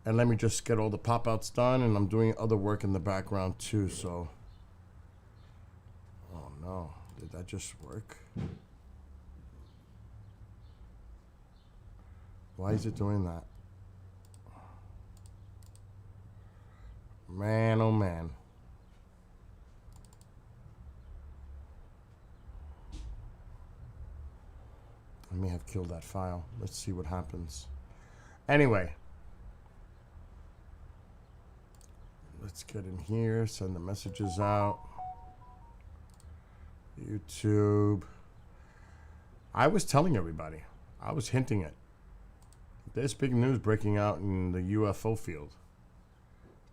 And let me just get all the pop-outs done, and I'm doing other work in the background too, so. Oh no, did that just work? Why is it doing that? Man, oh man. I may have killed that file. Let's see what happens. Anyway. Let's get in here, send the messages out. YouTube. I was telling everybody. I was hinting it. There's big news breaking out in the UFO field.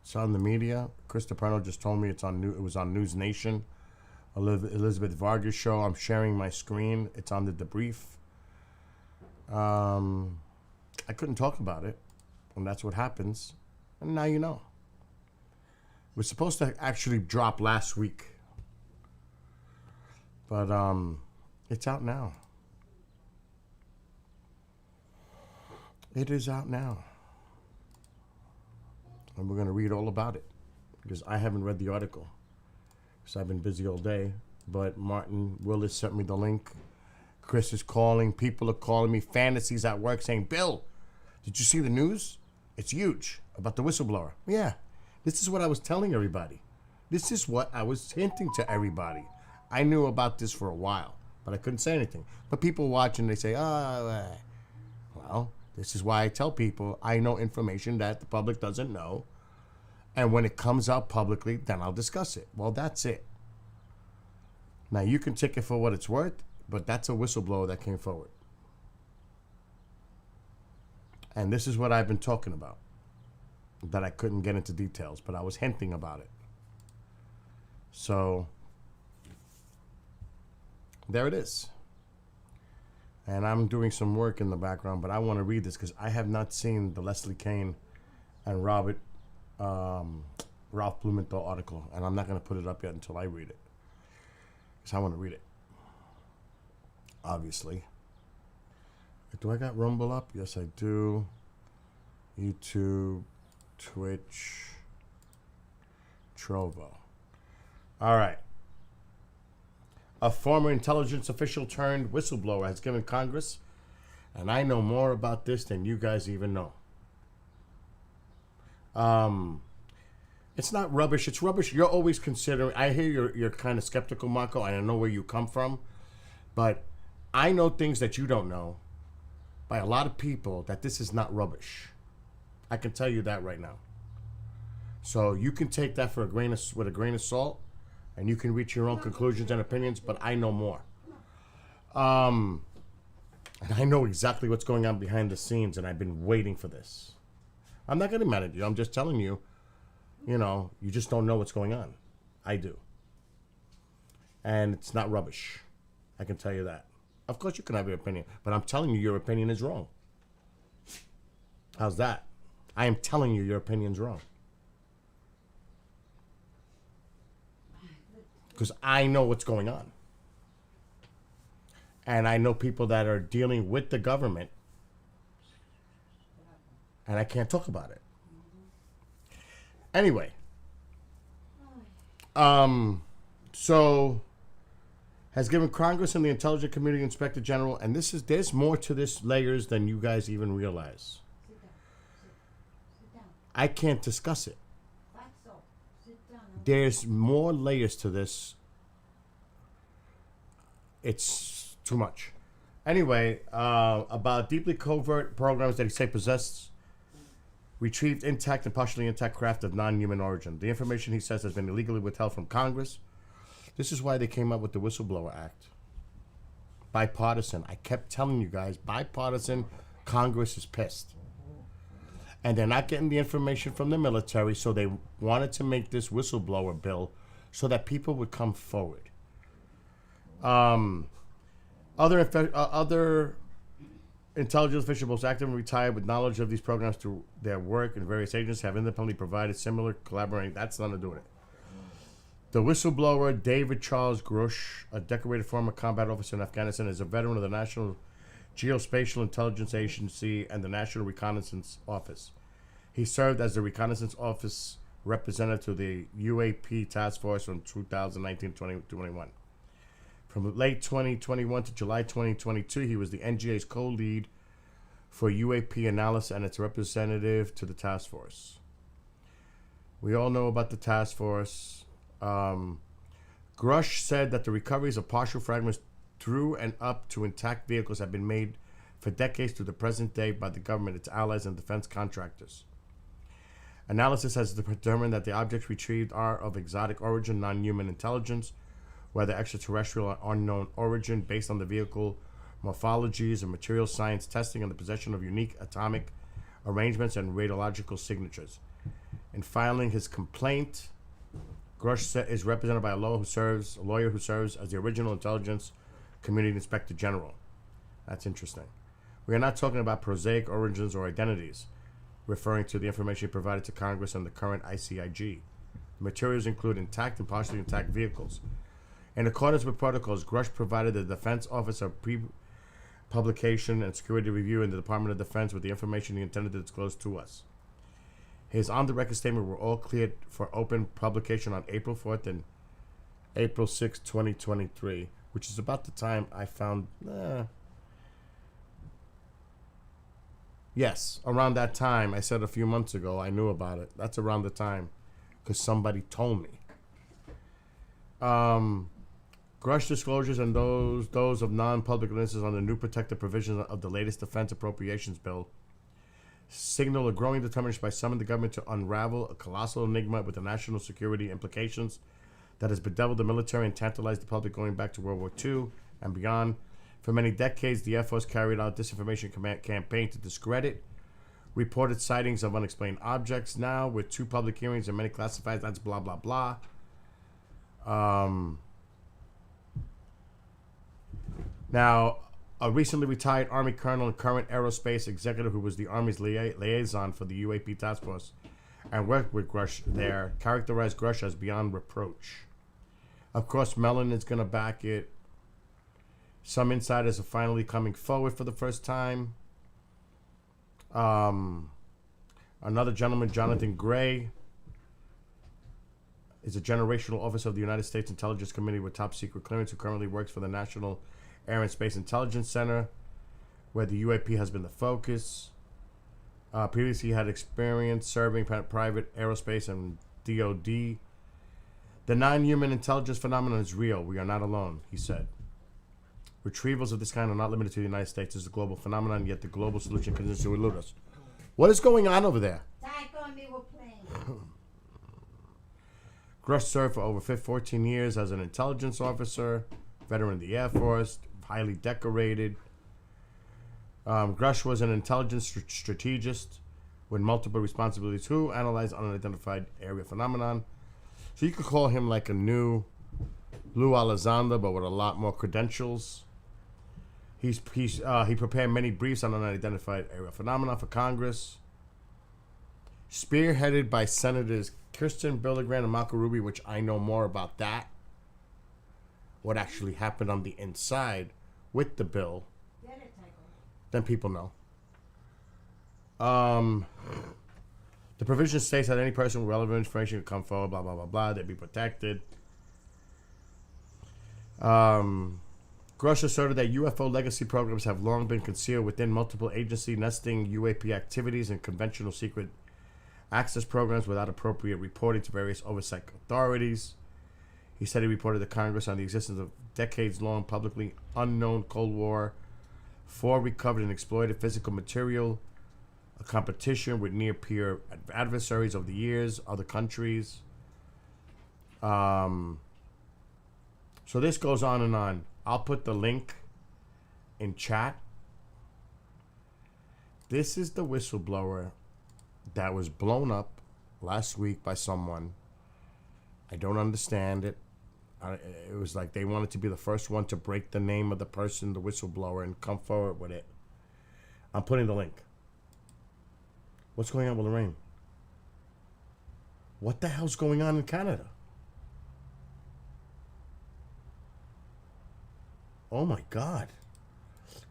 It's on the media. Chris DeParno just told me it was on News Nation. Elizabeth Vargas show. I'm sharing my screen. It's on the debrief. I couldn't talk about it. And that's what happens. And now you know. It was supposed to actually drop last week. But it's out now. It is out now. And we're going to read all about it. Because I haven't read the article. Because I've been busy all day. But Martin Willis sent me the link. Chris is calling. People are calling me. Fantasies at work saying, Bill, did you see the news? It's huge. About the whistleblower. Yeah. This is what I was telling everybody. This is what I was hinting to everybody. I knew about this for a while, but I couldn't say anything. But people watching, they say, well, this is why I tell people I know information that the public doesn't know. And when it comes out publicly, then I'll discuss it. Well, that's it. Now, you can take it for what it's worth, but that's a whistleblower that came forward. And this is what I've been talking about. That I couldn't get into details, but I was hinting about it. So, there it is. And I'm doing some work in the background, but I want to read this because I have not seen the Leslie Kane and Ralph Blumenthal article, and I'm not going to put it up yet until I read it. Because I want to read it. Obviously. Do I got Rumble up? Yes, I do. YouTube. Twitch, Trovo. All right. A former intelligence official turned whistleblower has given Congress, and I know more about this than you guys even know. It's not rubbish. It's rubbish. You're always considering. I hear you're kind of skeptical, Marco. I don't know where you come from, but I know things that you don't know by a lot of people that this is not rubbish. I can tell you that right now. So you can take that with a grain of salt, and you can reach your own conclusions and opinions. But I know more, and I know exactly what's going on behind the scenes, and I've been waiting for this. I'm not getting mad at you. I'm just telling you, you just don't know what's going on. I do, and it's not rubbish. I can tell you that. Of course, you can have your opinion, but I'm telling you, your opinion is wrong. How's that? I am telling you your opinion's wrong. Because I know what's going on. And I know people that are dealing with the government. And I can't talk about it. Anyway. So has given Congress and the intelligence community inspector general, and there's more to this layers than you guys even realize. I can't discuss it. There's more layers to this. It's too much. Anyway, about deeply covert programs that he say possessed retrieved intact and partially intact craft of non-human origin. The information, he says, has been illegally withheld from Congress. This is why they came up with the Whistleblower Act. Bipartisan. I kept telling you guys, bipartisan. Congress is pissed. And they're not getting the information from the military, so they wanted to make this whistleblower bill so that people would come forward. Other intelligence officials, active and retired, with knowledge of these programs through their work in various agencies, have independently provided similar collaborating. That's nothing to do with it. The whistleblower, David Charles Grush, a decorated former combat officer in Afghanistan, is a veteran of the National Geospatial Intelligence Agency and the National Reconnaissance Office. He served as the Reconnaissance Office representative to the UAP Task Force from 2019 to 2021. From late 2021 to July 2022, he was the NGA's co-lead for UAP analysis and its representative to the task force. We all know about the task force. Grush said that the recoveries of partial fragments through and up to intact vehicles have been made for decades to the present day by the government, its allies, and defense contractors. Analysis has determined that the objects retrieved are of exotic origin, non-human intelligence, whether extraterrestrial or unknown origin, based on the vehicle morphologies and material science testing and the possession of unique atomic arrangements and radiological signatures. In filing his complaint, Grush is represented by a lawyer who serves as the original intelligence community inspector general. That's interesting. We are not talking about prosaic origins or identities, referring to the information provided to Congress and the current ICIG. The materials include intact and partially intact vehicles. In accordance with protocols, Grush provided the Defense Office of Pre-Publication and Security Review in the Department of Defense with the information he intended to disclose to us. His on-the-record statement were all cleared for open publication on April 4th and April 6th, 2023, which is about the time I found... Yes, around that time. I said a few months ago I knew about it. That's around the time because somebody told me. Grush disclosures and those of non-public witnesses on the new protective provisions of the latest defense appropriations bill signal a growing determination by some in the government to unravel a colossal enigma with the national security implications that has bedeviled the military and tantalized the public going back to World War II and beyond. For many decades, the Air Force carried out a disinformation campaign to discredit reported sightings of unexplained objects. Now, with 2 public hearings and many classifieds, that's blah, blah, blah. Now, a recently retired Army colonel and current aerospace executive who was the Army's liaison for the UAP task force and worked with Grush there characterized Grush as beyond reproach. Of course, Mellon is going to back it. Some insiders are finally coming forward for the first time. Another gentleman, Jonathan Gray, is a generational officer of the United States Intelligence Committee with top secret clearance who currently works for the National Air and Space Intelligence Center, where the UAP has been the focus. Previously, he had experience serving private aerospace and DOD. The non-human intelligence phenomenon is real. We are not alone, he said. Retrievals of this kind are not limited to the United States. It's a global phenomenon, yet the global solution continues to elude us. What is going on over there? Grush served for over 14 years as an intelligence officer, veteran of the Air Force, highly decorated. Grush was an intelligence strategist with multiple responsibilities who analyzed unidentified area phenomenon. So you could call him like a new Lou Elizondo, but with a lot more credentials. He prepared many briefs on unidentified area phenomena for Congress, spearheaded by Senators Kirsten Gillibrand and Marco Rubio, which I know more about that. What actually happened on the inside with the bill than people know. The provision states that any person with relevant information can come forward, blah, blah, blah, blah. They'd be protected. Grush asserted that UFO legacy programs have long been concealed within multiple agency nesting UAP activities and conventional secret access programs without appropriate reporting to various oversight authorities. He said he reported to Congress on the existence of decades-long publicly unknown Cold War for recovered and exploited physical material, a competition with near-peer adversaries of the years, other countries. So this goes on and on. I'll put the link in chat. This is the whistleblower that was blown up last week by someone. I don't understand it. It was like they wanted to be the first one to break the name of the person, the whistleblower, and come forward with it. I'm putting the link. What's going on with Lorraine? What the hell's going on in Canada? Oh my God.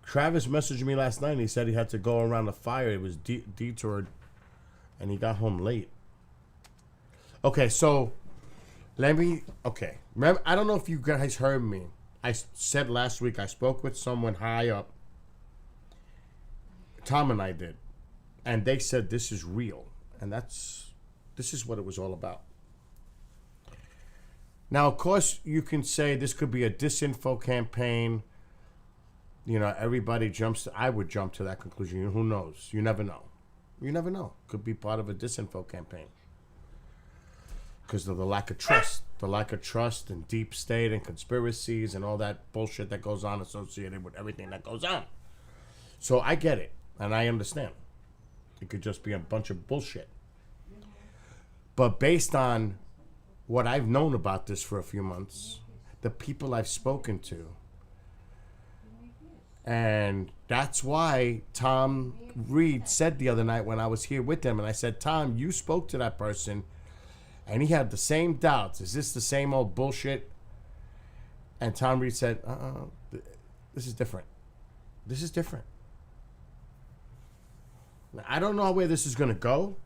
Travis messaged me last night and he said he had to go around the fire. It was detoured And he got home late. Okay, so remember, I don't know if you guys heard me. I said last week I spoke with someone high up. Tom and I did. And they said this is real. And this is what it was all about. Now, of course, you can say this could be a disinfo campaign. You know, everybody I would jump to that conclusion. Who knows? You never know. You never know. Could be part of a disinfo campaign. Because of the lack of trust. The lack of trust and deep state and conspiracies and all that bullshit that goes on associated with everything that goes on. So I get it. And I understand. It could just be a bunch of bullshit. But based on what I've known about this for a few months, the people I've spoken to, and that's why Tom Reed said the other night when I was here with him, and I said, Tom, you spoke to that person, and he had the same doubts. Is this the same old bullshit? And Tom Reed said, this is different. This is different. Now, I don't know where this is going to go,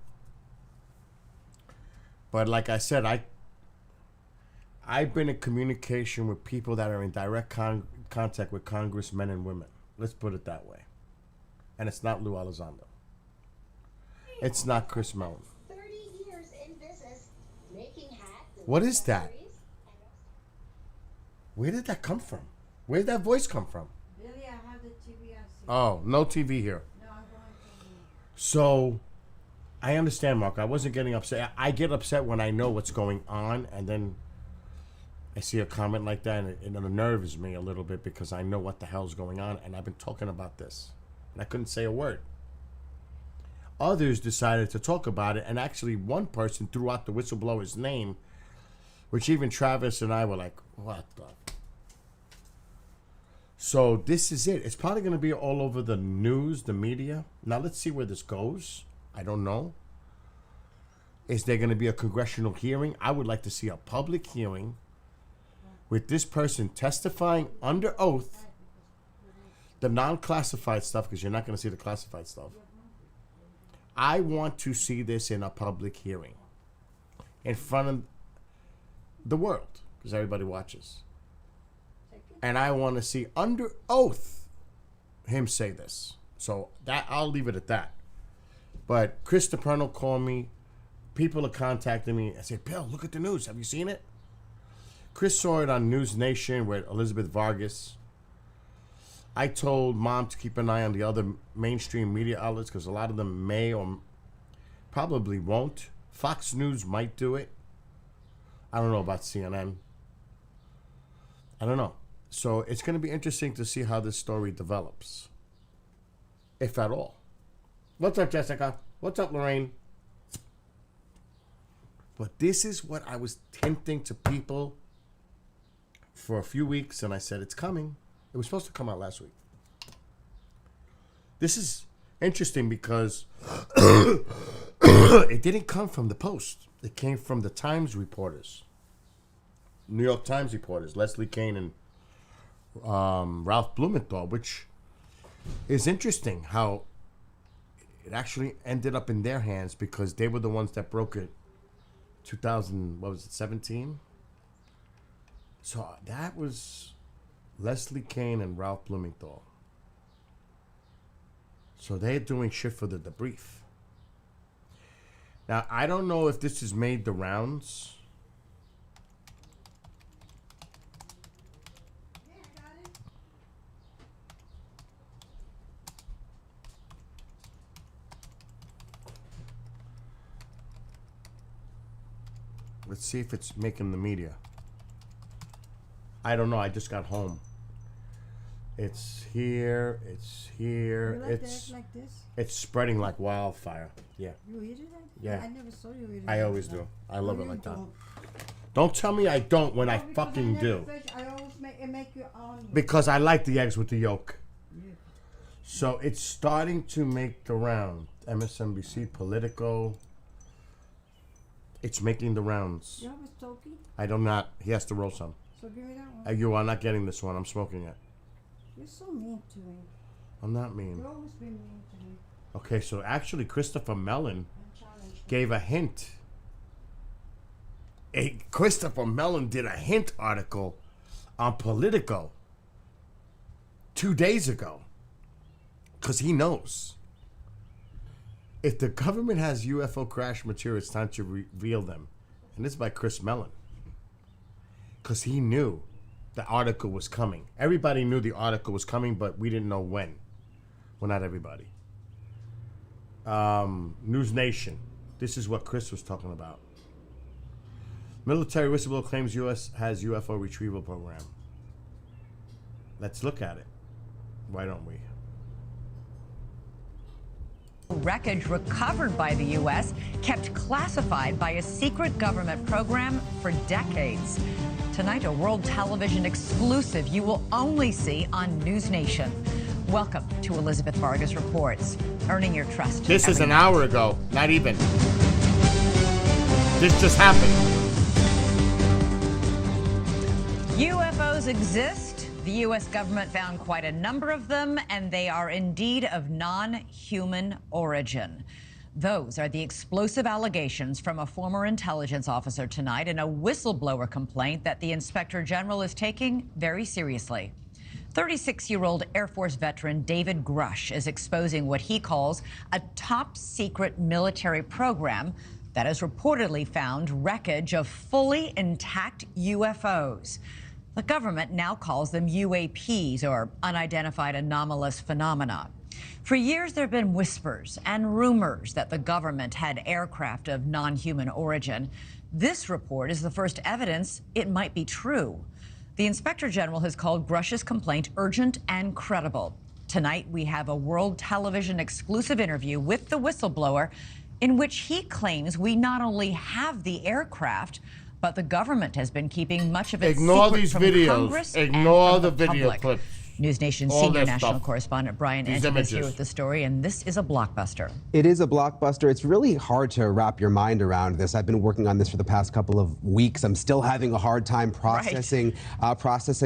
but like I said, I've been in communication with people that are in direct contact with congressmen and women. Let's put it that way. And it's not Lou Elizondo. It's not Chris Mellon. 30 years in business, making hats. What is that? Where did that come from? Where did that voice come from? Billy, I have the TV. Oh, no TV here. No, I'm going to TV. So, I understand, Mark. I wasn't getting upset. I get upset when I know what's going on, and then I see a comment like that, and it unnerves me a little bit because I know what the hell's going on, and I've been talking about this, and I couldn't say a word. Others decided to talk about it, and actually one person threw out the whistleblower's name, which even Travis and I were like, what the? So this is it. It's probably going to be all over the news, the media. Now let's see where this goes. I don't know. Is there going to be a congressional hearing? I would like to see a public hearing with this person testifying under oath, the non-classified stuff, because you're not going to see the classified stuff. I want to see this in a public hearing in front of the world, because everybody watches. And I want to see under oath him say this. So that I'll leave it at that. But Chris DePerno called me. People are contacting me. I said, Bill, look at the news. Have you seen it? Chris saw it on News Nation with Elizabeth Vargas. I told Mom to keep an eye on the other mainstream media outlets because a lot of them may or probably won't. Fox News might do it. I don't know about CNN. I don't know. So it's going to be interesting to see how this story develops, if at all. What's up, Jessica? What's up, Lorraine? But this is what I was hinting to people for a few weeks, and I said it's coming. It was supposed to come out last week. This is interesting because it didn't come from the Post. It came from the Times reporters, New York Times reporters, Leslie Kean and Ralph Blumenthal, which is interesting how it actually ended up in their hands because they were the ones that broke it 17? So that was Leslie Kean and Ralph Blumenthal. So they're doing shit for the debrief. Now, I don't know if this has made the rounds. Let's see if it's making the media. I don't know. I just got home. It's here. It's here. You like it's to act like this? It's spreading like wildfire. Yeah. You eat it? Yeah. I never saw you eat it. I always do. I love No, it you like that. don't. Don't tell me I don't when I No, because fucking never do. fish. I always make you on. Because I like the eggs with the yolk. Yeah. So it's starting to make the round. MSNBC, Politico. It's making the rounds. You have a stokie? I do not. He has to roll some. So give me that one. You are not getting this one. I'm smoking it. You're so mean to me. I'm not mean. You've always been mean to me. Okay, so actually Christopher Mellon I'm challenging gave a hint. Christopher Mellon did a hint article on Politico 2 days ago because he knows if the government has UFO crash material, it's time to reveal them. And this is by Chris Mellon because he knew the article was coming. Everybody knew the article was coming, but we didn't know when. Well, not everybody. News Nation. This is what Chris was talking about. Military whistleblower claims U.S. has UFO retrieval program. Let's look at it. Why don't we? Wreckage recovered by the U.S. kept classified by a secret government program for decades. Tonight, a world television exclusive you will only see on News Nation. Welcome to Elizabeth Vargas Reports. Earning your trust. This is an hour ago. Not even. This just happened. UFOs exist. The U.S. government found quite a number of them, and they are indeed of non-human origin. Those are the explosive allegations from a former intelligence officer tonight in a whistleblower complaint that the Inspector General is taking very seriously. 36-year-old Air Force veteran David Grush is exposing what he calls a top-secret military program that has reportedly found wreckage of fully intact UFOs. The government now calls them UAPs, or unidentified anomalous phenomena. For years, there have been whispers and rumors that the government had aircraft of non-human origin. This report is the first evidence it might be true. The Inspector General has called Grush's complaint urgent and credible. Tonight, we have a world television exclusive interview with the whistleblower in which he claims we not only have the aircraft, but the government has been keeping much of it secret from Congress and from the video public. clips. News Nation senior national correspondent Brian Edgin is here with the story, and this is a blockbuster. It is a blockbuster. It's really hard to wrap your mind around this. I've been working on this for the past couple of weeks. I'm still having a hard time processing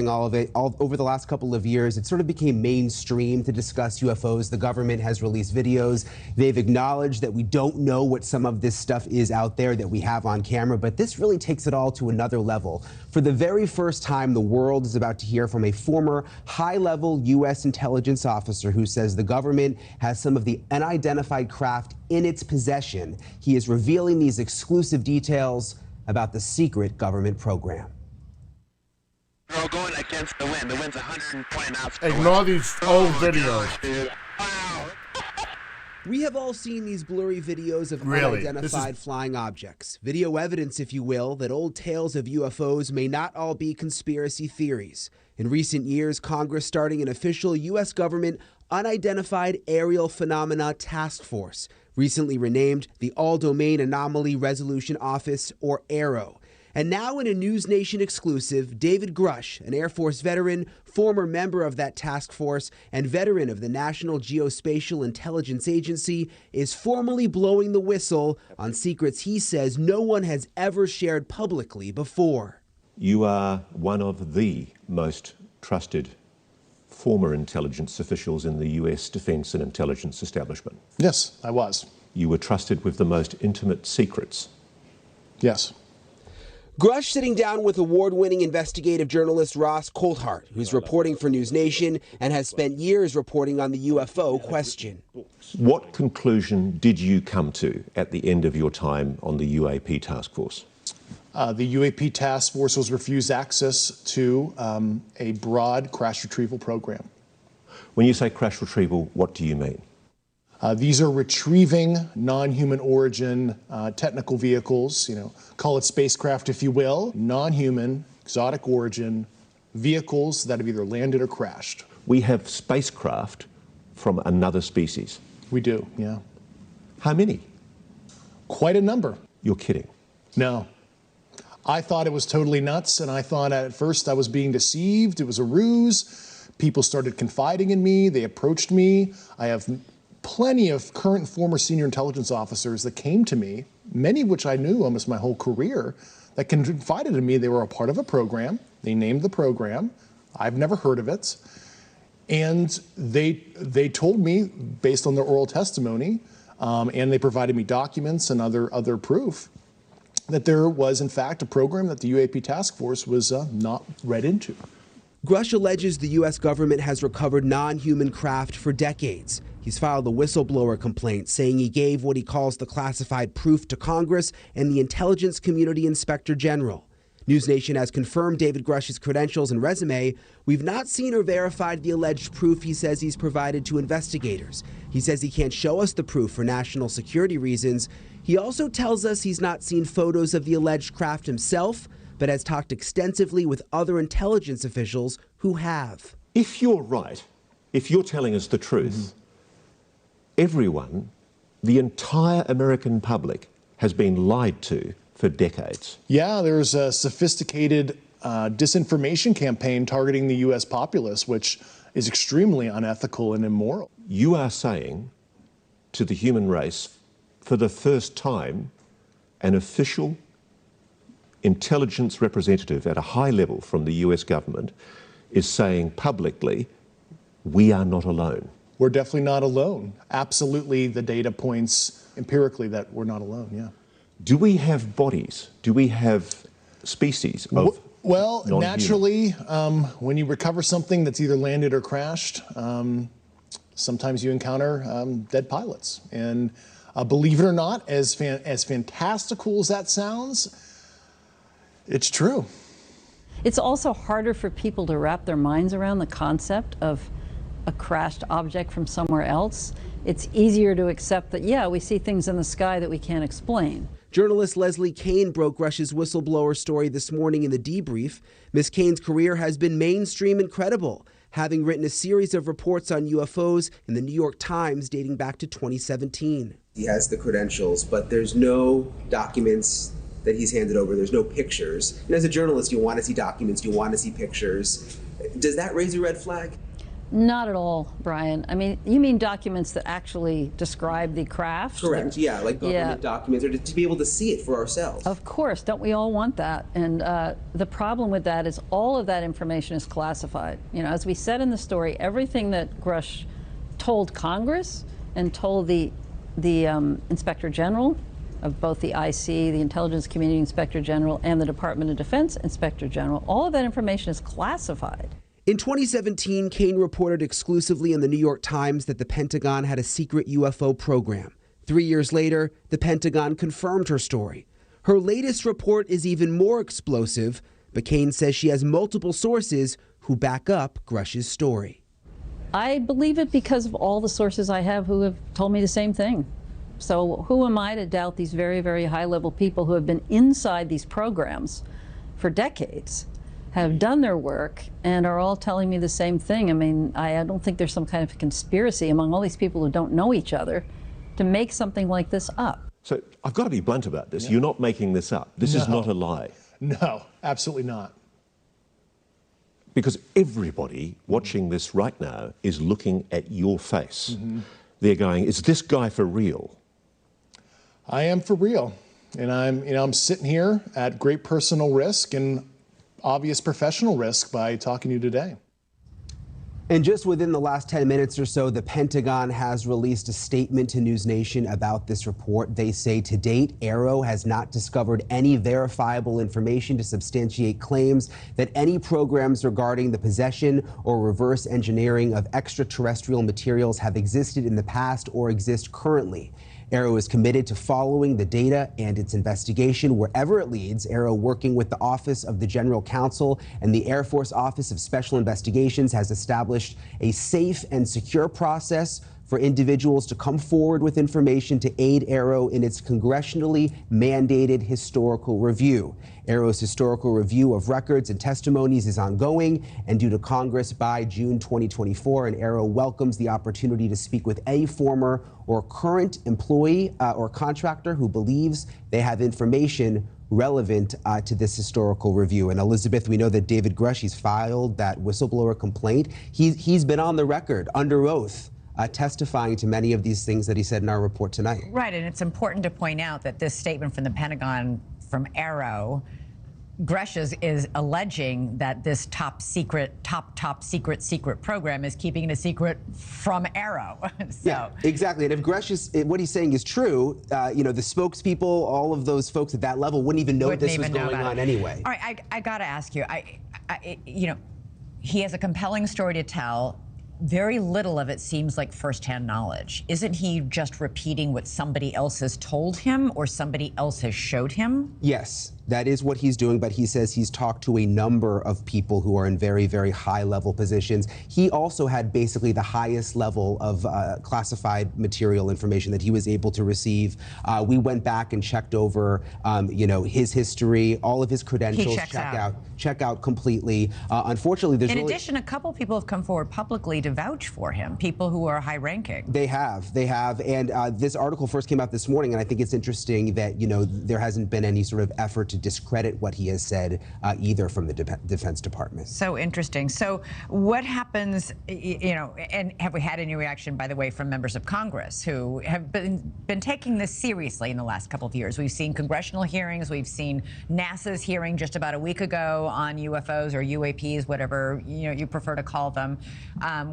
all of it. Over the last couple of years, it sort of became mainstream to discuss UFOs. The government has released videos. They've acknowledged that we don't know what some of this stuff is out there that we have on camera, but this really takes it all to another level. For the very first time, the world is about to hear from a former high-level U.S. intelligence officer who says the government has some of the unidentified craft in its possession. He is revealing these exclusive details about the secret government program. We're all going against the wind. The wind's 120 knots. Ignore these old videos. Wow. We have all seen these blurry videos of unidentified flying objects. Video evidence, if you will, that old tales of UFOs may not all be conspiracy theories. In recent years, Congress starting an official U.S. government unidentified aerial phenomena task force, recently renamed the All-Domain Anomaly Resolution Office, or AARO. And now in a News Nation exclusive, David Grush, an Air Force veteran, former member of that task force, and veteran of the National Geospatial Intelligence Agency, is formally blowing the whistle on secrets he says no one has ever shared publicly before. You are one of the most trusted former intelligence officials in the U.S. defense and intelligence establishment. Yes, I was. You were trusted with the most intimate secrets. Yes. Grush sitting down with award-winning investigative journalist Ross Coulthart, who's reporting for News Nation and has spent years reporting on the UFO question. What conclusion did you come to at the end of your time on the UAP task force? The UAP task force was refused access to a broad crash retrieval program. When you say crash retrieval, what do you mean? These are retrieving non-human origin technical vehicles, call it spacecraft if you will, non-human, exotic origin vehicles that have either landed or crashed. We have spacecraft from another species. We do, yeah. How many? Quite a number. You're kidding. No. I thought it was totally nuts, and I thought at first I was being deceived. It was a ruse. People started confiding in me. They approached me. I have plenty of current and former senior intelligence officers that came to me, many of which I knew almost my whole career, that confided in me they were a part of a program. They named the program. I've never heard of it. And they told me, based on their oral testimony, and they provided me documents and other proof that there was, in fact, a program that the UAP task force was not read into. Grush alleges the U.S. government has recovered non-human craft for decades. He's filed a whistleblower complaint saying he gave what he calls the classified proof to Congress and the intelligence community inspector general. News Nation has confirmed David Grush's credentials and resume. We've not seen or verified the alleged proof he says he's provided to investigators. He says he can't show us the proof for national security reasons. He also tells us he's not seen photos of the alleged craft himself, but has talked extensively with other intelligence officials who have. If you're right, if you're telling us the truth, everyone, the entire American public, has been lied to for decades. Yeah, there's a sophisticated disinformation campaign targeting the U.S. populace, which is extremely unethical and immoral. You are saying to the human race, for the first time, an official intelligence representative at a high level from the US government is saying publicly, we are not alone. We're definitely not alone. Absolutely, the data points empirically that we're not alone, yeah. Do we have bodies? Do we have species of Well, non-human? naturally, when you recover something that's either landed or crashed, sometimes you encounter dead pilots. And believe it or not, as fantastical as that sounds, it's true. It's also harder for people to wrap their minds around the concept of a crashed object from somewhere else. It's easier to accept that, yeah, we see things in the sky that we can't explain. Journalist Leslie Kane broke Grush's whistleblower story this morning in the debrief. Ms. Kane's career has been mainstream and credible, having written a series of reports on UFOs in the New York Times dating back to 2017. He has the credentials, but there's no documents that he's handed over. There's no pictures. And as a journalist, you want to see documents, you want to see pictures. Does that raise a red flag? Not at all, Brian. I mean, you mean documents that actually describe the craft? Correct, yeah, like government documents, or to be able to see it for ourselves. Of course, don't we all want that? And the problem with that is all of that information is classified. You know, as we said in the story, everything that Grush told Congress and told the Inspector General of both the IC, the Intelligence Community Inspector General, and the Department of Defense Inspector General, all of that information is classified. In 2017, Kane reported exclusively in the New York Times that the Pentagon had a secret UFO program. 3 years later, the Pentagon confirmed her story. Her latest report is even more explosive, but Kane says she has multiple sources who back up Grush's story. I believe it because of all the sources I have who have told me the same thing. So who am I to doubt these very, very high-level people who have been inside these programs for decades, have done their work, and are all telling me the same thing? I mean, I don't think there's some kind of conspiracy among all these people who don't know each other to make something like this up. So I've got to be blunt about this. Yeah. You're not making this up. This is not a lie. No, absolutely not. Because everybody watching this right now is looking at your face. They're going, is this guy for real? I am for real. And I'm sitting here at great personal risk and obvious professional risk by talking to you today. And just within the last 10 minutes or so, the Pentagon has released a statement to News Nation about this report. They say to date, AARO has not discovered any verifiable information to substantiate claims that any programs regarding the possession or reverse engineering of extraterrestrial materials have existed in the past or exist currently. AARO is committed to following the data and its investigation wherever it leads. AARO, working with the Office of the General Counsel and the Air Force Office of Special Investigations, has established a safe and secure process for individuals to come forward with information to aid AARO in its congressionally mandated historical review. AARO's historical review of records and testimonies is ongoing and due to Congress by June 2024, and AARO welcomes the opportunity to speak with any former or current employee or contractor who believes they have information relevant to this historical review. And Elizabeth, we know that David Grush, he's filed that whistleblower complaint. He's been on the record under oath testifying to many of these things that he said in our report tonight. Right, and it's important to point out that this statement from the Pentagon, from AARO, Gresh is alleging that this top secret program is keeping it a secret from Arrow. So. Yeah, exactly. And if Gresh is, what he's saying is true, you know, the spokespeople, all of those folks at that level wouldn't even know this was going on anyway. All right, I got to ask you, you know, he has a compelling story to tell. Very little of it seems like firsthand knowledge. Isn't he just repeating what somebody else has told him or somebody else has showed him? Yes, that is what he's doing, but he says he's talked to a number of people who are in very, very high-level positions. He also had basically the highest level of classified material information that he was able to receive. We went back and checked over, you know, his history, all of his credentials, check out completely. Unfortunately, there's in addition, a couple people have come forward publicly to vouch for him, people who are high-ranking. They have, and this article first came out this morning, and I think it's interesting that, you know, there hasn't been any sort of effort to discredit what he has said either from the Defense Department. So interesting. So what happens, you know, and have we had any reaction, by the way, from members of Congress who have been taking this seriously in the last couple of years? We've seen congressional hearings, we've seen NASA's hearing just about a week ago on UFOs or UAPs, whatever you prefer to call them.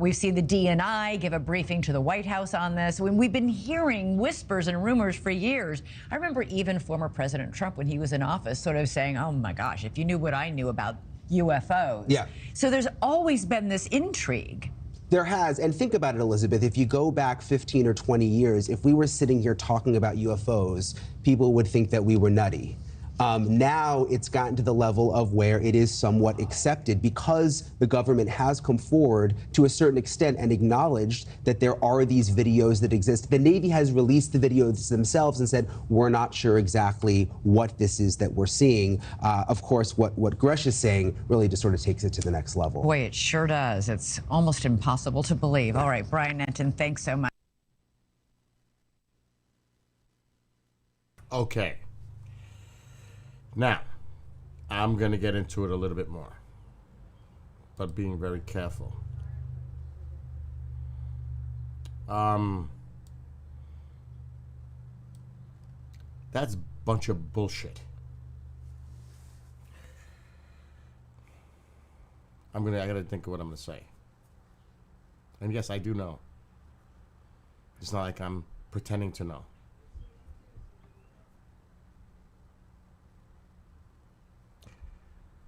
We've seen the DNI give a briefing to the White House on this. We've been hearing whispers and rumors for years. I remember even former President Trump, when he was in office, sort of saying, oh my gosh, if you knew what I knew about UFOs. Yeah. So there's always been this intrigue. There has, and think about it, Elizabeth, if you go back 15 or 20 years, if we were sitting here talking about UFOs, people would think that we were nutty. Now it's gotten to the level of where it is somewhat accepted because the government has come forward to a certain extent and acknowledged that there are these videos that exist. The Navy has released the videos themselves and said, we're not sure exactly what this is that we're seeing. Of course, what Gresh is saying really just sort of takes it to the next level. Boy, it sure does. It's almost impossible to believe. All right, Brian Nenton, thanks so much. Okay. Now, I'm going to get into it a little bit more, but being very careful. That's a bunch of bullshit. I got to think of what I'm going to say. And yes, I do know. It's not like I'm pretending to know.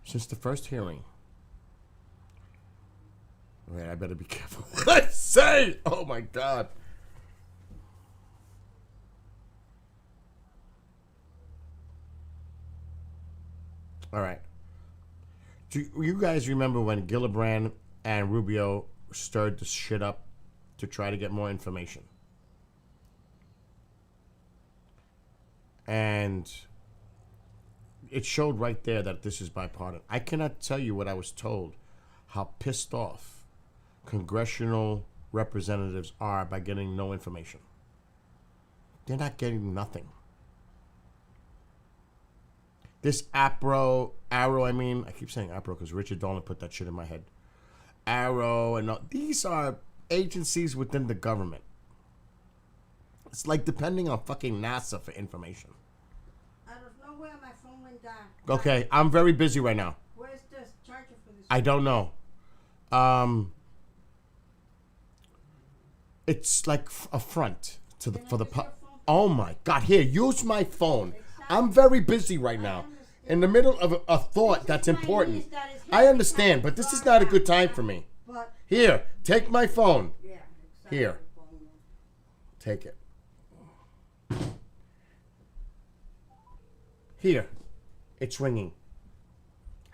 Since the first hearing, wait, I better be careful what I say. Oh my God. All right. Do you guys remember when Gillibrand and Rubio stirred this shit up to try to get more information? And it showed right there that this is bipartisan. I cannot tell you what I was told, how pissed off congressional representatives are by getting no information. They're not getting nothing. This Arrow, I keep saying Arrow because Richard Dolan put that shit in my head. Arrow and all, these are agencies within the government. It's like depending on fucking NASA for information. My phone went down. Okay, I'm very busy right now. Where's the charger for this? I don't know. It's like a front to the for the. Oh my God! Here, use my phone. I'm very busy right now, in the middle of a thought that's important. I understand, but this is not a good time for me. Here, take my phone. Here, take it. Here, it's ringing.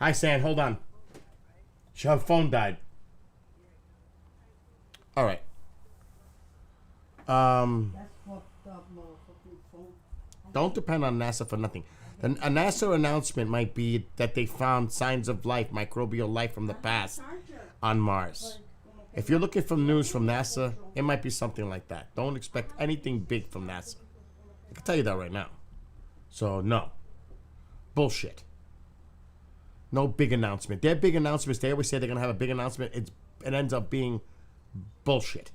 Hi, San, hold on. Her phone died. All right. Don't depend on NASA for nothing. A NASA announcement might be that they found signs of life, microbial life from the past on Mars. If you're looking for news from NASA, it might be something like that. Don't expect anything big from NASA. I can tell you that right now. So, no. Bullshit. No big announcement. Their big announcements, they always say they're going to have a big announcement. It ends up being bullshit.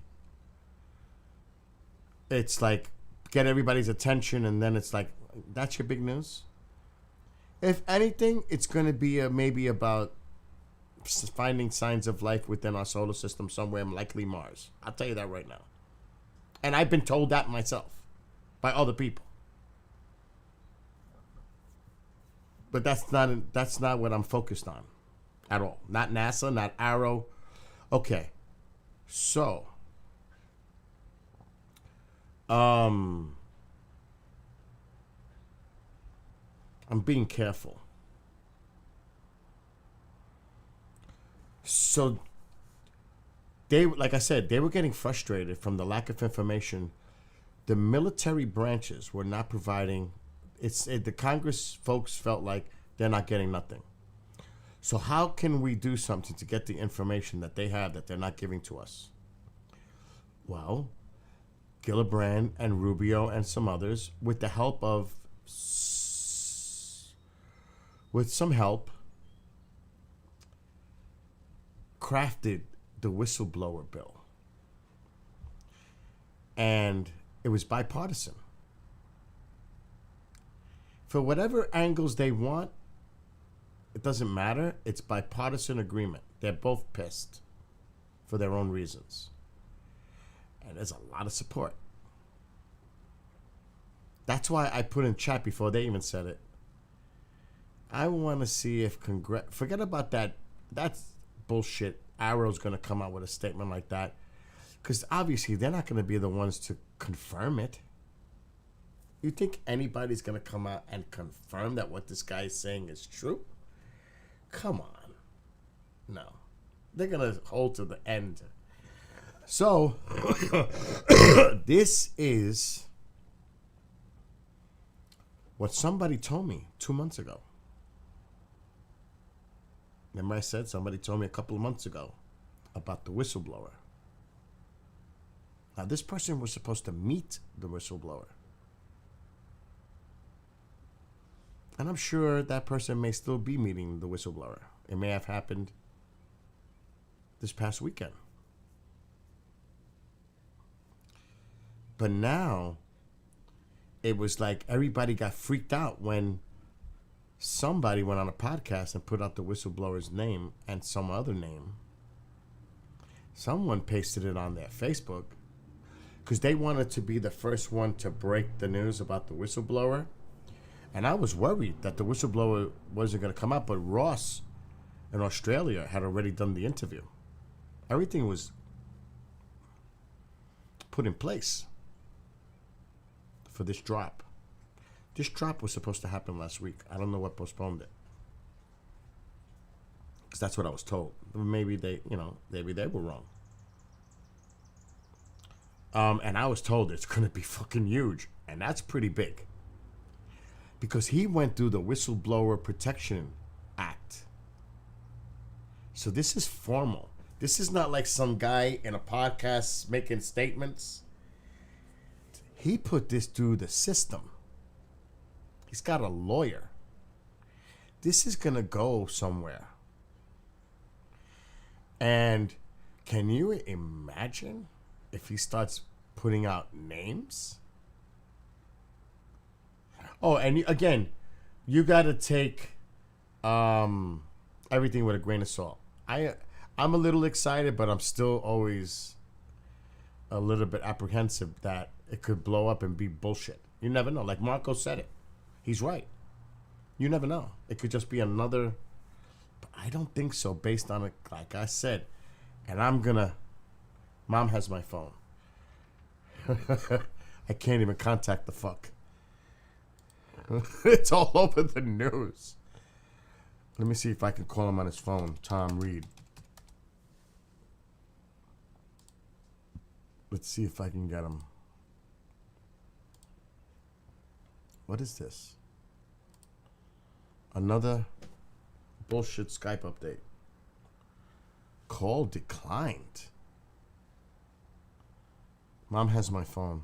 It's like, get everybody's attention, and then it's like, that's your big news? If anything, it's going to be maybe about finding signs of life within our solar system somewhere, likely Mars. I'll tell you that right now. And I've been told that myself by other people. But that's not what I'm focused on at all. Not NASA, not Arrow. Okay. So, I'm being careful. So, like I said, they were getting frustrated from the lack of information. The military branches were not providing. The Congress folks felt like they're not getting nothing. So how can we do something to get the information that they have that they're not giving to us? Well, Gillibrand and Rubio and some others, with the help of, with some help, crafted the whistleblower bill. And it was bipartisan. For whatever angles they want, it doesn't matter. It's bipartisan agreement. They're both pissed for their own reasons. And there's a lot of support. That's why I put in chat before they even said it. I want to see if Congress... Forget about that. That's bullshit. Arrow's going to come out with a statement like that. Because obviously they're not going to be the ones to confirm it. You think anybody's going to come out and confirm that what this guy is saying is true? Come on. No. They're going to hold to the end. So, this is what somebody told me 2 months ago. Remember I said somebody told me a couple of months ago about the whistleblower. Now, this person was supposed to meet the whistleblower. And I'm sure that person may still be meeting the whistleblower. It may have happened this past weekend. But now, it was like everybody got freaked out when somebody went on a podcast and put out the whistleblower's name and some other name. Someone pasted it on their Facebook because they wanted to be the first one to break the news about the whistleblower. And I was worried that the whistleblower wasn't going to come out, but Ross in Australia had already done the interview. Everything was put in place for this drop. This drop was supposed to happen last week. I don't know what postponed it. Because that's what I was told. Maybe they were wrong. And I was told it's going to be fucking huge. And that's pretty big. Because he went through the Whistleblower Protection Act. So this is formal. This is not like some guy in a podcast making statements. He put this through the system. He's got a lawyer. This is going to go somewhere. And can you imagine if he starts putting out names? Oh, and again, you got to take everything with a grain of salt. I'm a little excited, but I'm still always a little bit apprehensive that it could blow up and be bullshit. You never know. Like Marco said it. He's right. You never know. It could just be another... But I don't think so based on it, like I said. And I'm going to... Mom has my phone. I can't even contact the fuck. It's all over the news. Let me see if I can call him on his phone. Tom Reed. Let's see if I can get him. What is this? Another bullshit Skype update. Call declined. Mom has my phone.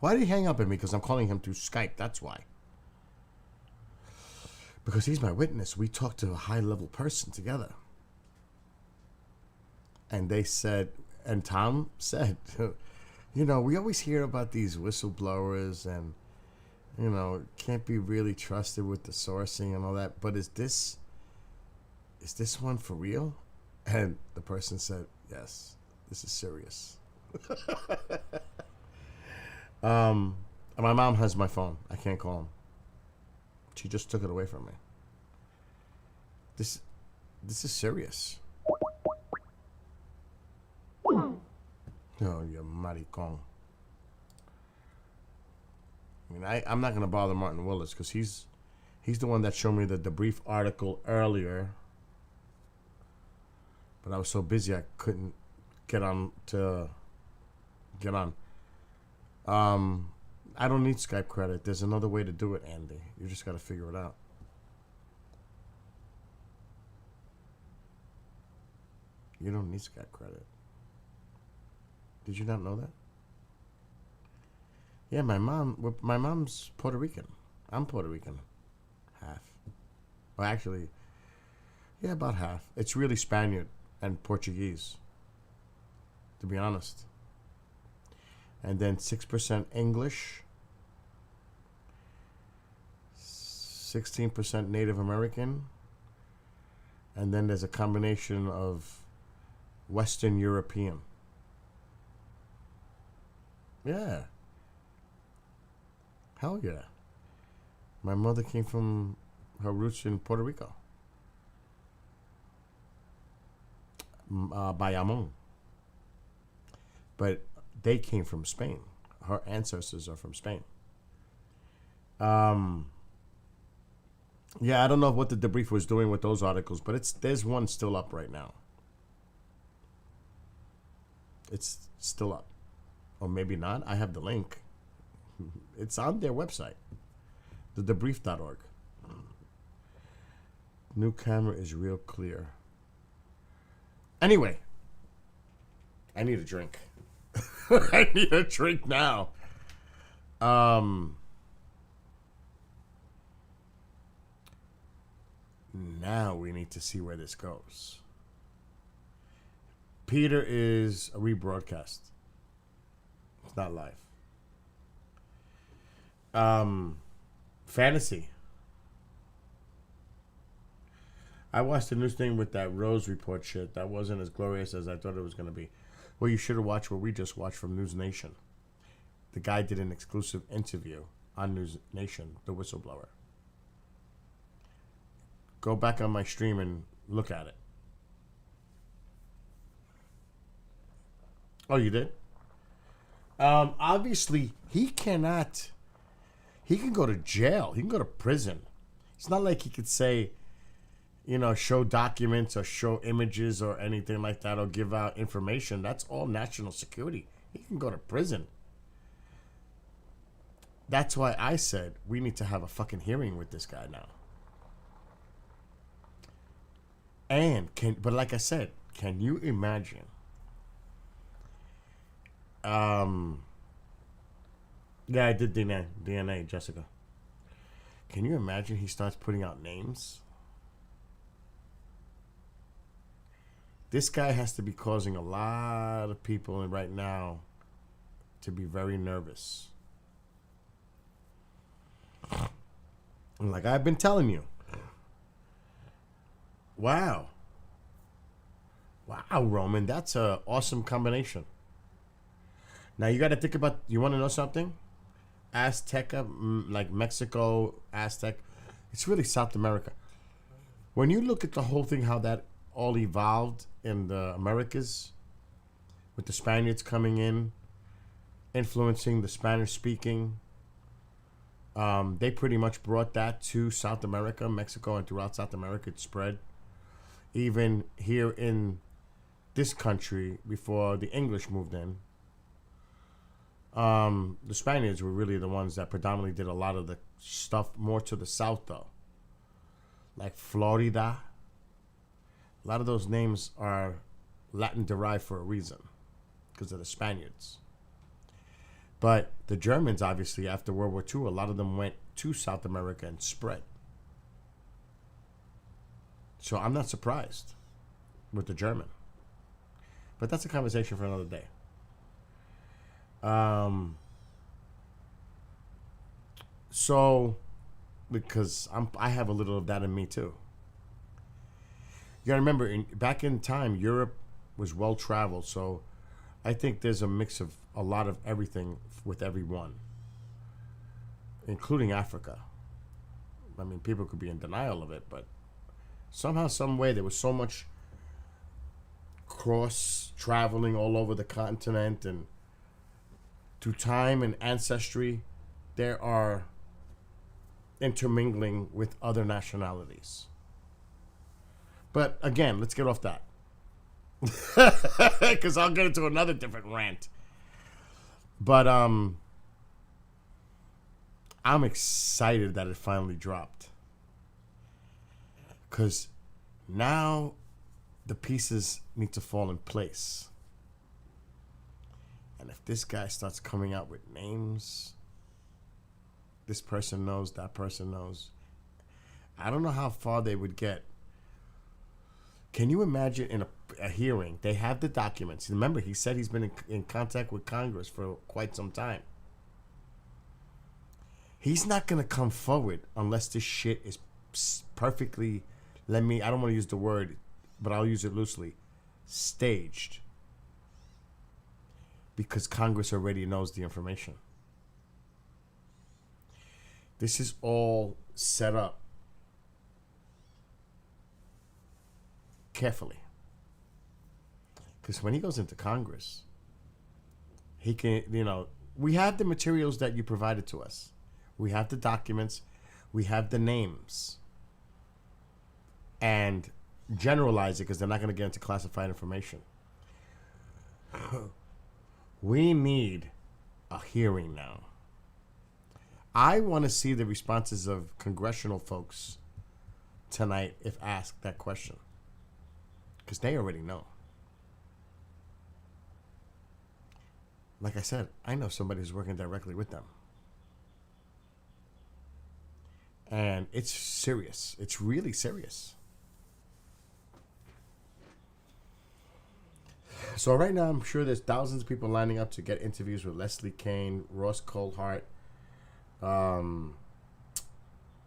Why did he hang up at me? Because I'm calling him through Skype. That's why. Because he's my witness. We talked to a high-level person together. And they said, and Tom said, you know, we always hear about these whistleblowers and, you know, can't be really trusted with the sourcing and all that. But is this one for real? And the person said, yes, this is serious. My mom has my phone. I can't call him. She just took it away from me. This is serious. Oh, you maricon. I mean, I'm not gonna bother Martin Willis because he's the one that showed me the debrief article earlier. But I was so busy I couldn't get on. I don't need Skype credit. There's another way to do it, Andy. You just got to figure it out. You don't need Skype credit. Did you not know that? Yeah, my mom's Puerto Rican. I'm Puerto Rican. Half. Well, actually, yeah, about half. It's really Spaniard and Portuguese, to be honest. And then 6% English, 16% Native American, and then there's a combination of Western European. Yeah. Hell yeah. My mother came from her roots in Puerto Rico. Bayamon. But they came from Spain. Her ancestors are from Spain. Yeah, I don't know what the debrief was doing with those articles, but there's one still up right now. It's still up. Or maybe not. I have the link. It's on their website. Thedebrief.org. New camera is real clear. Anyway, I need a drink. I need a drink now. Now we need to see where this goes. Peter is a rebroadcast. It's not live. Fantasy. I watched the news thing with that Rose Report shit. That wasn't as glorious as I thought it was going to be. Well, you should have watched what we just watched from News Nation. The guy did an exclusive interview on News Nation, the whistleblower. Go back on my stream and look at it. Oh, you did? Obviously, he cannot. He can go to jail. He can go to prison. It's not like he could say, you know, show documents or show images or anything like that or give out information. That's all national security. He can go to prison. That's why I said we need to have a fucking hearing with this guy now. But like I said, can you imagine? Yeah, I did DNA, Jessica. Can you imagine he starts putting out names? This guy has to be causing a lot of people right now to be very nervous. Like I've been telling you. Wow. Wow, Roman, that's an awesome combination. Now you got to think about, you want to know something? Azteca, like Mexico, Aztec, it's really South America. When you look at the whole thing, how that all evolved in the Americas, with the Spaniards coming in, influencing the Spanish speaking, they pretty much brought that to South America, Mexico, and throughout South America it spread. Even here in this country, before the English moved in, the Spaniards were really the ones that predominantly did a lot of the stuff more to the south, though. Like Florida. A lot of those names are Latin derived for a reason, because of the Spaniards. But the Germans, obviously, after World War II, a lot of them went to South America and spread. So I'm not surprised with the German. But that's a conversation for another day. So, because I have a little of that in me too. You gotta remember, back in time, Europe was well traveled, so I think there's a mix of a lot of everything with everyone, including Africa. I mean, people could be in denial of it, but somehow, some way, there was so much cross traveling all over the continent, and through time and ancestry, there are intermingling with other nationalities. But again, let's get off that. Because I'll get into another different rant. But I'm excited that it finally dropped. Because now the pieces need to fall in place. And if this guy starts coming out with names, this person knows, that person knows, I don't know how far they would get. Can you imagine in a hearing, they have the documents. Remember, he said he's been in contact with Congress for quite some time. He's not going to come forward unless this shit is perfectly, I don't want to use the word, but I'll use it loosely, staged. Because Congress already knows the information. This is all set up carefully. Because when he goes into Congress, he can, we have the materials that you provided to us. We have the documents. We have the names. And generalize it because they're not going to get into classified information. We need a hearing now. I want to see the responses of congressional folks tonight if asked that question. Because they already know. Like I said, I know somebody who's working directly with them. And it's serious. It's really serious. So right now, I'm sure there's thousands of people lining up to get interviews with Leslie Kean, Ross Coulthart,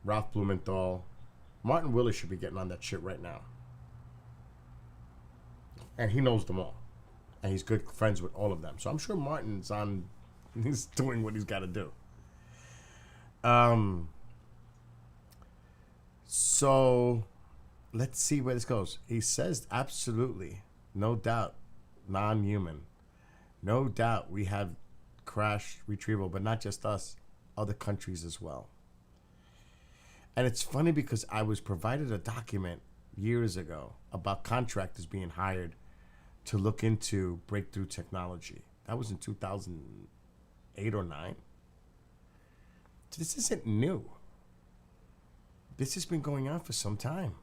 Ralph Blumenthal. Martin Willis should be getting on that shit right now. And he knows them all. And he's good friends with all of them. So I'm sure Martin's he's doing what he's got to do. So let's see where this goes. He says absolutely, no doubt, non-human. No doubt we have crash retrieval, but not just us, other countries as well. And it's funny because I was provided a document years ago about contractors being hired to look into breakthrough technology. That was in 2008 or 9. So this isn't new. This has been going on for some time.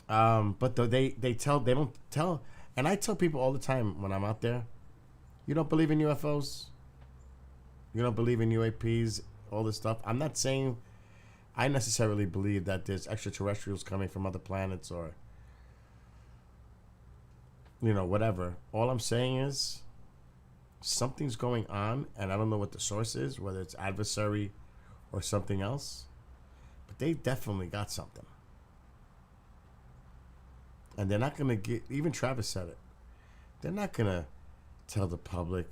But they don't tell, and I tell people all the time when I'm out there, you don't believe in UFOs? You don't believe in UAPs, all this stuff? I'm not saying I necessarily believe that there's extraterrestrials coming from other planets or, whatever. All I'm saying is something's going on, and I don't know what the source is, whether it's adversary or something else, but they definitely got something. And they're not going to get, even Travis said it, they're not going to tell the public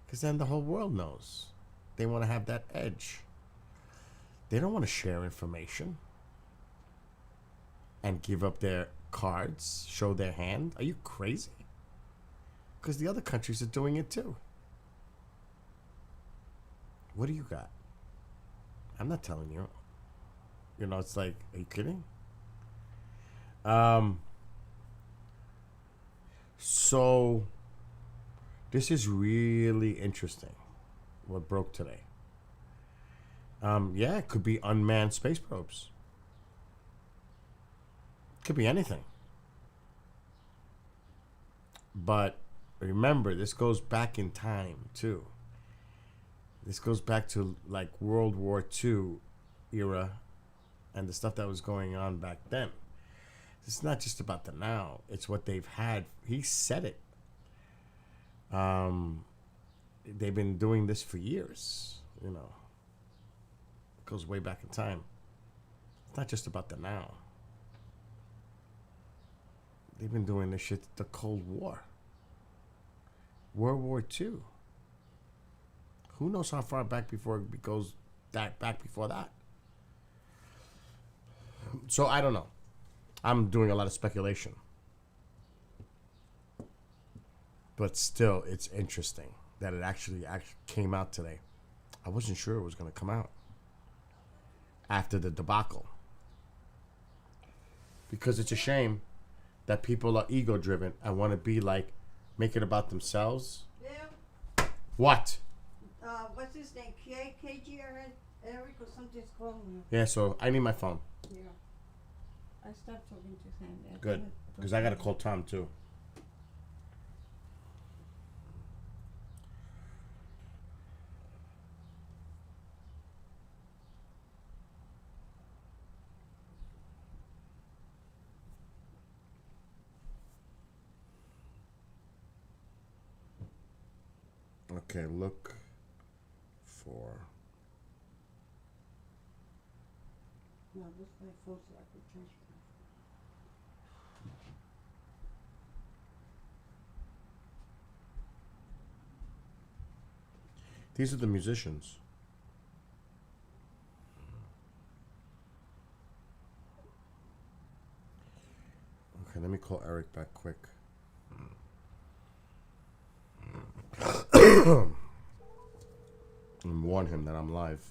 because then the whole world knows. They want to have that edge. They don't want to share information and give up their cards, show their hand. Are you crazy? Because the other countries are doing it too. What do you got? I'm not telling you. It's like, are you kidding? So, this is really interesting, what broke today. Yeah, it could be unmanned space probes. Could be anything. But remember, this goes back in time, too. This goes back to, like, World War II era and the stuff that was going on back then. It's not just about the now. It's what they've had. He said it. They've been doing this for years, you know. It goes way back in time. It's not just about the now. They've been doing this shit the Cold War. World War II. Who knows how far back before it goes back before that? So I don't know. I'm doing a lot of speculation. But still, it's interesting that it actually came out today. I wasn't sure it was going to come out after the debacle. Because it's a shame that people are ego-driven and want to be like, make it about themselves. Yeah. What? What's his name? KGR Eric or something's calling me. Yeah, so I need my phone. Yeah. I stopped talking to him. Good. Because I got to call Tom, too. Okay, look for... No, this is my phone so I could transfer. These are the musicians. Okay, let me call Eric back quick. And warn him that I'm live.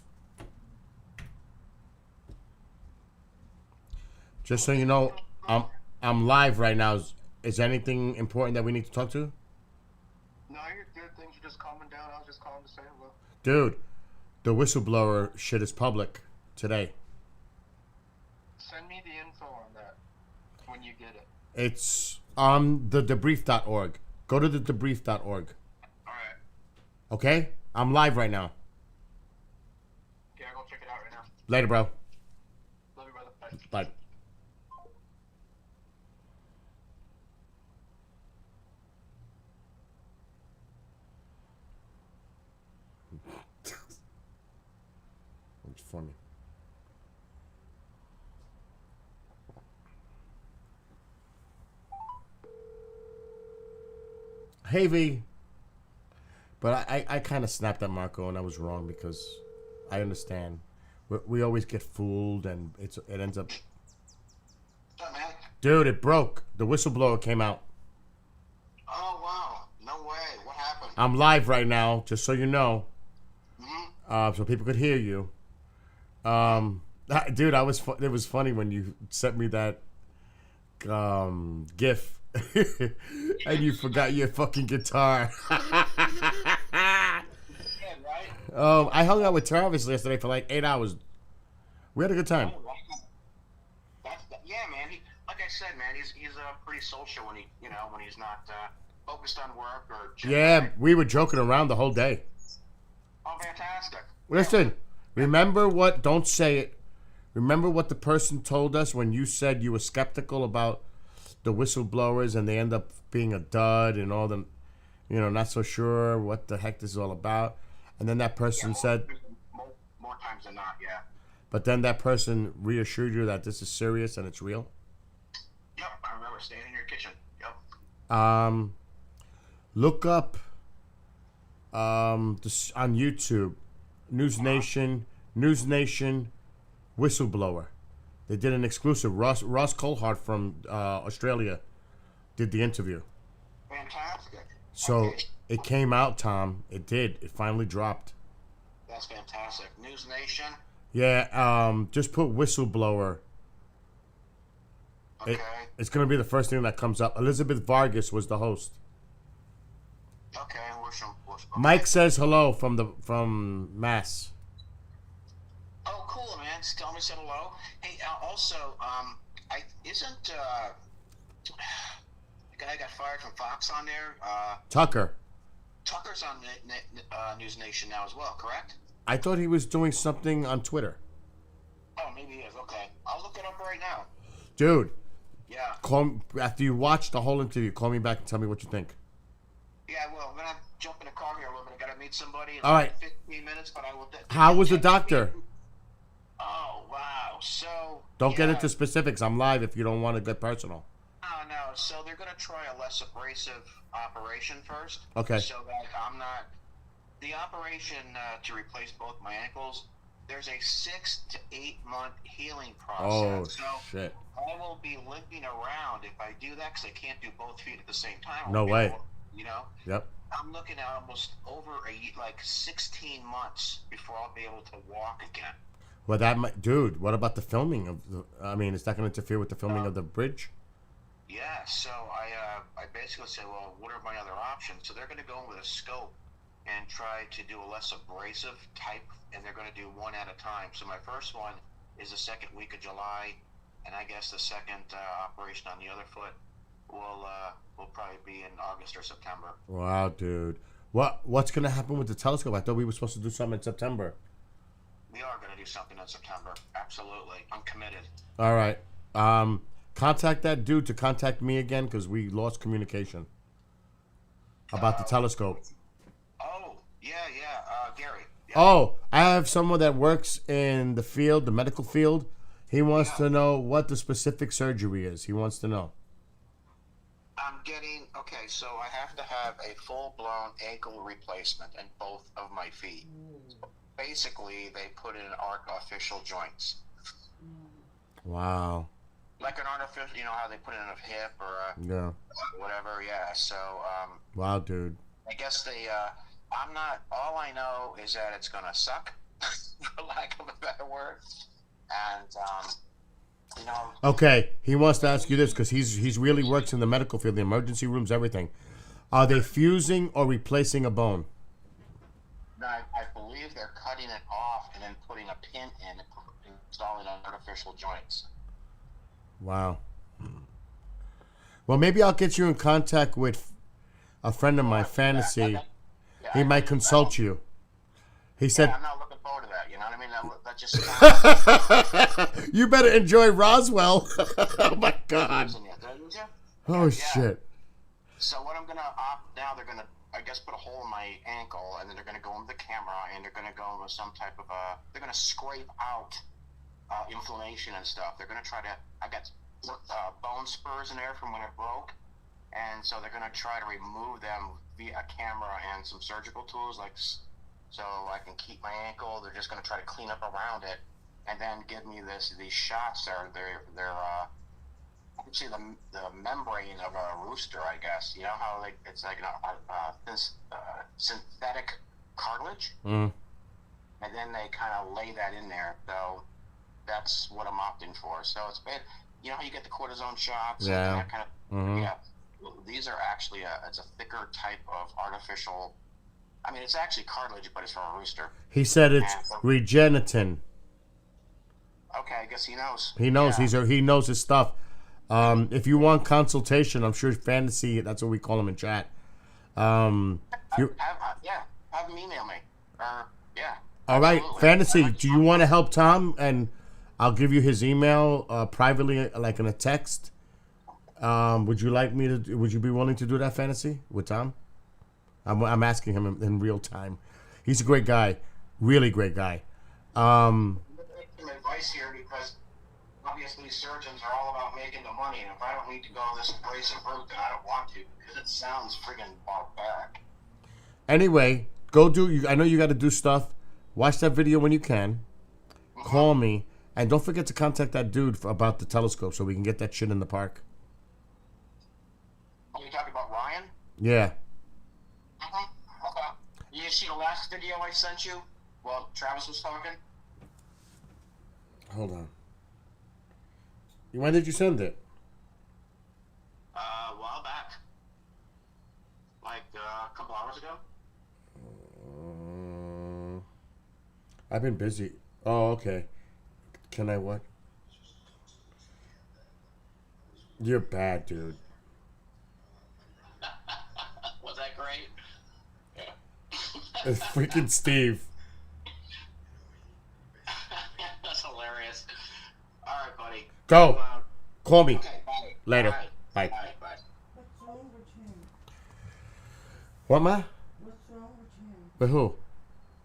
Just so you know, I'm live right now. Is anything important that we need to talk to? No, you're good. Things are just calming down. I was just calling to say hello. Dude, the whistleblower shit is public today. Send me the info on that when you get it. It's on the debrief.org. Go to the debrief.org. All right. Okay? I'm live right now. Okay, I'll go check it out right now. Later, bro. Love you, brother. Bye. Bye. It's funny. Hey, V. But I kind of snapped at Marco, and I was wrong because I understand. We always get fooled, and it ends up... What's up, man? Dude, it broke. The whistleblower came out. Oh, wow. No way. What happened? I'm live right now, just so you know. Mm-hmm. So people could hear you. Dude, it was funny when you sent me that GIF. And you forgot your fucking guitar. I hung out with Travis yesterday for like 8 hours. We had a good time. Yeah, man. Like I said, man, he's pretty social when he's not focused on work or. Yeah, we were joking around the whole day. Oh, fantastic! Listen, remember what? Don't say it. Remember what the person told us when you said you were skeptical about the whistleblowers and they end up being a dud and all them, not so sure what the heck this is all about. And then that person said... More times than not, yeah. But then that person reassured you that this is serious and it's real? Yep, I remember staying in your kitchen. Yep. Look up this on YouTube, News Nation whistleblower. They did an exclusive. Ross Coulthard from Australia did the interview. Fantastic. So okay. It came out, Tom. It did. It finally dropped. That's fantastic. News Nation? Yeah, just put whistleblower. Okay. It's going to be the first thing that comes up. Elizabeth Vargas was the host. Okay. Mike says hello from Mass. Oh, cool, man. Just tell me said hello. Hey, also, I guy got fired from Fox on there. Tucker. Tucker's on News Nation now as well, correct? I thought he was doing something on Twitter. Oh, maybe he is. Okay, I'll look it up right now. Dude. Yeah. Call after you watch the whole interview. Call me back and tell me what you think. Yeah, well, I'm gonna jump in the car here a little bit. I gotta meet somebody in All right. 15 minutes, but I will. How was the doctor? Oh wow! So Don't get into specifics. I'm live if you don't want to get personal. Oh no! So they're gonna try a less abrasive operation first. Okay. So that I'm not. The operation to replace both my ankles. There's a 6 to 8 month healing process. Oh shit! I will be limping around if I do that because I can't do both feet at the same time. No way. You know. Yep. I'm looking at almost over like 16 months before I'll be able to walk again. Well, that might, dude. What about the filming of the? I mean, is that going to interfere with the filming of the bridge? Yeah. So I basically said, well, what are my other options? So they're going to go in with a scope and try to do a less abrasive type, and they're going to do one at a time. So my first one is the second week of July, and I guess the second operation on the other foot will probably be in August or September. Wow, dude. What's going to happen with the telescope? I thought we were supposed to do something in September. We are going to do something in September. Absolutely. I'm committed. All right. Contact that dude to contact me again because we lost communication about the telescope. Oh, yeah. Gary. Yeah. Oh, I have someone that works in the field, the medical field. He wants to know what the specific surgery is. He wants to know. Okay, so I have to have a full-blown ankle replacement in both of my feet. Basically, they put in artificial joints. Wow. Like an artificial, you know how they put in a hip or whatever, yeah. So, wow, dude. I guess I'm not, all I know is that it's going to suck, for lack of a better word. And, you know. Okay, he wants to ask you this because he's really works in the medical field, the emergency rooms, everything. Are they fusing or replacing a bone? No, I believe they're cutting it off and then putting a pin in and installing artificial joints. Wow. Well, maybe I'll get you in contact with a friend of mine, Fantasy. He might consult you. He said. I'm not looking forward to that. You know what I mean? That just. You better enjoy Roswell. Oh my God. Oh shit. So what I'm gonna opt now? They're gonna, I guess, put a hole in my ankle, and then they're gonna go in the camera, and they're gonna go with some type of they're gonna scrape out inflammation and stuff. They're gonna try to. I got bone spurs in there from when it broke, and so they're gonna try to remove them via a camera and some surgical tools, so I can keep my ankle. They're just gonna try to clean up around it, and then give me these shots. They're actually the membrane of a rooster, I guess. You know how it's like this synthetic cartilage, and then they kind of lay that in there. So that's what I'm opting for. So it's been, you know how you get the cortisone shots, and that kind of yeah. Well, these are actually it's a thicker type of artificial. I mean, it's actually cartilage, but it's from a rooster. He said it's Regenetin. Okay, I guess he knows. He knows. Yeah. He knows his stuff. If you want consultation, I'm sure Fantasy, that's what we call him in chat. Have him email me. Yeah. All right, absolutely. Fantasy, do you want to help Tom? And I'll give you his email privately, like in a text. Would you be willing to do that, Fantasy, with Tom? I'm asking him in real time. He's a great guy, really great guy. Some advice here, because obviously surgeons are all about making the money, and if I don't need to go this abrasive route, then I don't want to, because it sounds friggin' barbaric. Anyway, go do. I know you got to do stuff. Watch that video when you can. Call me, and don't forget to contact that dude about the telescope so we can get that shit in the park. Are you talking about Ryan? Yeah. Okay. You see the last video I sent you? Well, Travis was talking. Hold on. When did you send it? A while back. Like a couple hours ago. I've been busy. Oh, okay. Can I what? You're bad, dude. It's freaking Steve. That's hilarious. All right, buddy. Go. Call me. Okay, bye. Later. All right. Bye. All right, bye. What's wrong with him? What, ma? What's wrong with him? With who?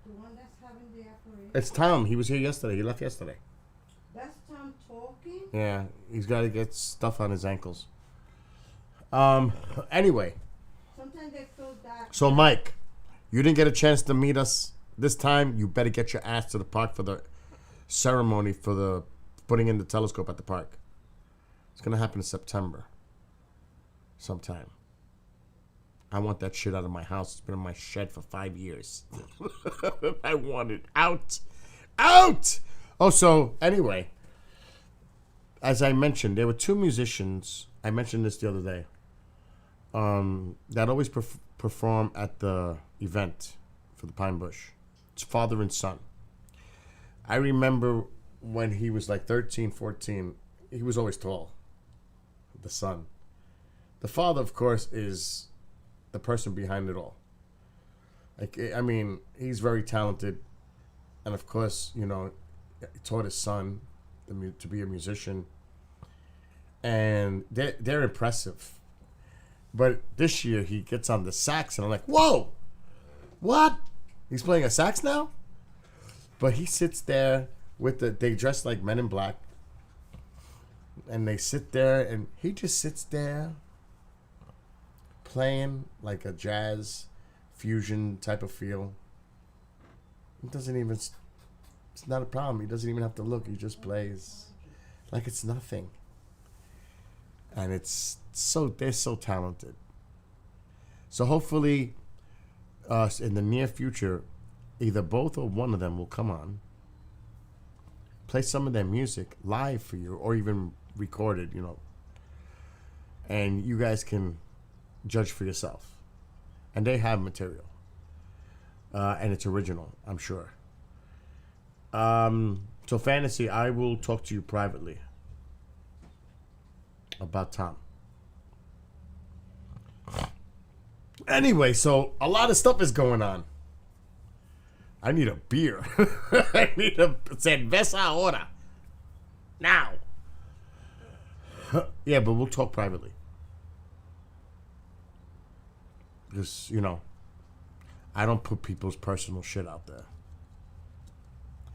The one that's having the operation? It's Tom. He was here yesterday. He left yesterday. That's Tom talking? Yeah, he's got to get stuff on his ankles. Anyway. Sometimes they feel that. So, Mike, you didn't get a chance to meet us this time. You better get your ass to the park for the ceremony for the putting in the telescope at the park. It's going to happen in September. Sometime. I want that shit out of my house. It's been in my shed for 5 years. I want it out. Out! Oh, so, anyway. As I mentioned, there were two musicians. I mentioned this the other day. That always perform at the event for the Pine Bush. It's father and son. I remember when he was like 13, 14, he was always tall. The son. The father, of course, is the person behind it all. Like, I mean, he's very talented. And of course, you know, he taught his son to be a musician. And they're impressive. But this year he gets on the sax and I'm like, whoa, what? He's playing a sax now? But he sits there with they dress like Men in Black. And they sit there and he just sits there playing like a jazz fusion type of feel. It doesn't even, it's not a problem. He doesn't even have to look. He just plays like it's nothing. And they're so talented. So hopefully, in the near future, either both or one of them will come on, play some of their music live for you, or even recorded, you know. And you guys can judge for yourself. And they have material. And it's original, I'm sure. So Fantasy, I will talk to you privately about Tom. Anyway, so a lot of stuff is going on. I need a beer. I need a cerveza ahora. Now. Yeah, but we'll talk privately. Because, you know, I don't put people's personal shit out there.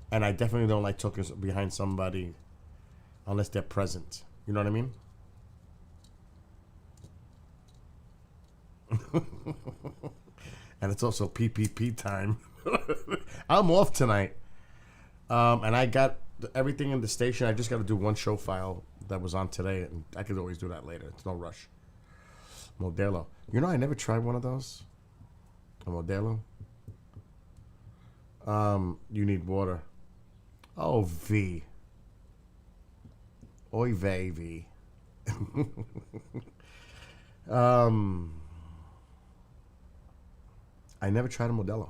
And I definitely don't like talking behind somebody unless they're present. You know what I mean? And it's also PPP time. I'm off tonight. And I got everything in the station. I just got to do one show file that was on today. And I could always do that later. It's no rush. Modelo. You know, I never tried one of those. A Modelo. You need water. Oh, V. Oy vey, V. I never tried a Modelo.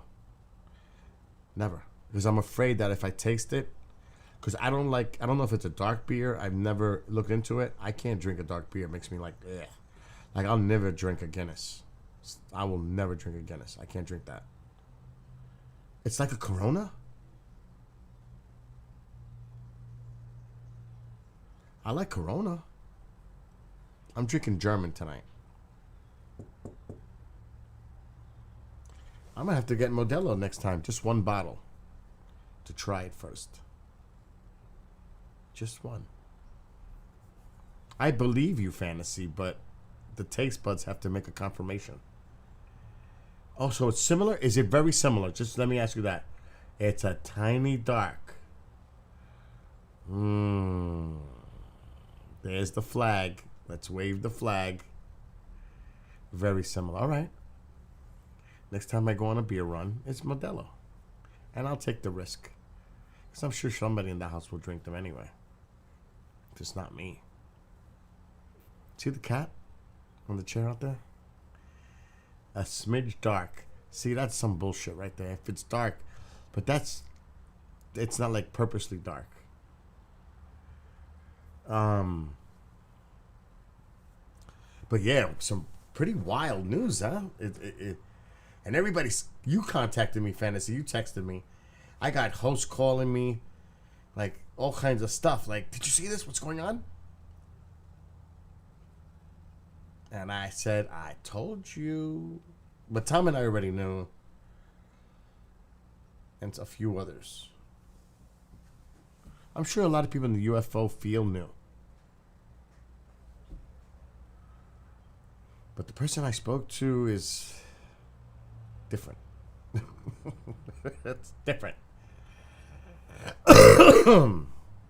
Never. Because I'm afraid that if I taste it, because I don't know if it's a dark beer. I've never looked into it. I can't drink a dark beer. It makes me like, ugh. Like, I'll never drink a Guinness. I will never drink a Guinness. I can't drink that. It's like a Corona? I like Corona. I'm drinking German tonight. I'm going to have to get Modelo next time. Just one bottle. To try it first. Just one. I believe you, Fantasy, but the taste buds have to make a confirmation. Oh, so it's similar? Is it very similar? Just let me ask you that. It's a tiny dark. There's the flag. Let's wave the flag. Very similar. All right. Next time I go on a beer run, it's Modelo. And I'll take the risk. Because I'm sure somebody in the house will drink them anyway. If it's not me. See the cat on the chair out there? A smidge dark. See, that's some bullshit right there. If it's dark, but it's not like purposely dark. But yeah, some pretty wild news, huh? And you contacted me, Fantasy. You texted me. I got hosts calling me, like all kinds of stuff. Like, did you see this? What's going on? And I said, I told you. But Tom and I already knew. And a few others. I'm sure a lot of people in the UFO field knew. But the person I spoke to is different. That's different.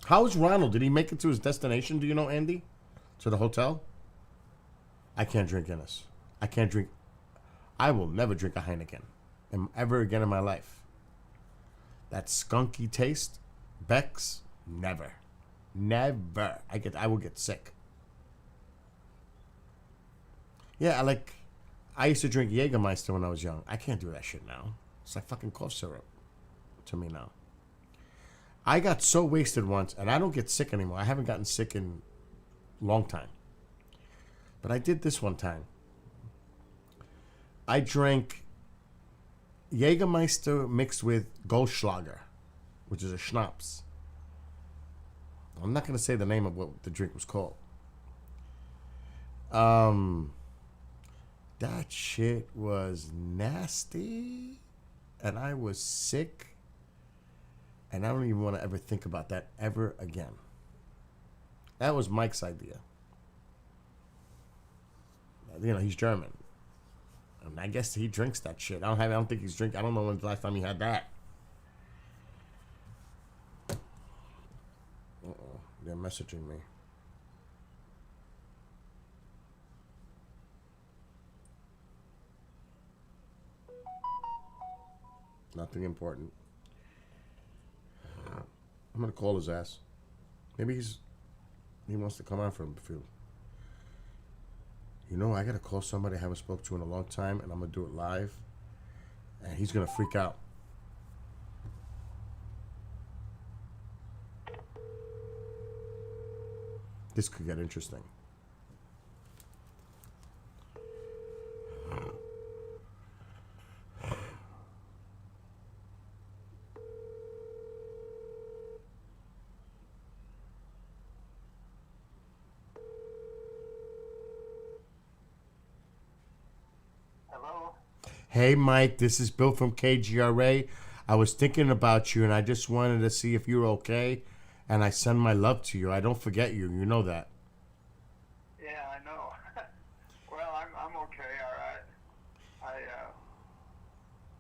How's Ronald? Did he make it to his destination? Do you know, Andy? To the hotel? I can't drink Guinness. I will never drink a Heineken ever again in my life. That skunky taste, Beck's, never. Never. I will get sick. Yeah, I used to drink Jägermeister when I was young. I can't do that shit now. It's like fucking cough syrup to me now. I got so wasted once, and I don't get sick anymore. I haven't gotten sick in a long time. But I did this one time. I drank Jägermeister mixed with Goldschlager, which is a schnapps. I'm not going to say the name of what the drink was called. That shit was nasty, and I was sick, and I don't even want to ever think about that ever again. That was Mike's idea. You know, he's German. And I guess he drinks that shit. I don't think he's drinking. I don't know when's the last time he had that. Uh-oh. They're messaging me. Nothing important. I'm going to call his ass. Maybe he wants to come on for a few. You know, I got to call somebody I haven't spoke to in a long time, and I'm going to do it live. And he's going to freak out. This could get interesting. Hey, Mike, this is Bill from KGRA. I was thinking about you, and I just wanted to see if you're okay, and I send my love to you. I don't forget you. You know that. Yeah, I know. Well, I'm okay, all right. I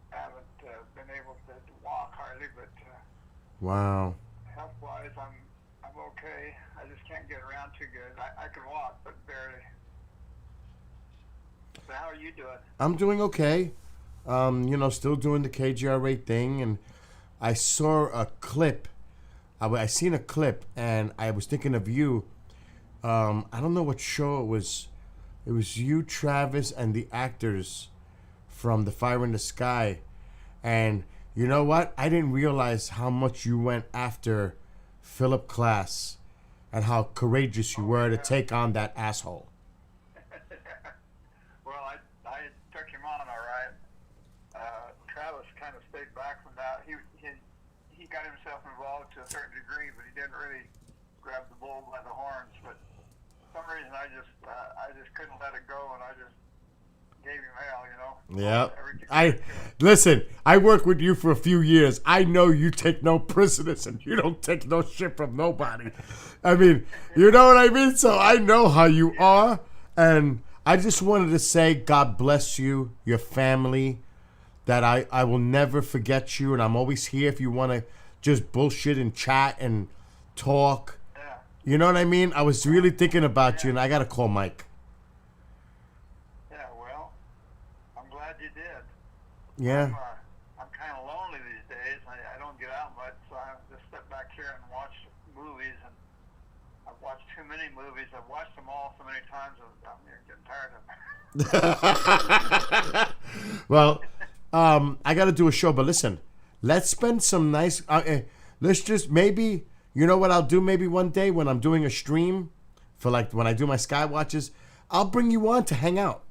haven't been able to walk hardly, but Wow. health-wise, I'm okay. I just can't get around too good. I can walk, but barely. So how are you doing? I'm doing okay. You know, still doing the KGRA thing, and I saw a clip. I seen a clip, and I was thinking of you. I don't know what show it was. It was you, Travis, and the actors from The Fire in the Sky. And you know what? I didn't realize how much you went after Philip Glass and how courageous you were to take on that asshole. Well, I took him on all right. Travis kind of stayed back from that. He got himself involved to a certain degree, but he didn't really grab the bull by the horns. But for some reason, I just couldn't let it go, and I just gave him hell, you know. Yeah. Listen. I worked with you for a few years. I know you take no prisoners, and you don't take no shit from nobody. I mean, you know what I mean. So I know how you are, and I just wanted to say, God bless you, your family. That I will never forget you, and I'm always here if you want to just bullshit and chat and talk. Yeah. You know what I mean? I was really thinking about you, and I got to call Mike. Yeah, well, I'm glad you did. Yeah. I'm kind of lonely these days. I don't get out much, so I just sit back here and watch movies, and I've watched too many movies. I've watched them all so many times, I'm getting tired of them. Well, I got to do a show, but listen, let's spend some nice, let's just maybe, you know what I'll do maybe one day when I'm doing a stream for like when I do my SKYWATCHERS, I'll bring you on to hang out.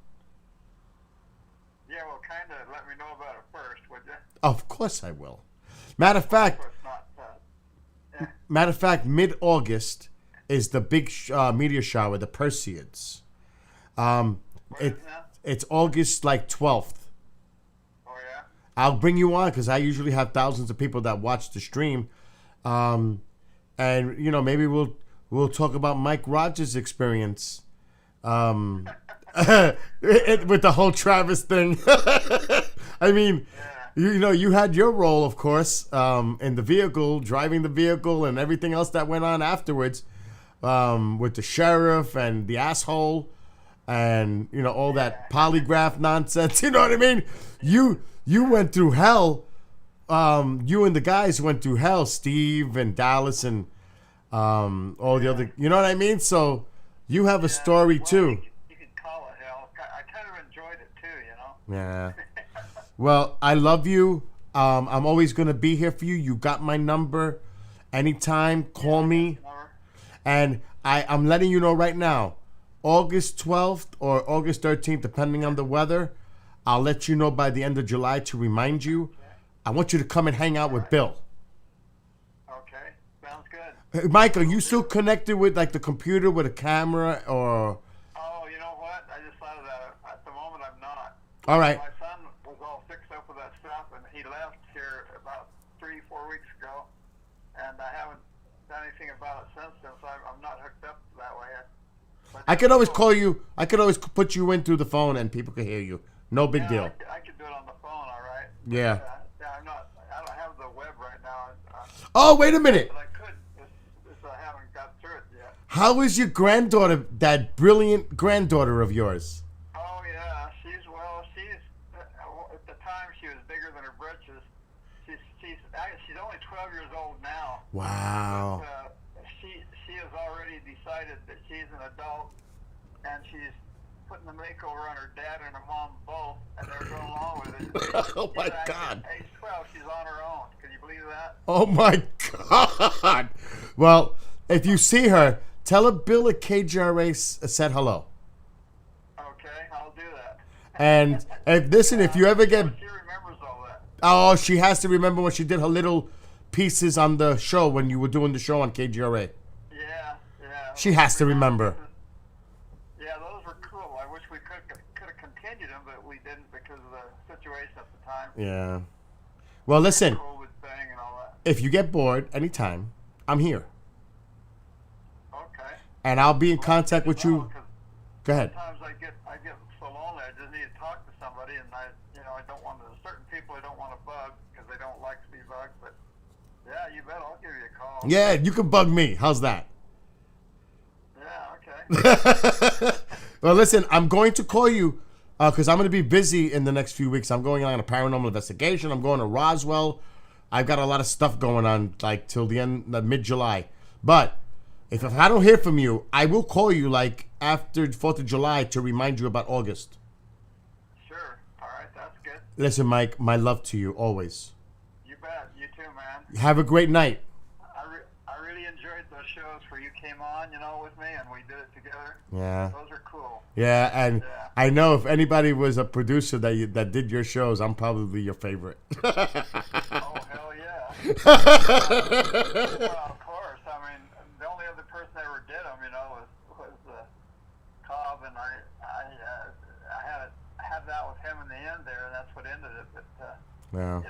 Yeah, well, kind of let me Of course I will. Matter of fact, mid-August is the big meteor shower, the Perseids. It's August like 12th. Oh yeah. I'll bring you on because I usually have thousands of people that watch the stream, and you know maybe we'll talk about Mike Rogers' experience, with the whole Travis thing. I mean, you know, you had your role, of course, in the vehicle, driving the vehicle, and everything else that went on afterwards, with the sheriff and the asshole, and you know all that polygraph nonsense. You know what I mean? You went through hell. You and the guys went through hell. Steve and Dallas and all the other. You know what I mean? So you have a story too. You could call it hell. I kind of enjoyed it too, you know. Yeah. Well, I love you. I'm always gonna be here for you. You got my number. Anytime, call me. And I'm letting you know right now, August 12th or August 13th, depending on the weather, I'll let you know by the end of July to remind you. I want you to come and hang out with Bill. Okay, sounds good. Hey, Mike, are you still connected with like the computer with a camera or? Oh, you know what? I just thought of that. At the moment, I'm not. All right. My son was all fixed up with that stuff, and he left here about 3-4 weeks ago, and I haven't done anything about it since then, so I'm not hooked up that way yet. I could always call you. I could always put you in through the phone and people could hear you. No big deal. I could do it on the phone, all right? Yeah. I'm not. I don't have the web right now. Oh, wait a minute. But I could. Just I haven't got through it yet. How is your granddaughter, that brilliant granddaughter of yours? Oh yeah, she's at the time she was bigger than her britches. She's only 12 years old now. Wow. But, she has already decided that she's an adult, and she's putting the makeover on her dad and her mom both, and they're going along with it. Oh my God. Age 12, she's on her own. Can you believe that? Oh my God. Well, if you see her, tell her Bill at KGRA said hello. Okay, I'll do that. And if you ever get... She remembers all that. Oh, she has to remember when she did her little pieces on the show when you were doing the show on KGRA. Yeah. She has to remember. Yeah, those were cool. I wish we could have continued them, but we didn't because of the situation at the time. Yeah. Well, listen. COVID thing and all that. If you get bored anytime, I'm here. Okay. And I'll be in contact with you. Go ahead. Sometimes I get so lonely. I just need to talk to somebody, and I don't want to. Certain people I don't want to bug because they don't like to be bugged. But yeah, you bet I'll give you a call. Yeah, you can bug me. How's that? Yeah. Okay. Well, listen, I'm going to call you because I'm going to be busy in the next few weeks. I'm going on a paranormal investigation. I'm going to Roswell. I've got a lot of stuff going on, like till the mid-July. But if I don't hear from you, I will call you like after 4th of July to remind you about August. Sure. All right. That's good. Listen, Mike, my love to you always. You bet. You too, man. Have a great night. I really enjoyed those shows where you came on, with me, and we did it together. Yeah. Those are cool. Yeah, and I know if anybody was a producer that did your shows, I'm probably your favorite. Oh, hell yeah. Well, of course. I mean, the only other person that ever did them, was Cobb, and I had that with him in the end there, and that's what ended it. But, yeah.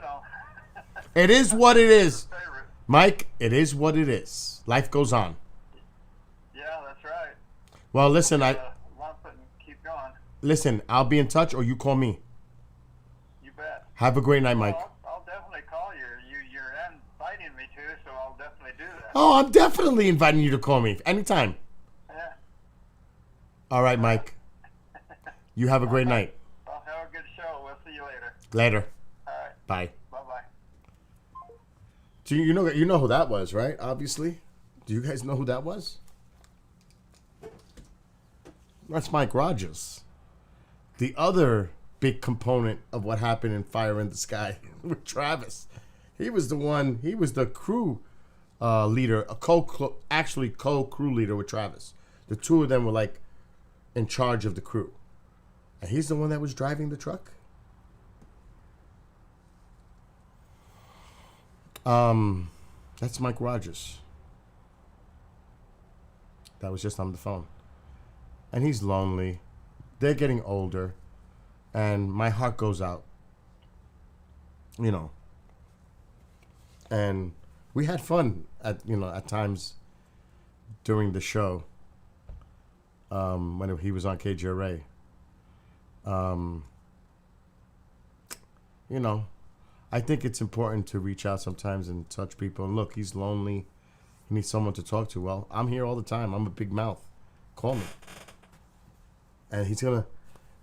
It is what it is. Mike, it is what it is. Life goes on. Yeah, that's right. Well, listen, lump it and keep going. Listen, I'll be in touch, or you call me. You bet. Have a great night, Mike. Well, I'll definitely call you. You're inviting me to, so I'll definitely do that. Oh, I'm definitely inviting you to call me anytime. Yeah. All right, Mike. You have a great night. Well, have a good show. We'll see you later. Later. All right. Bye. Bye-bye. Do you know who that was, right? Obviously. Do you guys know who that was? That's Mike Rogers. The other big component of what happened in Fire in the Sky with Travis. He was the crew leader, co-crew leader with Travis. The two of them were like in charge of the crew. And he's the one that was driving the truck. That's Mike Rogers. That was just on the phone. And he's lonely. They're getting older. And my heart goes out. You know. And we had fun at times during the show. When he was on KGRA. You know, I think it's important to reach out sometimes and touch people. And look, he's lonely. He needs someone to talk to. Well, I'm here all the time. I'm a big mouth. Call me. And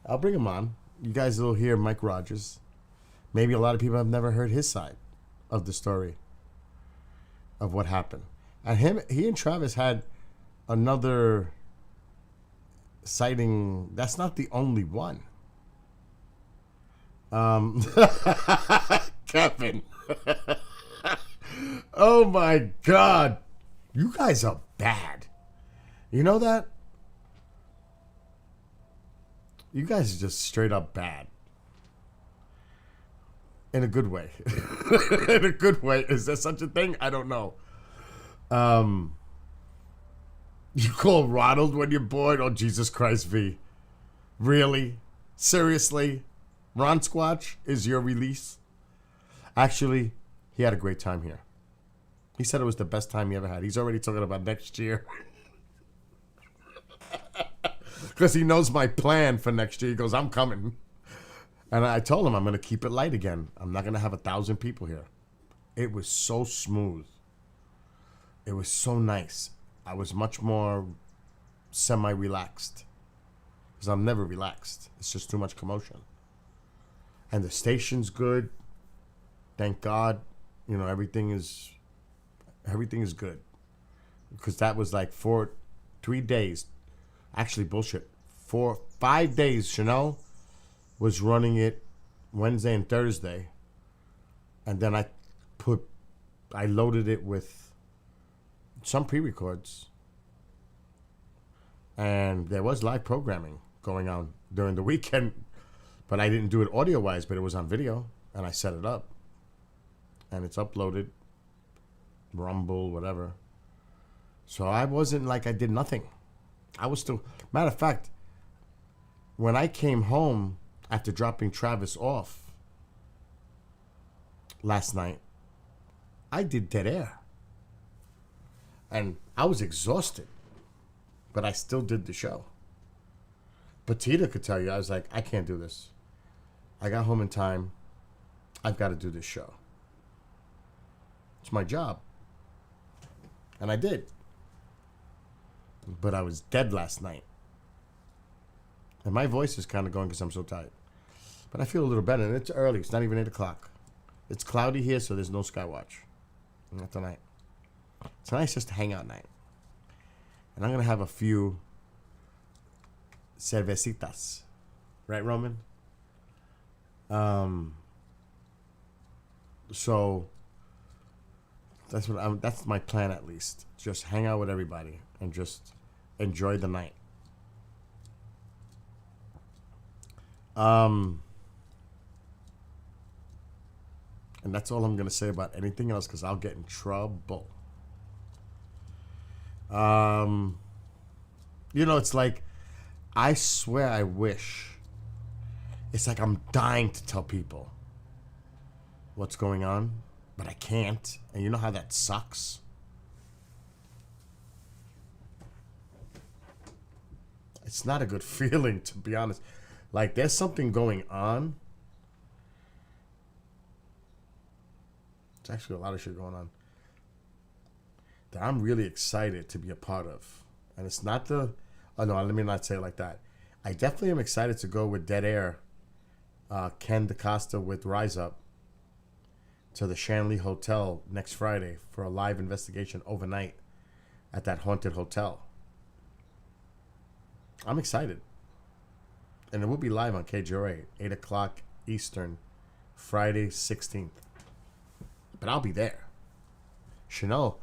I'll bring him on. You guys will hear Mike Rogers. Maybe a lot of people have never heard his side of the story of what happened. And he and Travis had another sighting. That's not the only one. Kevin. Oh my God. You guys are bad. You know that? You guys are just straight up bad. In a good way. In a good way. Is there such a thing? I don't know. You call Ronald when you're bored? Oh, Jesus Christ, V. Really? Seriously? Ron Squatch is your release? Actually, he had a great time here. He said it was the best time he ever had. He's already talking about next year. Because he knows my plan for next year. He goes, I'm coming. And I told him I'm going to keep it light again. I'm not going to have 1,000 people here. It was so smooth. It was so nice. I was much more semi-relaxed. Because I'm never relaxed. It's just too much commotion. And the station's good. Thank God. You know, everything is good. Because that was like 3 days. Actually, bullshit. 5 days, Chanel was running it Wednesday and Thursday. And then I loaded it with some pre-records. And there was live programming going on during the weekend. But I didn't do it audio-wise, but it was on video. And I set it up. And it's uploaded. Rumble, whatever. So I wasn't like I did nothing. I was still... Matter of fact, when I came home after dropping Travis off last night, I did dead air. And I was exhausted. But I still did the show. But Tita could tell you, I was like, I can't do this. I got home in time. I've got to do this show. It's my job. And I did. But I was dead last night. And my voice is kind of going because I'm so tired. But I feel a little better. And it's early. It's not even 8 o'clock. It's cloudy here, so there's no Skywatch. Not tonight. Tonight's just a hangout night. And I'm going to have a few cervecitas. Right, Roman? So that's my plan, at least. Just hang out with everybody and just enjoy the night. And that's all I'm going to say about anything else, because I'll get in trouble. You know, it's like, I swear I wish. It's like I'm dying to tell people what's going on, but I can't. And you know how that sucks? It's not a good feeling, to be honest. Like, there's something going on. There's actually a lot of shit going on that I'm really excited to be a part of. And it's not the... Oh, no, let me not say it like that. I definitely am excited to go with Dead Air, Ken DaCosta with Rise Up, to the Shanley Hotel next Friday for a live investigation overnight at that haunted hotel. I'm excited. And it will be live on KGRA, 8 o'clock Eastern, Friday 16th. But I'll be there. Chanel,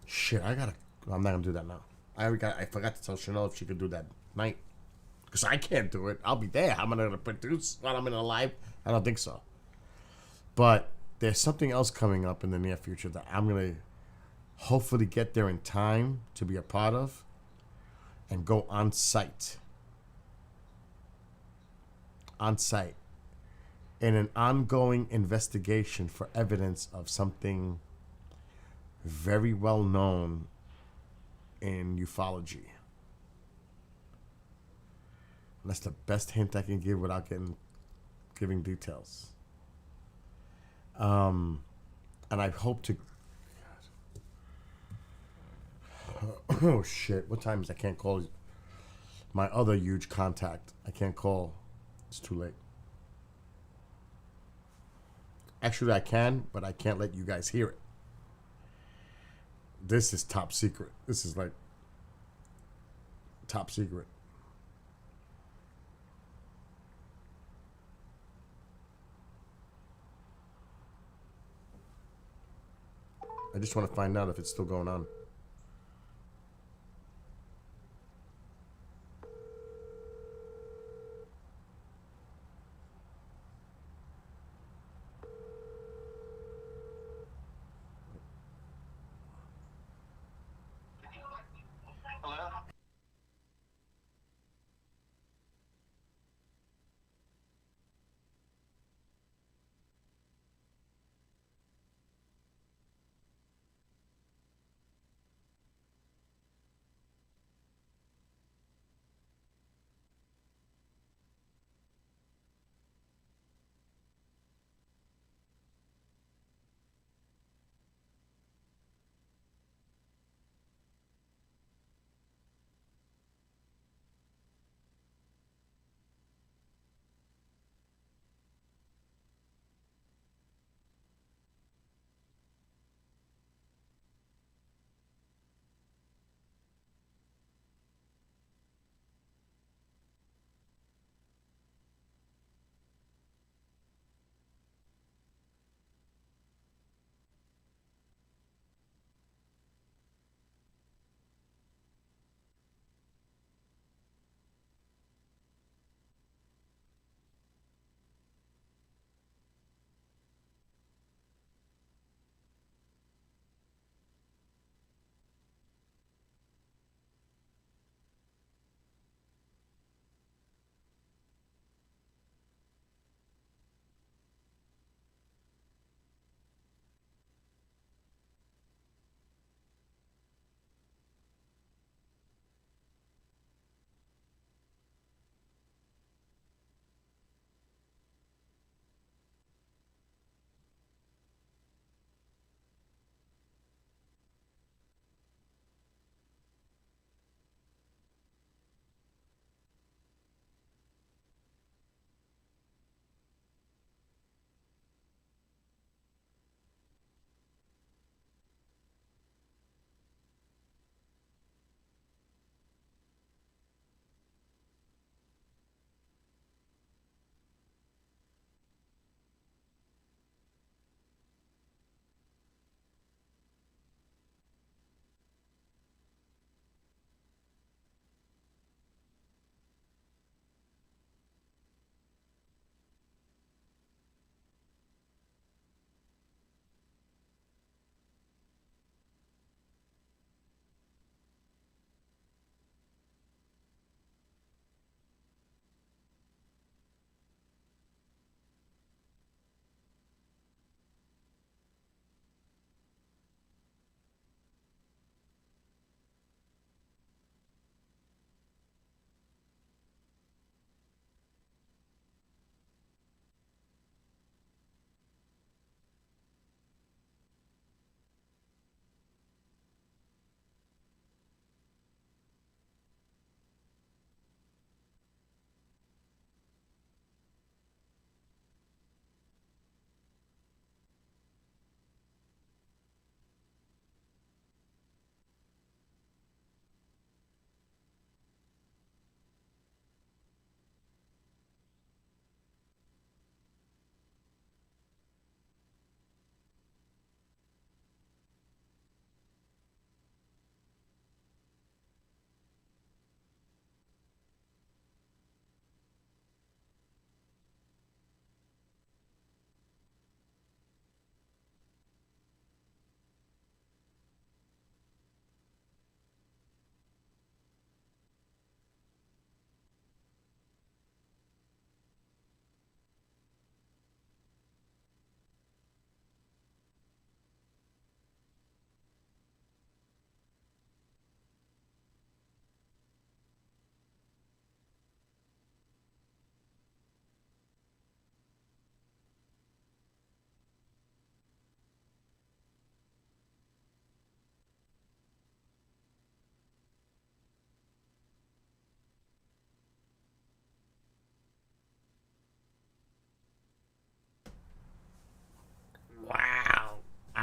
shit, I'm not going to do that now. I forgot to tell Chanel if she could do that night. Because I can't do it. I'll be there. How am I going to produce while I'm in a live? I don't think so. But there's something else coming up in the near future that I'm going to hopefully get there in time to be a part of and go on site. On site. In an ongoing investigation for evidence of something very well known in ufology. And that's the best hint I can give without giving details. And I hope to. Oh shit! What time is? I can't call my other huge contact. I can't call. It's too late. Actually, I can, but I can't let you guys hear it. This is top secret. This is like top secret. I just want to find out if it's still going on. Hello?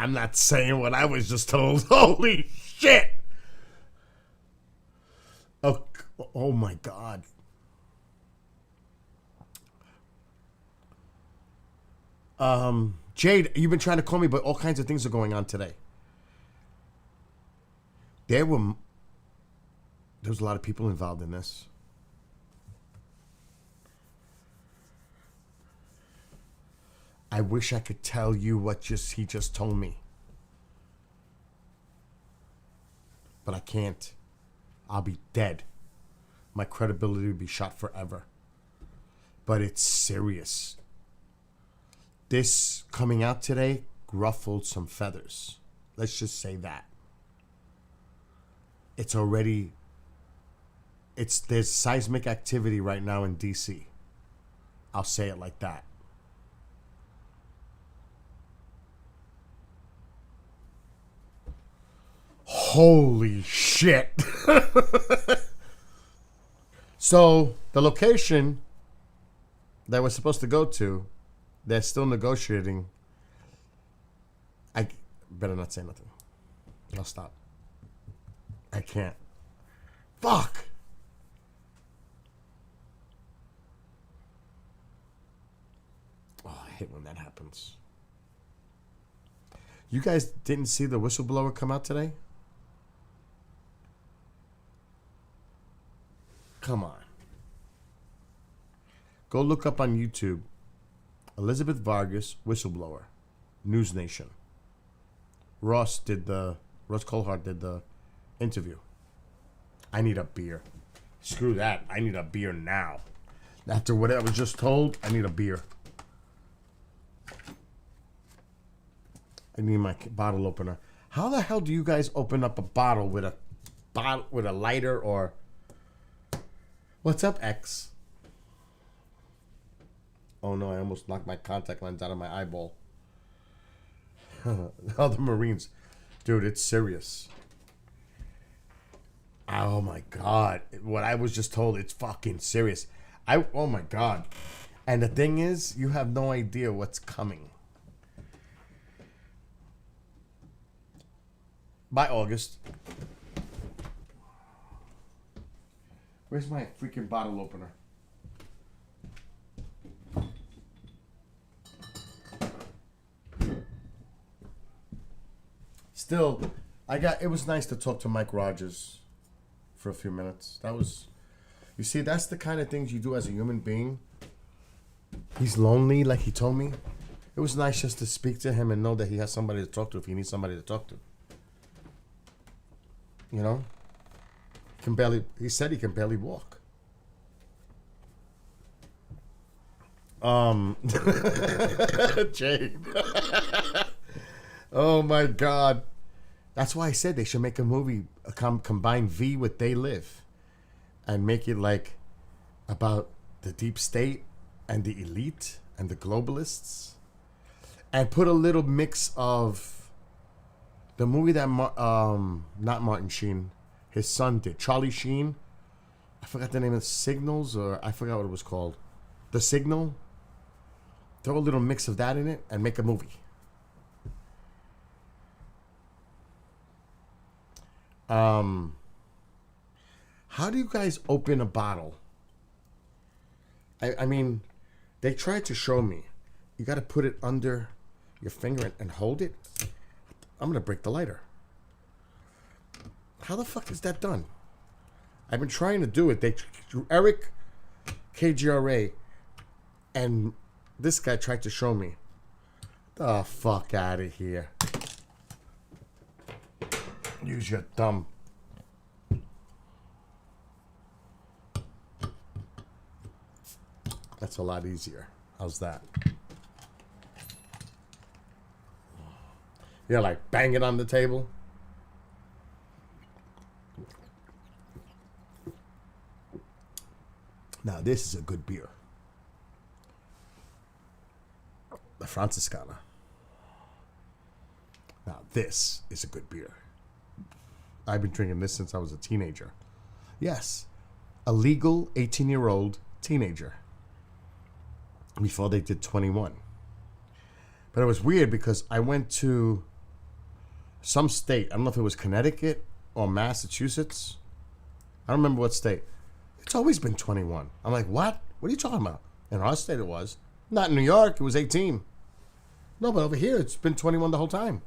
I'm not saying what I was just told. Holy shit. Oh my God. Jade, you've been trying to call me, but all kinds of things are going on today. There was a lot of people involved in this. I wish I could tell you what he just told me. But I can't. I'll be dead. My credibility will be shot forever. But it's serious. This coming out today ruffled some feathers. Let's just say that. There's seismic activity right now in DC. I'll say it like that. Holy shit. So the location that we're supposed to go to, they're still negotiating. I better not say nothing. I'll stop. I can't. Fuck. Oh, I hate when that happens. You guys didn't see the whistleblower come out today? Come on. Go look up on YouTube. Elizabeth Vargas, whistleblower. News Nation. Ross Coulthart did the interview. I need a beer. Screw that. I need a beer now. After what I was just told, I need a beer. I need my bottle opener. How the hell do you guys open up a bottle with a lighter or... What's up, X? Oh no, I almost knocked my contact lens out of my eyeball. Oh, the Marines. Dude, it's serious. Oh my God. What I was just told, it's fucking serious. Oh my God. And the thing is, you have no idea what's coming. By August. Where's my freaking bottle opener? Still, it was nice to talk to Mike Rogers for a few minutes. You see, that's the kind of things you do as a human being. He's lonely, like he told me. It was nice just to speak to him and know that he has somebody to talk to if he needs somebody to talk to. You know? He said he can barely walk. Jade. Oh my God. That's why I said they should make a movie, combine V with They Live, and make it like about the deep state and the elite and the globalists, and put a little mix of the movie that not Martin Sheen, his son did, Charlie Sheen. I forgot the name of Signals, or I forgot what it was called. The Signal. Throw a little mix of that in it and make a movie. How do you guys open a bottle? I mean, they tried to show me. You got to put it under your finger and hold it. I'm going to break the lighter. How the fuck is that done? I've been trying to do it. Eric, KGRA, and this guy tried to show me. The fuck out of here. Use your thumb. That's a lot easier. How's that? Yeah, like bang it on the table. Now this is a good beer. The Franciscana. Now this is a good beer. I've been drinking this since I was a teenager. Yes, a legal 18-year-old teenager. Before they did 21. But it was weird because I went to some state. I don't know if it was Connecticut or Massachusetts. I don't remember what state. It's always been 21. I'm like, what? What are you talking about? In our state it was. Not in New York. It was 18. No, but over here it's been 21 the whole time.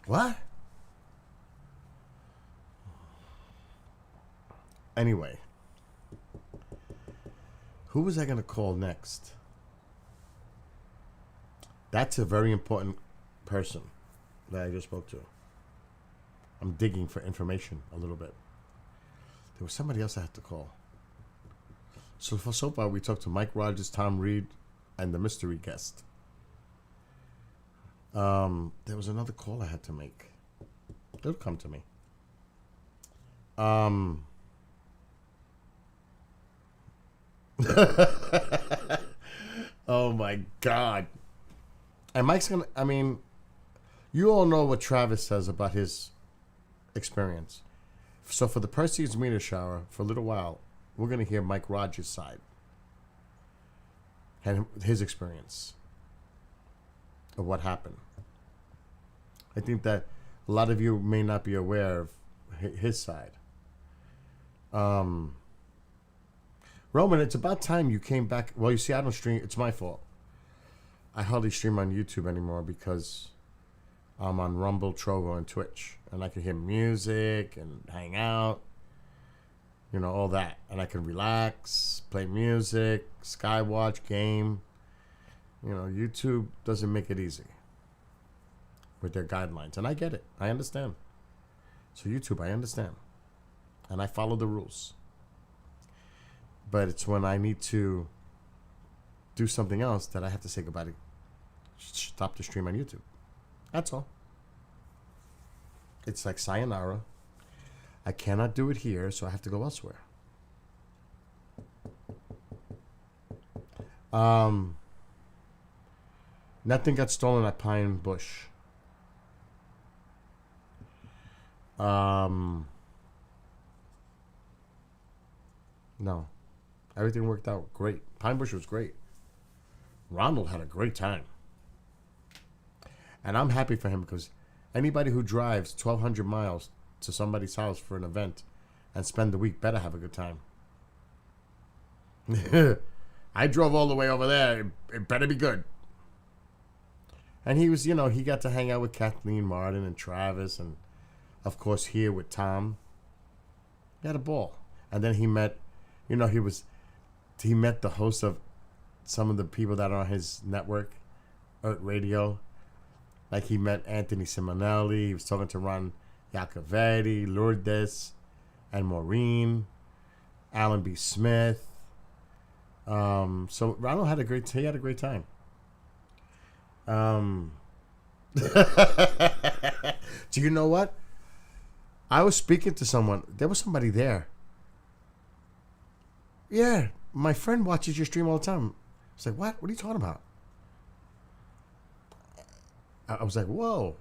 What? Anyway. Who was I going to call next? That's a very important person that I just spoke to. I'm digging for information a little bit. There was somebody else I had to call. So far we talked to Mike Rogers, Tom Reed, and the mystery guest. There was another call I had to make. It'll come to me. Oh my God. And Mike's gonna, I mean, you all know what Travis says about his experience. So for the Percy's meter shower, for a little while, we're gonna hear Mike Rogers' side and his experience of what happened. I think that a lot of you may not be aware of his side. Roman, it's about time you came back. Well, you see, I don't stream. It's my fault. I hardly stream on YouTube anymore because I'm on Rumble, Trovo, and Twitch. And I can hear music and hang out. You know, all that. And I can relax, play music, skywatch, game. You know, YouTube doesn't make it easy with their guidelines. And I get it. I understand. So YouTube, I understand. And I follow the rules. But it's when I need to do something else that I have to say goodbye to stop the stream on YouTube. That's all. It's like sayonara. I cannot do it here, so I have to go elsewhere. Nothing got stolen at Pine Bush. No. Everything worked out great. Pine Bush was great. Ronald had a great time. And I'm happy for him because anybody who drives 1,200 miles to somebody's house for an event and spend the week better have a good time. I drove all the way over there. It better be good. And he was, you know, he got to hang out with Kathleen Martin and Travis and, of course, here with Tom. He had a ball. And then he met, you know, he met the host of some of the people that are on his network, Earth Radio. Like he met Anthony Simonelli. He was talking to Ron Iacovetti, Lourdes, and Maureen, Alan B. Smith. So Ronald had a great time. Do you know what? I was speaking to someone. There was somebody there. Yeah, my friend watches your stream all the time. I was like, what? What are you talking about? I was like, whoa.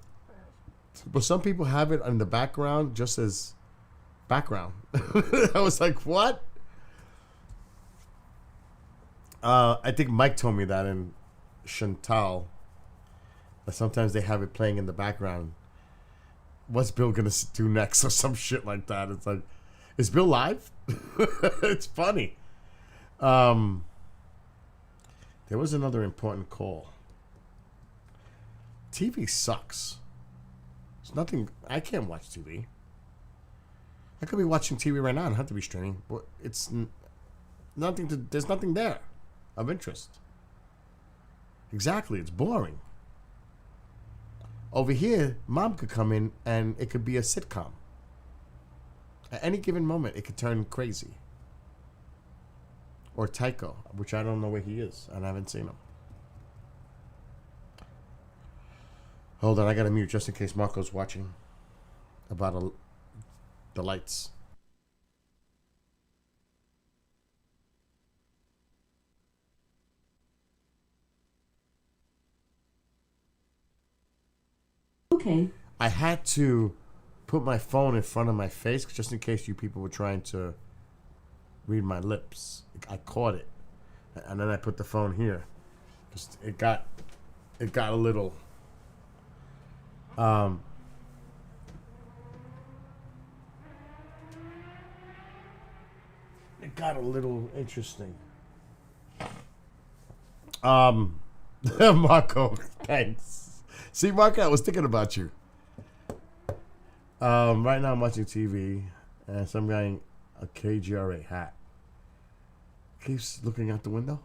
But some people have it in the background just as background. I was like, what? I think Mike told me that, and Chantal, that sometimes they have it playing in the background. What's Bill gonna do next or some shit like that? It's like, is Bill live? It's funny. There was another important call. TV sucks. There's nothing. I can't watch TV. I could be watching TV right now. I don't have to be streaming. But it's nothing to. There's nothing there of interest. Exactly. It's boring. Over here, Mom could come in and it could be a sitcom. At any given moment, it could turn crazy. Or Tycho, which I don't know where he is, and I haven't seen him. Hold on, I gotta mute just in case Marco's watching about the lights. Okay. I had to put my phone in front of my face just in case you people were trying to read my lips. I caught it, and then I put the phone here. Just it got a little. it got a little interesting. Marco, thanks. See, Marco, I was thinking about you. Right now I'm watching TV, and some guy in a KGRA hat keeps looking out the window.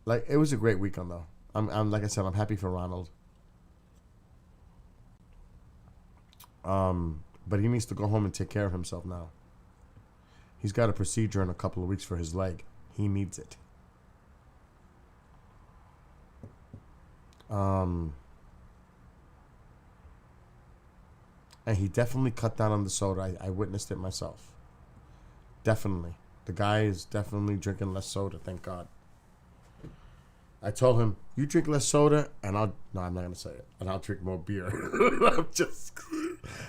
Like, it was a great weekend though. I'm like I said, I'm happy for Ronald. But he needs to go home and take care of himself now. He's got a procedure in a couple of weeks for his leg. He needs it. And he definitely cut down on the soda. I witnessed it myself. Definitely. The guy is definitely drinking less soda, thank God. I told him, you drink less soda, and no, I'm not going to say it, and I'll drink more beer. I'm just...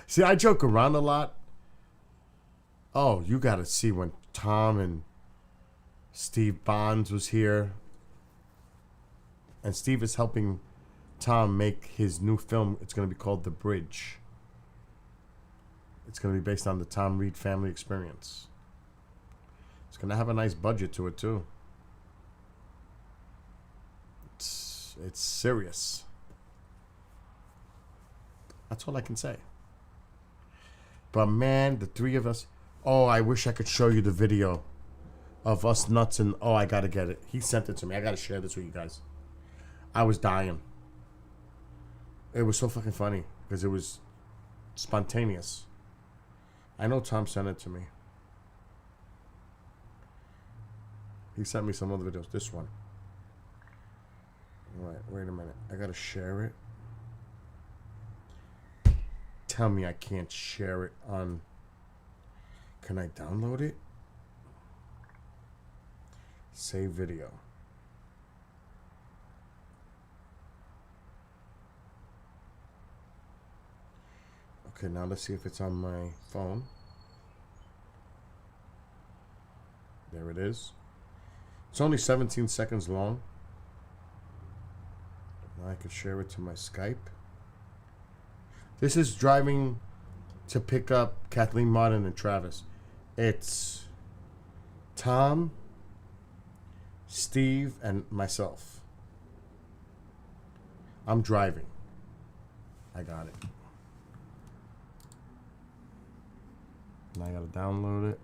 See, I joke around a lot. Oh, you got to see when Tom and Steve Bonds was here. And Steve is helping Tom make his new film. It's going to be called The Bridge. It's going to be based on the Tom Reed family experience. It's going to have a nice budget to it, too. It's serious. That's all I can say. But man, the three of us. Oh, I wish I could show you the video of us nuts and I gotta get it. He sent it to me. I gotta share this with you guys. I was dying. It was so fucking funny because it was spontaneous. I know Tom sent it to me. He sent me some other videos. This one. Alright, wait a minute. I gotta share it. Tell me I can't share it on... Can I download it? Save video. Okay, now let's see if it's on my phone. There it is. It's only 17 seconds long. Now I could share it to my Skype. This is driving to pick up Kathleen Martin and Travis. It's Tom, Steve, and myself. I'm driving. I got it. Now I gotta download it.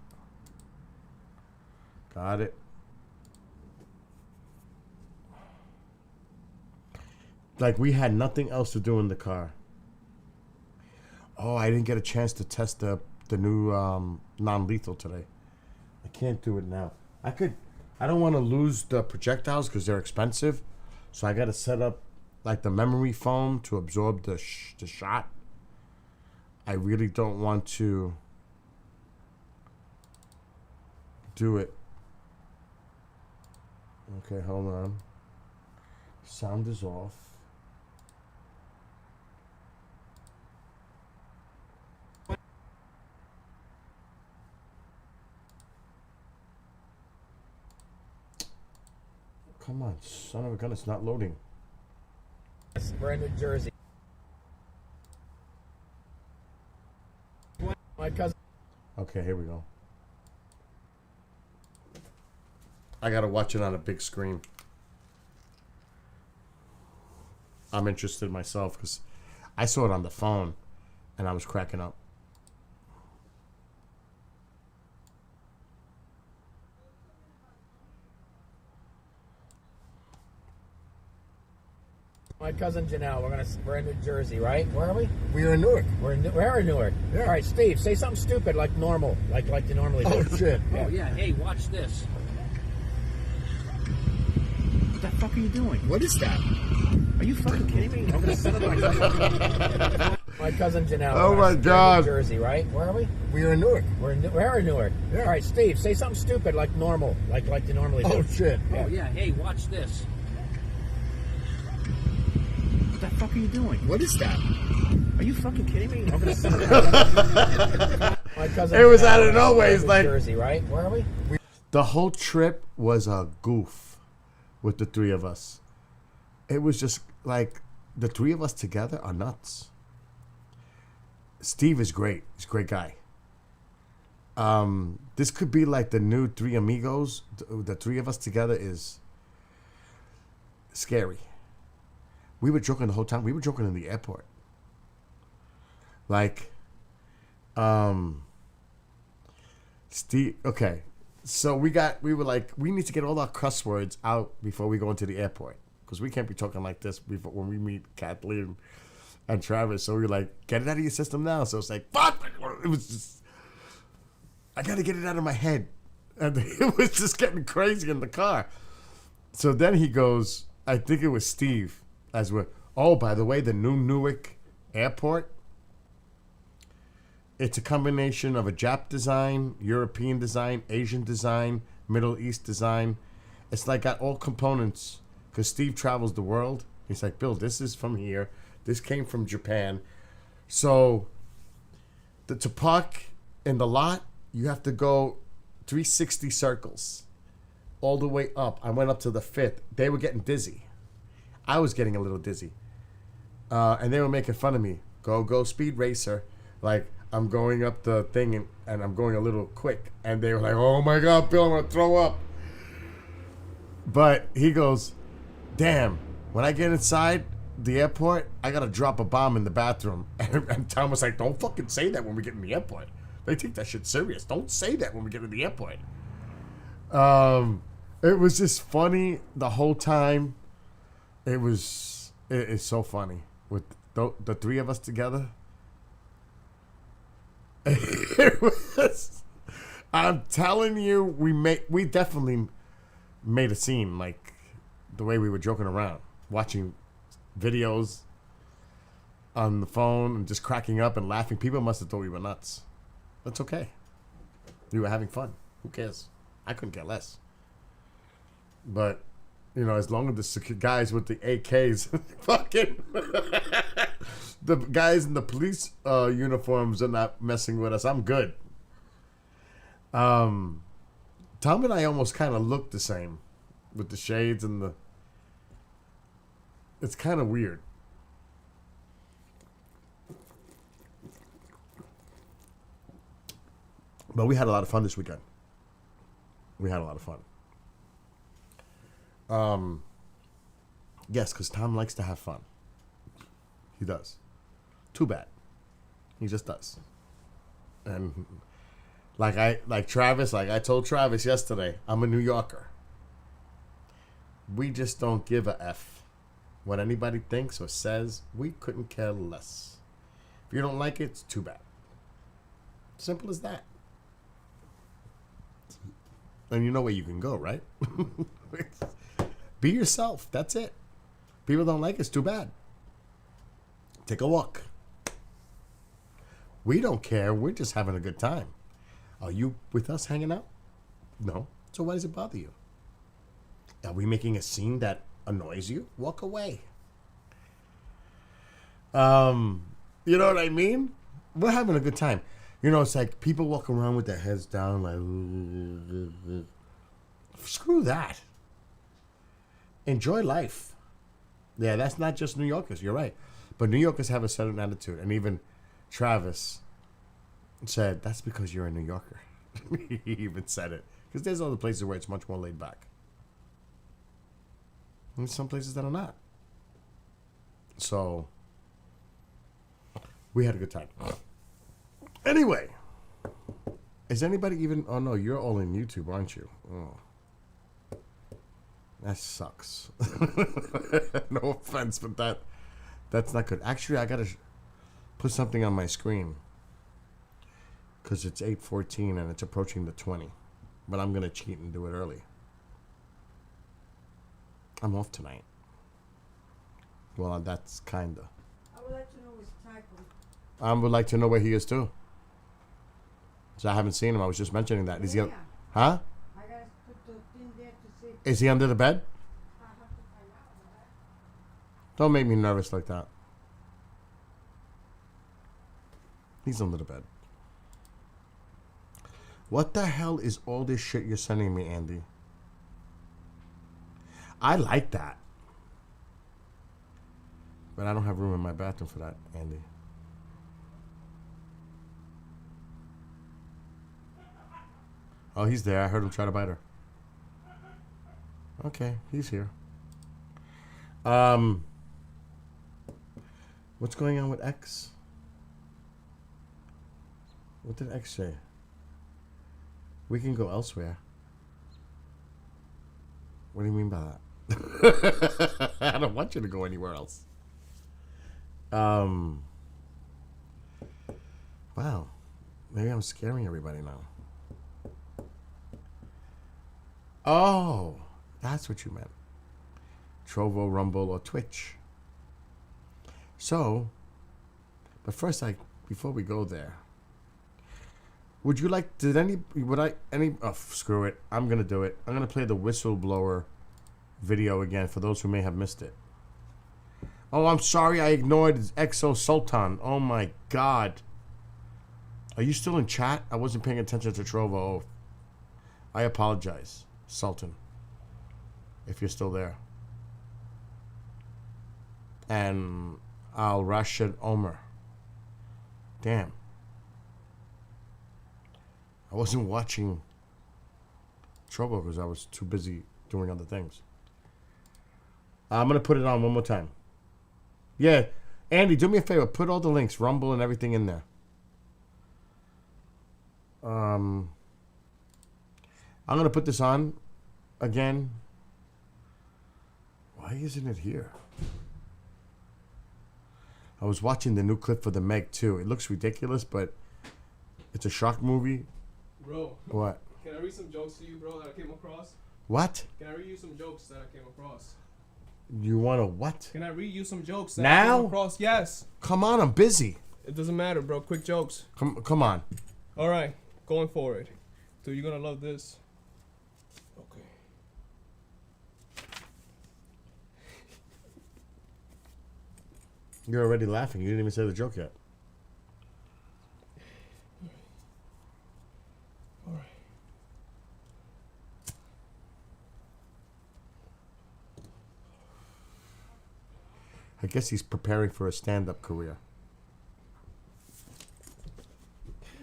Got it. Like, we had nothing else to do in the car. Oh, I didn't get a chance to test the new non-lethal today. I can't do it now. I don't want to lose the projectiles because they're expensive. So I got to set up like the memory foam to absorb the shot. I really don't want to do it. Okay, hold on. Sound is off. Come on, son of a gun, it's not loading. We're in New Jersey. My cousin. Okay, here we go. I gotta watch it on a big screen. I'm interested myself because I saw it on the phone and I was cracking up. My cousin Janelle, we're in New Jersey, right? Where are we? We're in Newark. We're in Newark. Yeah. All right, Steve, say something stupid like normal, like you normally do. Oh shit! Oh yeah. Hey, watch this. What the fuck are you doing? What is that? Are you fucking kidding me? I'm gonna send it to my cousin Janelle. Oh my God! New Jersey, right? Where are we? We're in Newark. We're in Newark. Yeah. All right, Steve, say something stupid like normal, like you normally do. Oh shit! Oh yeah. Hey, watch this. What the fuck are you doing? What is that? Are you fucking kidding me? I'm gonna send it my cousin. It was out of nowhere. It's like Jersey, right? Where are we? The whole trip was a goof with the three of us. It was just like the three of us together are nuts. Steve is great. He's a great guy. This could be like the new Three Amigos. The three of us together is scary. We were joking the whole time. We were joking in the airport. Like, Steve, okay. So we were like, we need to get all our cuss words out before we go into the airport. Because we can't be talking like this before when we meet Kathleen and Travis. So we were like, get it out of your system now. So it's like, fuck! It was just, I got to get it out of my head. And it was just getting crazy in the car. So then he goes, I think it was Steve, as we're, oh, by the way, the new Newark airport, it's a combination of a Jap design, European design, Asian design, Middle East design. It's like got all components because Steve travels the world. He's like, Bill, this is from here. This came from Japan. So to park in the lot, you have to go 360 circles all the way up. I went up to the 5th. They were getting dizzy. I was getting a little dizzy. And they were making fun of me. Go, speed racer. Like, I'm going up the thing and I'm going a little quick. And they were like, oh my God, Bill, I'm going to throw up. But he goes, damn, when I get inside the airport, I got to drop a bomb in the bathroom. And Tom was like, don't fucking say that when we get in the airport. They take that shit serious. Don't say that when we get in the airport. It was just funny the whole time. It's so funny with the three of us together. It was, I'm telling you, we definitely made a scene, like the way we were joking around, watching videos on the phone and just cracking up and laughing. People must have thought we were nuts. That's okay. We were having fun. Who cares? I couldn't care less. But, you know, as long as the guys with the AKs, fucking, the guys in the police uniforms are not messing with us, I'm good. Tom and I almost kind of look the same with the shades and the... It's kind of weird. But we had a lot of fun this weekend. We had a lot of fun. Yes, because Tom likes to have fun. He does. Too bad. He just does. And like Travis, like I told Travis yesterday, I'm a New Yorker. We just don't give a F what anybody thinks or says. We couldn't care less. If you don't like it, it's too bad. Simple as that. And you know where you can go, right? Be yourself. That's it. People don't like it. It's too bad. Take a walk. We don't care. We're just having a good time. Are you with us hanging out? No. So why does it bother you? Are we making a scene that annoys you? Walk away. You know what I mean? We're having a good time. You know, it's like people walk around with their heads down like, screw that. Enjoy life. Yeah, that's not just New Yorkers. You're right. But New Yorkers have a certain attitude. And even Travis said, that's because you're a New Yorker. He even said it. Because there's other places where it's much more laid back. And there's some places that are not. So, we had a good time. Anyway, is anybody even... Oh, no, you're all in YouTube, aren't you? Oh. That sucks. No offense, but that's not good. Actually, I got to put something on my screen. Because it's 8:14 and it's approaching the 20. But I'm going to cheat and do it early. I'm off tonight. Well, that's kind of. I would like to know his title. I would like to know where he is, too. So I haven't seen him. I was just mentioning that. Is he? Huh? I gotta put the thing there to see. Is he under the bed? I have to find out. Don't make me nervous like that. He's under the bed. What the hell is all this shit you're sending me, Andy? I like that. But I don't have room in my bathroom for that, Andy. Oh, he's there. I heard him try to bite her. Okay, he's here. What's going on with X? What did X say? We can go elsewhere. What do you mean by that? I don't want you to go anywhere else. Wow. Maybe I'm scaring everybody now. Oh, that's what you meant. Trovo, Rumble, or Twitch. So, but first, before we go there, would you like? Oh, screw it. I'm gonna do it. I'm gonna play the whistleblower video again for those who may have missed it. Oh, I'm sorry. I ignored Exo Sultan. Oh my God. Are you still in chat? I wasn't paying attention to Trovo. Oh, I apologize, Sultan, if you're still there. And Al Rashid Omer. Damn. I wasn't watching Trovo because I was too busy doing other things. I'm going to put it on one more time. Yeah. Andy, do me a favor. Put all the links, Rumble and everything in there. I'm going to put this on again. Why isn't it here? I was watching the new clip for the Meg too. It looks ridiculous, but it's a shark movie. Bro. What? Can I read some jokes to you, bro, that I came across? What? Can I read you some jokes that I came across? You want to what? Can I read you some jokes that I Now? came across? Yes. Come on, I'm busy. It doesn't matter, bro. Quick jokes. Come on. All right. Going forward. Dude, you're going to love this. Okay. You're already laughing. You didn't even say the joke yet. All right. I guess he's preparing for a stand-up career.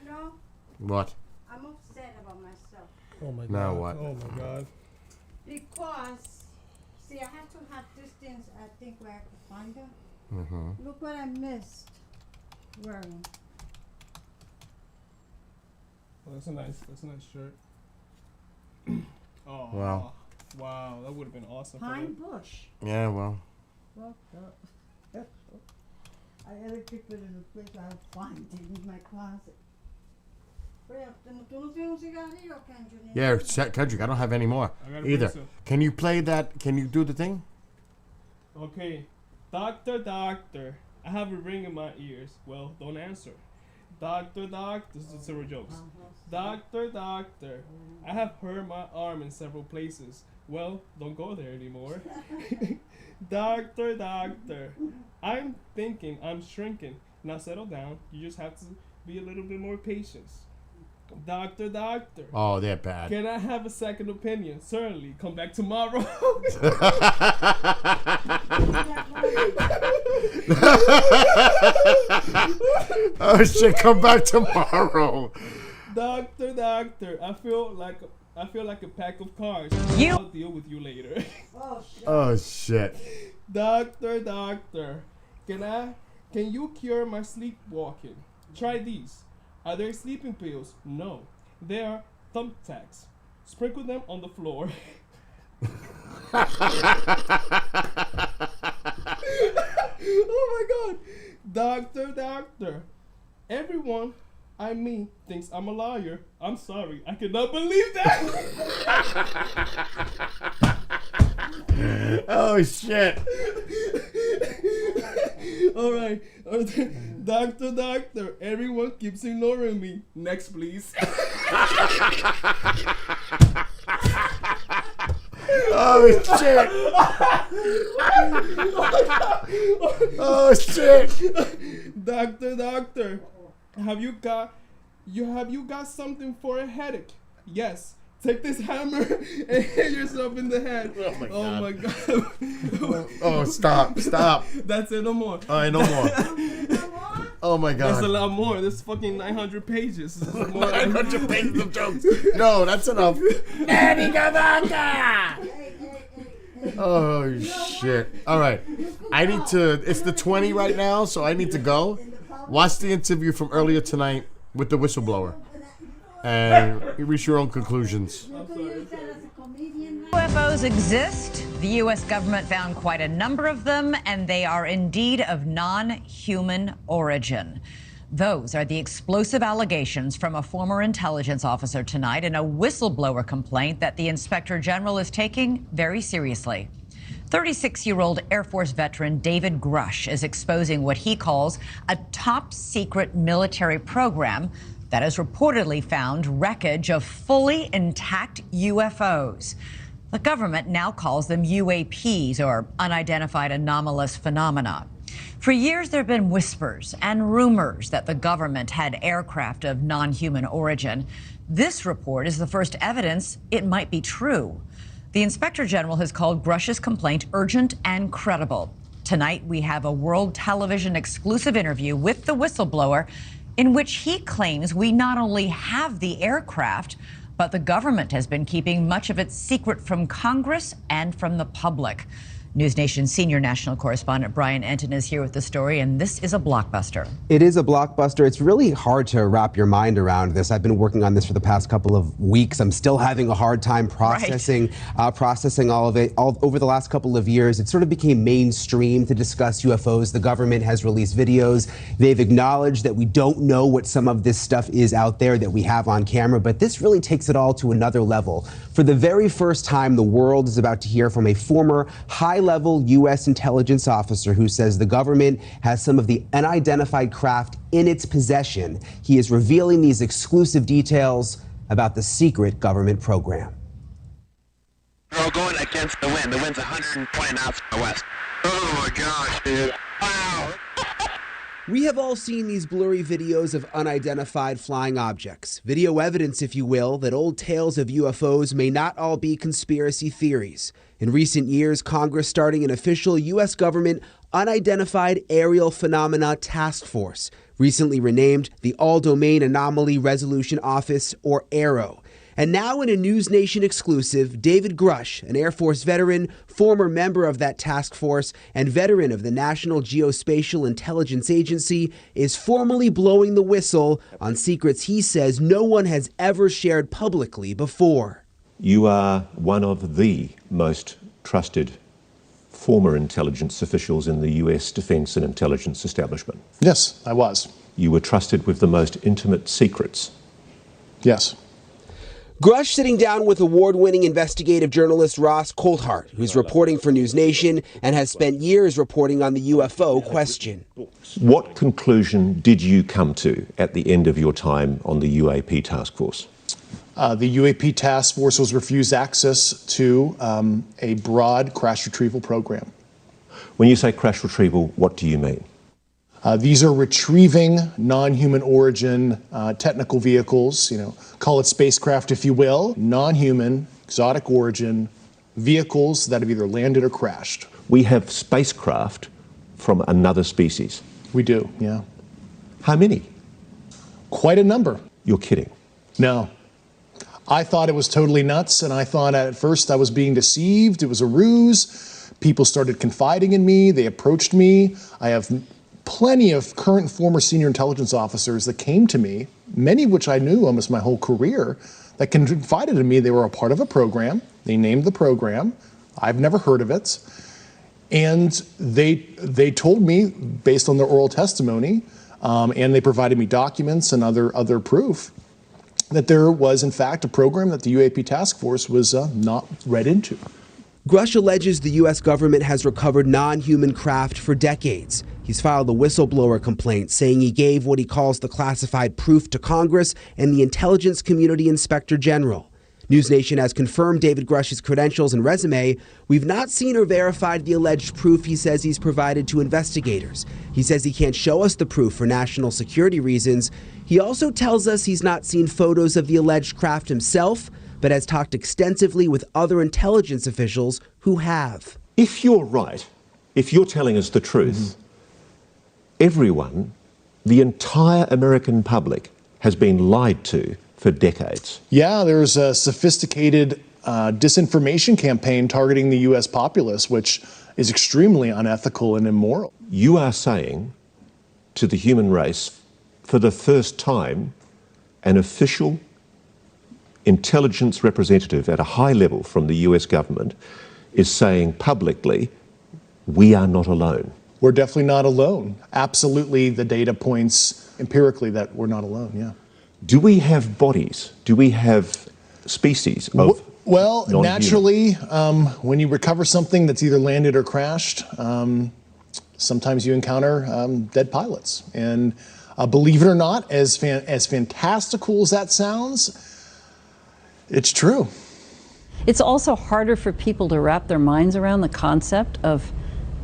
You know, What? I'm upset about myself. Oh my God. Now what? Oh my God. Because, see, I have to have this things, I think, where I can find them. Mm-hmm. Look what I missed wearing. Oh, that's a nice shirt. Oh. Wow. Wow, that would have been awesome. Pine Bush. Yeah, well. Fucked up. I had to keep it in a place I'll find it in my closet. Yeah, Kendrick, I don't have any more either. Can you play that? Can you do the thing? Okay. Doctor, I have a ring in my ears. Well, don't answer. Doctor, this is several jokes. Doctor, I have hurt my arm in several places. Well, don't go there anymore. Doctor, I'm thinking I'm shrinking. Now settle down. You just have to be a little bit more patient. Doctor. Oh, they're bad. Can I have a second opinion? Certainly. Come back tomorrow. Oh shit! Come back tomorrow. Doctor, I feel like a pack of cards. I'll deal with you later. Oh shit. Doctor, can you cure my sleepwalking? Try these. Are there sleeping pills? No. They are thumbtacks. Sprinkle them on the floor. Oh my God. Doctor. Everyone, thinks I'm a liar. I'm sorry. I cannot believe that. Oh shit. All right. Doctor. Everyone keeps ignoring me. Next, please. Oh shit. Oh shit. Doctor. Have you got something for a headache? Yes. Take this hammer and hit yourself in the head. Oh my God. Oh, stop. That's it, no more. All right, no more. Oh my God. That's a lot more. This is fucking 900 pages. This is more 900 pages of jokes. No, that's enough. Oh shit. All right. I need to, it's the 20 right now, so I need to go. Watch the interview from earlier tonight with the whistleblower. And reach your own conclusions. UFOs exist. The U.S. government found quite a number of them, and they are indeed of non-human origin. Those are the explosive allegations from a former intelligence officer tonight in a whistleblower complaint that the Inspector General is taking very seriously. 36-year-old Air Force veteran David Grush is exposing what he calls a top-secret military program that has reportedly found wreckage of fully intact UFOs. The government now calls them UAPs, or unidentified anomalous phenomena. For years, there have been whispers and rumors that the government had aircraft of non-human origin. This report is the first evidence it might be true. The Inspector General has called Grush's complaint urgent and credible. Tonight, we have a World Television exclusive interview with the whistleblower in which he claims we not only have the aircraft, but the government has been keeping much of its secret from Congress and from the public. News Nation senior national correspondent Brian Enton is here with the story, and this is a blockbuster. It is a blockbuster. It's really hard to wrap your mind around this. I've been working on this for the past couple of weeks. I'm still having a hard time processing all of it. Over the last couple of years, it sort of became mainstream to discuss UFOs. The government has released videos. They've acknowledged that we don't know what some of this stuff is out there that we have on camera, but this really takes it all to another level. For the very first time, the world is about to hear from a former high-level U.S. intelligence officer who says the government has some of the unidentified craft in its possession. He is revealing these exclusive details about the secret government program. We're going against the wind. The wind's 120 knots from the west. Oh my gosh, dude. Wow. We have all seen these blurry videos of unidentified flying objects. Video evidence, if you will, that old tales of UFOs may not all be conspiracy theories. In recent years, Congress starting an official U.S. government Unidentified Aerial Phenomena Task Force, recently renamed the All-Domain Anomaly Resolution Office, or AARO. And now in a News Nation exclusive, David Grush, an Air Force veteran, former member of that task force, and veteran of the National Geospatial Intelligence Agency, is formally blowing the whistle on secrets he says no one has ever shared publicly before. You are one of the most trusted former intelligence officials in the U.S. defense and intelligence establishment. Yes, I was. You were trusted with the most intimate secrets. Yes. Grush sitting down with award-winning investigative journalist Ross Coulthart, who's reporting for News Nation and has spent years reporting on the UFO question. What conclusion did you come to at the end of your time on the UAP task force? The UAP task force was refused access to a broad crash retrieval program. When you say crash retrieval, what do you mean? These are retrieving non-human origin technical vehicles, call it spacecraft if you will, non-human, exotic origin vehicles that have either landed or crashed. We have spacecraft from another species. We do, yeah. How many? Quite a number. You're kidding. No. I thought it was totally nuts, and I thought at first I was being deceived. It was a ruse. People started confiding in me. They approached me. I have plenty of current and former senior intelligence officers that came to me, many of which I knew almost my whole career, that confided in me they were a part of a program. They named the program. I've never heard of it. And they told me, based on their oral testimony, and they provided me documents and other proof, that there was, in fact, a program that the UAP task force was not read into. Grush alleges the U.S. government has recovered non-human craft for decades. He's filed a whistleblower complaint saying he gave what he calls the classified proof to Congress and the intelligence community inspector general. News Nation has confirmed David Grush's credentials and resume. We've not seen or verified the alleged proof he says he's provided to investigators. He says he can't show us the proof for national security reasons. He also tells us he's not seen photos of the alleged craft himself, but has talked extensively with other intelligence officials who have. If you're right, if you're telling us the truth, everyone The entire American public has been lied to for decades. Yeah, there's a sophisticated disinformation campaign targeting the U.S. populace, which is extremely unethical and immoral. You are saying to the human race, for the first time, an official intelligence representative at a high level from the US government is saying publicly, we are not alone. We're definitely not alone. Absolutely, the data points empirically that we're not alone, yeah. Do we have bodies? Do we have species of Well, non-human? naturally, when you recover something that's either landed or crashed, sometimes you encounter dead pilots. And believe it or not, as fantastical as that sounds, it's true. It's also harder for people to wrap their minds around the concept of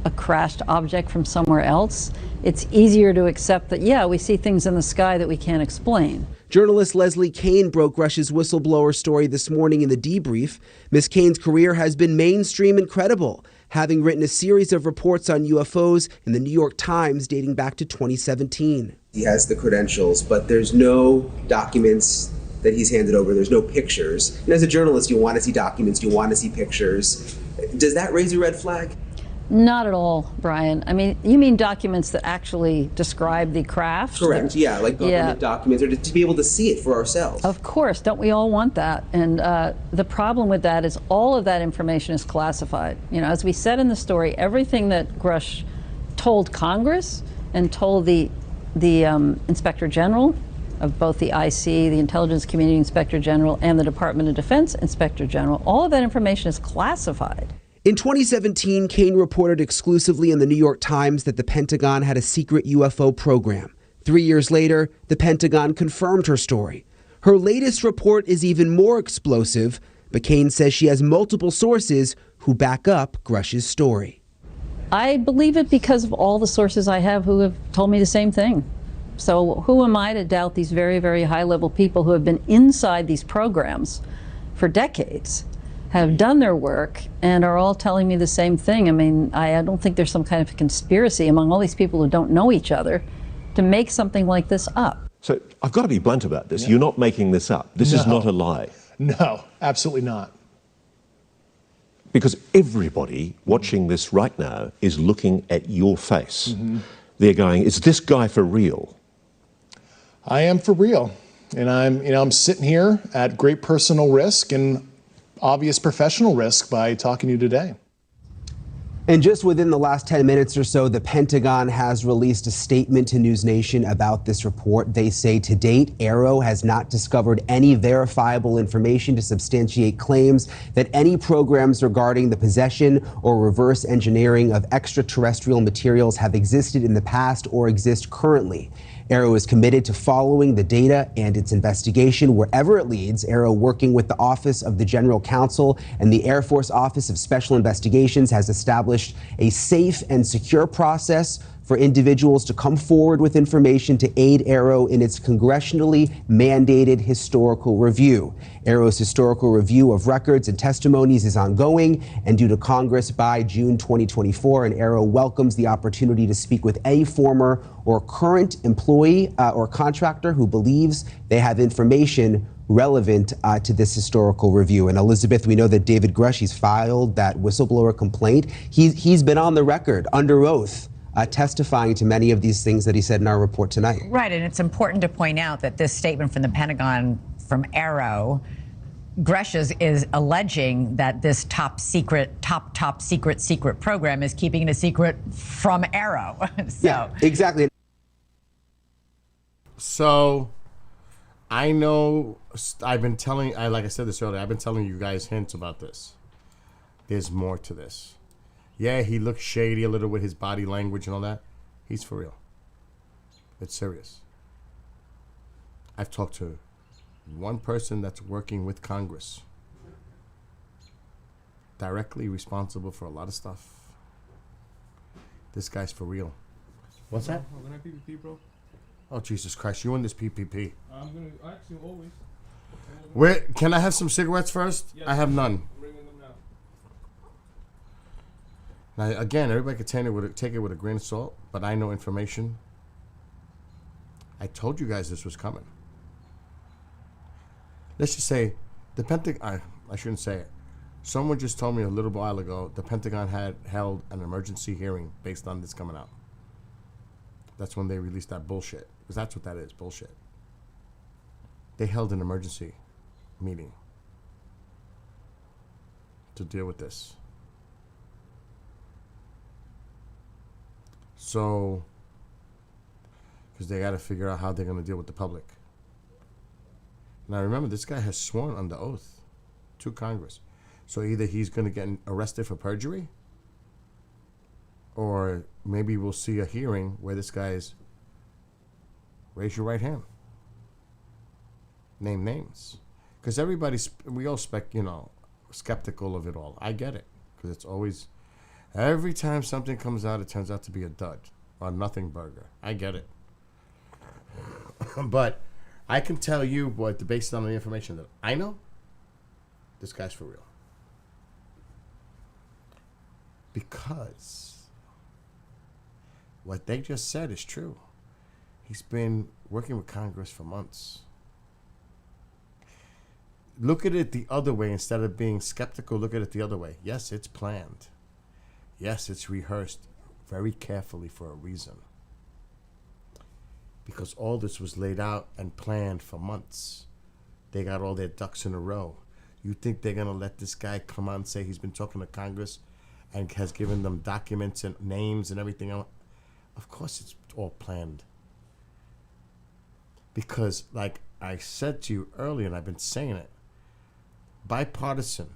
a crashed object from somewhere else. It's easier to accept that, yeah, we see things in the sky that we can't explain. Journalist Leslie Kean broke Rush's whistleblower story this morning in the debrief. Ms. Kean's career has been mainstream and credible, having written a series of reports on UFOs in the New York Times dating back to 2017. He has the credentials, but there's no documents that he's handed over. There's no pictures. And as a journalist, you want to see documents, you want to see pictures. Does that raise a red flag? Not at all, Brian. I mean, you mean documents that actually describe the craft? Correct, yeah, like government documents, or to be able to see it for ourselves. Of course, don't we all want that? And the problem with that is all of that information is classified. You know, as we said in the story, everything that Grush told Congress and told the Inspector General of both the IC, the Intelligence Community Inspector General, and the Department of Defense Inspector General, all of that information is classified. In 2017, Kean reported exclusively in the New York Times that the Pentagon had a secret UFO program. 3 years later, the Pentagon confirmed her story. Her latest report is even more explosive, but Kean says she has multiple sources who back up Grush's story. I believe it because of all the sources I have who have told me the same thing. So who am I to doubt these very, very high-level people who have been inside these programs for decades, have done their work, and are all telling me the same thing? I mean, I don't think there's some kind of conspiracy among all these people who don't know each other to make something like this up. So I've got to be blunt about this. Yeah. You're not making this up. This is not a lie. No, absolutely not. Because everybody watching this right now is looking at your face. Mm-hmm. They're going, is this guy for real? I am for real. And I'm sitting here at great personal risk and obvious professional risk by talking to you today. And just within the last 10 minutes or so, the Pentagon has released a statement to News Nation about this report. They say to date, AARO has not discovered any verifiable information to substantiate claims that any programs regarding the possession or reverse engineering of extraterrestrial materials have existed in the past or exist currently. AARO is committed to following the data and its investigation wherever it leads. AARO, working with the Office of the General Counsel and the Air Force Office of Special Investigations, has established a safe and secure process for individuals to come forward with information to aid AARO in its congressionally mandated historical review. AARO's historical review of records and testimonies is ongoing and due to Congress by June 2024, and AARO welcomes the opportunity to speak with any former or current employee or contractor who believes they have information relevant to this historical review. And Elizabeth, we know that David Grush, he's filed that whistleblower complaint. He's been on the record under oath testifying to many of these things that he said in our report tonight. Right, and it's important to point out that this statement from the Pentagon from AARO, Grush is alleging that this top secret program is keeping it a secret from AARO. So. Yeah, exactly. So, I know I've been telling, like I said this earlier, I've been telling you guys hints about this. There's more to this. Yeah, he looks shady a little with his body language and all that. He's for real. It's serious. I've talked to one person that's working with Congress, directly responsible for a lot of stuff. This guy's for real. What's that? Can I PPP, bro? Oh, Jesus Christ, you in this PPP. I'm going to, actually, always. Where, can I have some cigarettes first? Yes, I have none. I'm bringing them now. Now, again, everybody can take it with a grain of salt, but I know information. I told you guys this was coming. Let's just say the Pentagon, I shouldn't say it. Someone just told me a little while ago the Pentagon had held an emergency hearing based on this coming out. That's when they released that bullshit. Because that's what that is, bullshit. They held an emergency meeting to deal with this. So, because they got to figure out how they're going to deal with the public. Now remember, this guy has sworn under oath to Congress. So either he's going to get arrested for perjury, or maybe we'll see a hearing where this guy's raise your right hand. Name names. Because we all skeptical of it all. I get it. Because it's always, every time something comes out, it turns out to be a dud or nothing burger. I get it. But I can tell you, based on the information that I know, this guy's for real. Because what they just said is true. He's been working with Congress for months. Look at it the other way. Instead of being skeptical, look at it the other way. Yes, it's planned. Yes, it's rehearsed very carefully for a reason. Because all this was laid out and planned for months. They got all their ducks in a row. You think they're going to let this guy come out and say he's been talking to Congress and has given them documents and names and everything else? Of course it's all planned. Because, like I said to you earlier, and I've been saying it, bipartisan,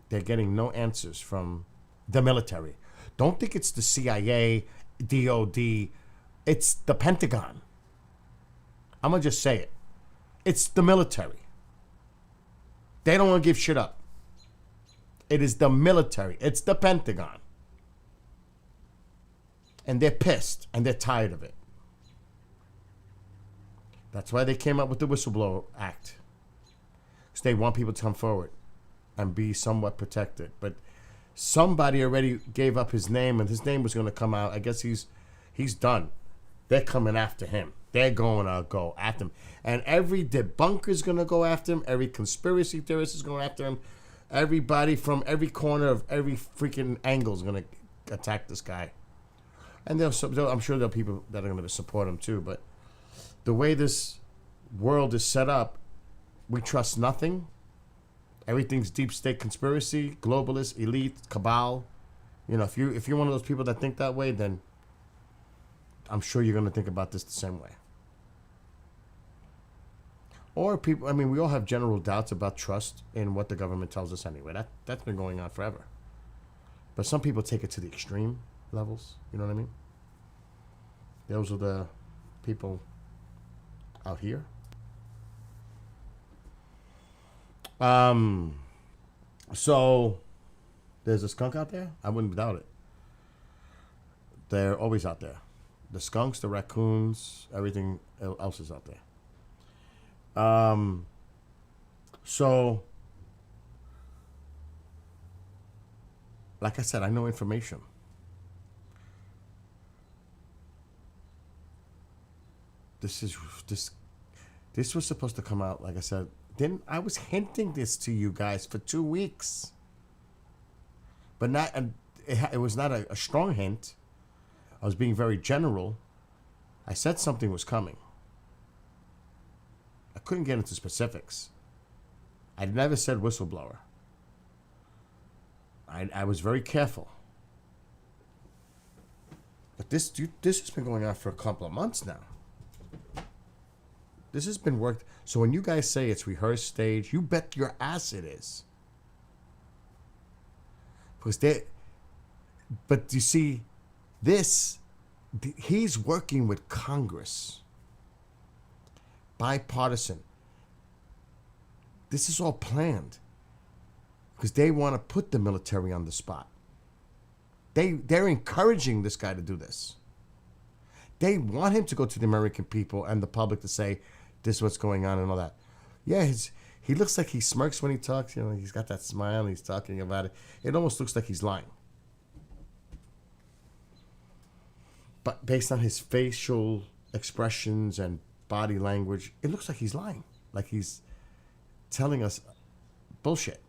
they're getting no answers from the military. Don't think it's the CIA, DOD, it's the Pentagon. I'm going to just say it. It's the military. They don't want to give shit up. It is the military. It's the Pentagon. And they're pissed and they're tired of it. That's why they came up with the Whistleblower Act. Because they want people to come forward and be somewhat protected. But somebody already gave up his name, and his name was going to come out. I guess he's done. They're coming after him. They're going to go after him. And every debunker is going to go after him. Every conspiracy theorist is going after him. Everybody from every corner of every freaking angle is going to attack this guy. And I'm sure there'll be people that are going to support him too. But the way this world is set up, we trust nothing. Everything's deep state conspiracy, globalist, elite, cabal. You know, if you're one of those people that think that way, then I'm sure you're going to think about this the same way. Or people, I mean, we all have general doubts about trust in what the government tells us anyway. That's been going on forever. But some people take it to the extreme levels. You know what I mean? Those are the people out here. So there's a skunk out there? I wouldn't doubt it. They're always out there. The skunks, the raccoons, everything else is out there. So, like I said, I know information. This was supposed to come out, like I said. I was hinting this to you guys for 2 weeks. But it was not a strong hint. I was being very general. I said something was coming. I couldn't get into specifics. I never said whistleblower. I was very careful. But this has been going on for a couple of months now. This has been worked. So when you guys say it's rehearsed stage, you bet your ass it is. But you see, he's working with Congress. Bipartisan. This is all planned. Because they want to put the military on the spot. They're encouraging this guy to do this. They want him to go to the American people and the public to say, this is what's going on and all that. Yeah, he looks like he smirks when he talks. You know, he's got that smile and he's talking about it. It almost looks like he's lying. But based on his facial expressions and body language, it looks like he's lying. Like he's telling us bullshit.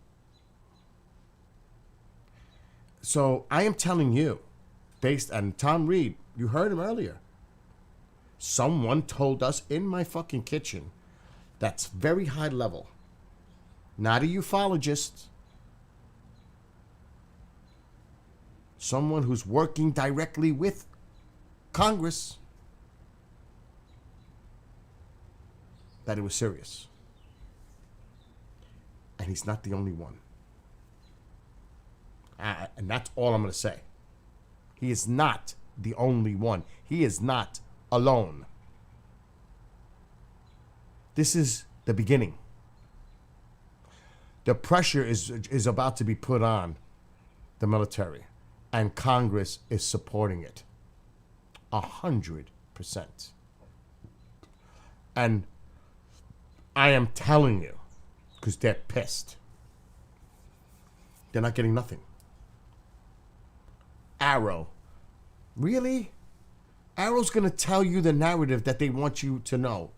So I am telling you, based on Tom Reed, you heard him earlier. Someone told us in my fucking kitchen, that's very high level. Not a ufologist. Someone who's working directly with Congress. That it was serious. And he's not the only one. And that's all I'm going to say. He is not the only one. He is not alone. This is the beginning. The pressure is about to be put on the military, and Congress is supporting it 100%. And I am telling you, because they're pissed. They're not getting nothing. Arrow. Really? Arrow's going to tell you the narrative that they want you to know.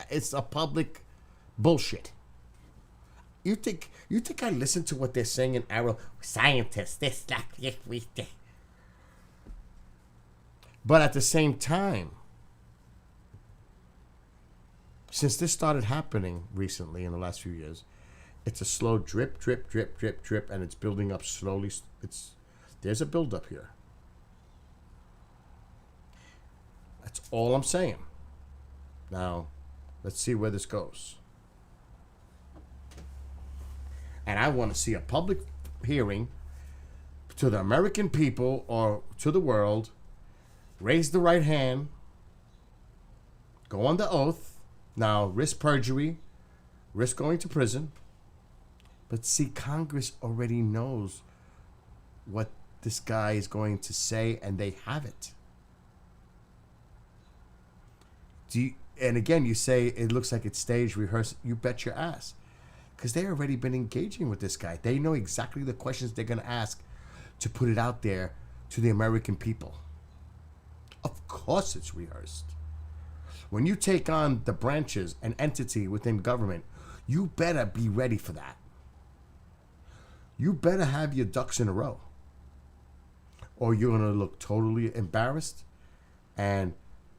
It's a public bullshit. You think I listen to what they're saying in Arrow? Scientists, this, that, we. But at the same time, since this started happening recently in the last few years, it's a slow drip, drip, drip, drip, drip, and it's building up slowly. There's a buildup here. That's all I'm saying. Now, let's see where this goes. And I want to see a public hearing to the American people or to the world. Raise the right hand. Go on the oath. Now, risk perjury. Risk going to prison. But see, Congress already knows what this guy is going to say, and they have it. And again, you say it looks like it's stage rehearsed. You bet your ass. Because they've already been engaging with this guy. They know exactly the questions they're going to ask to put it out there to the American people. Of course it's rehearsed. When you take on the branches and entity within government, you better be ready for that. You better have your ducks in a row. Or you're going to look totally embarrassed. And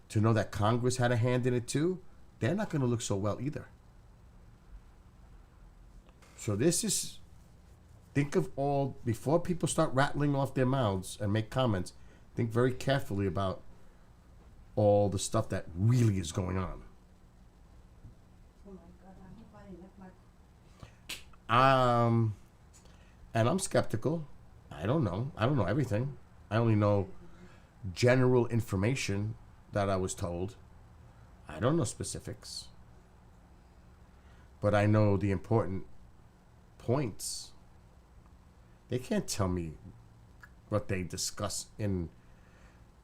to know that Congress had a hand in it too, they're not going to look so well either. So this is, think of all, before people start rattling off their mouths and make comments, think very carefully about all the stuff that really is going on. Oh my God, I hope I didn't have And I'm skeptical. I don't know everything. I only know general information that I was told. I don't know specifics. But I know the important points. They can't tell me what they discuss in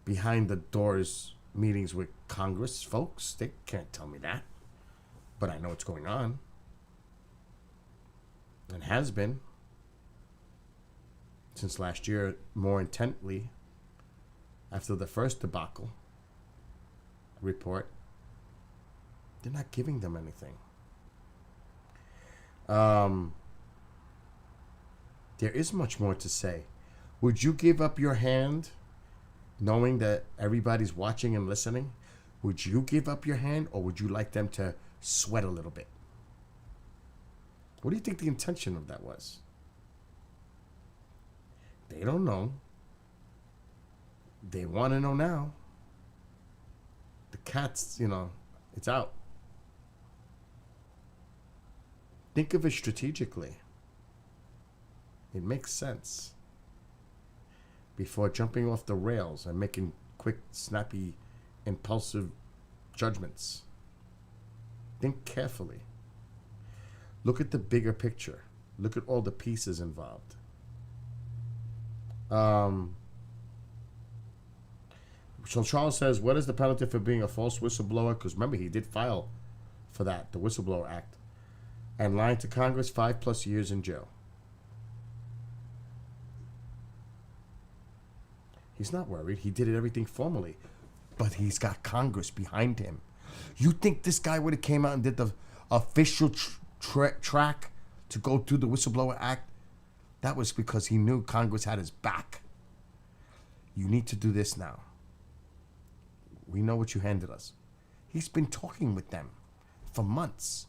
behind the doors meetings with Congress folks. They can't tell me that. But I know what's going on. And has been since last year, more intently after the first debacle report. They're not giving them anything. There is much more to say. Would you give up your hand knowing that everybody's watching and listening? Would you give up your hand, or would you like them to sweat a little bit? What do you think the intention of that was? They don't know. They want to know now. The cat's, it's out. Think of it strategically. It makes sense. Before jumping off the rails and making quick, snappy, impulsive judgments. Think carefully. Look at the bigger picture. Look at all the pieces involved. So Charles says, what is the penalty for being a false whistleblower? Because remember, he did file for that, the Whistleblower Act. And lying to Congress, 5+ years in jail. He's not worried. He did everything formally. But he's got Congress behind him. You think this guy would have came out and did the official track to go through the Whistleblower Act? That was because he knew Congress had his back. You need to do this now. We know what you handed us. He's been talking with them for months.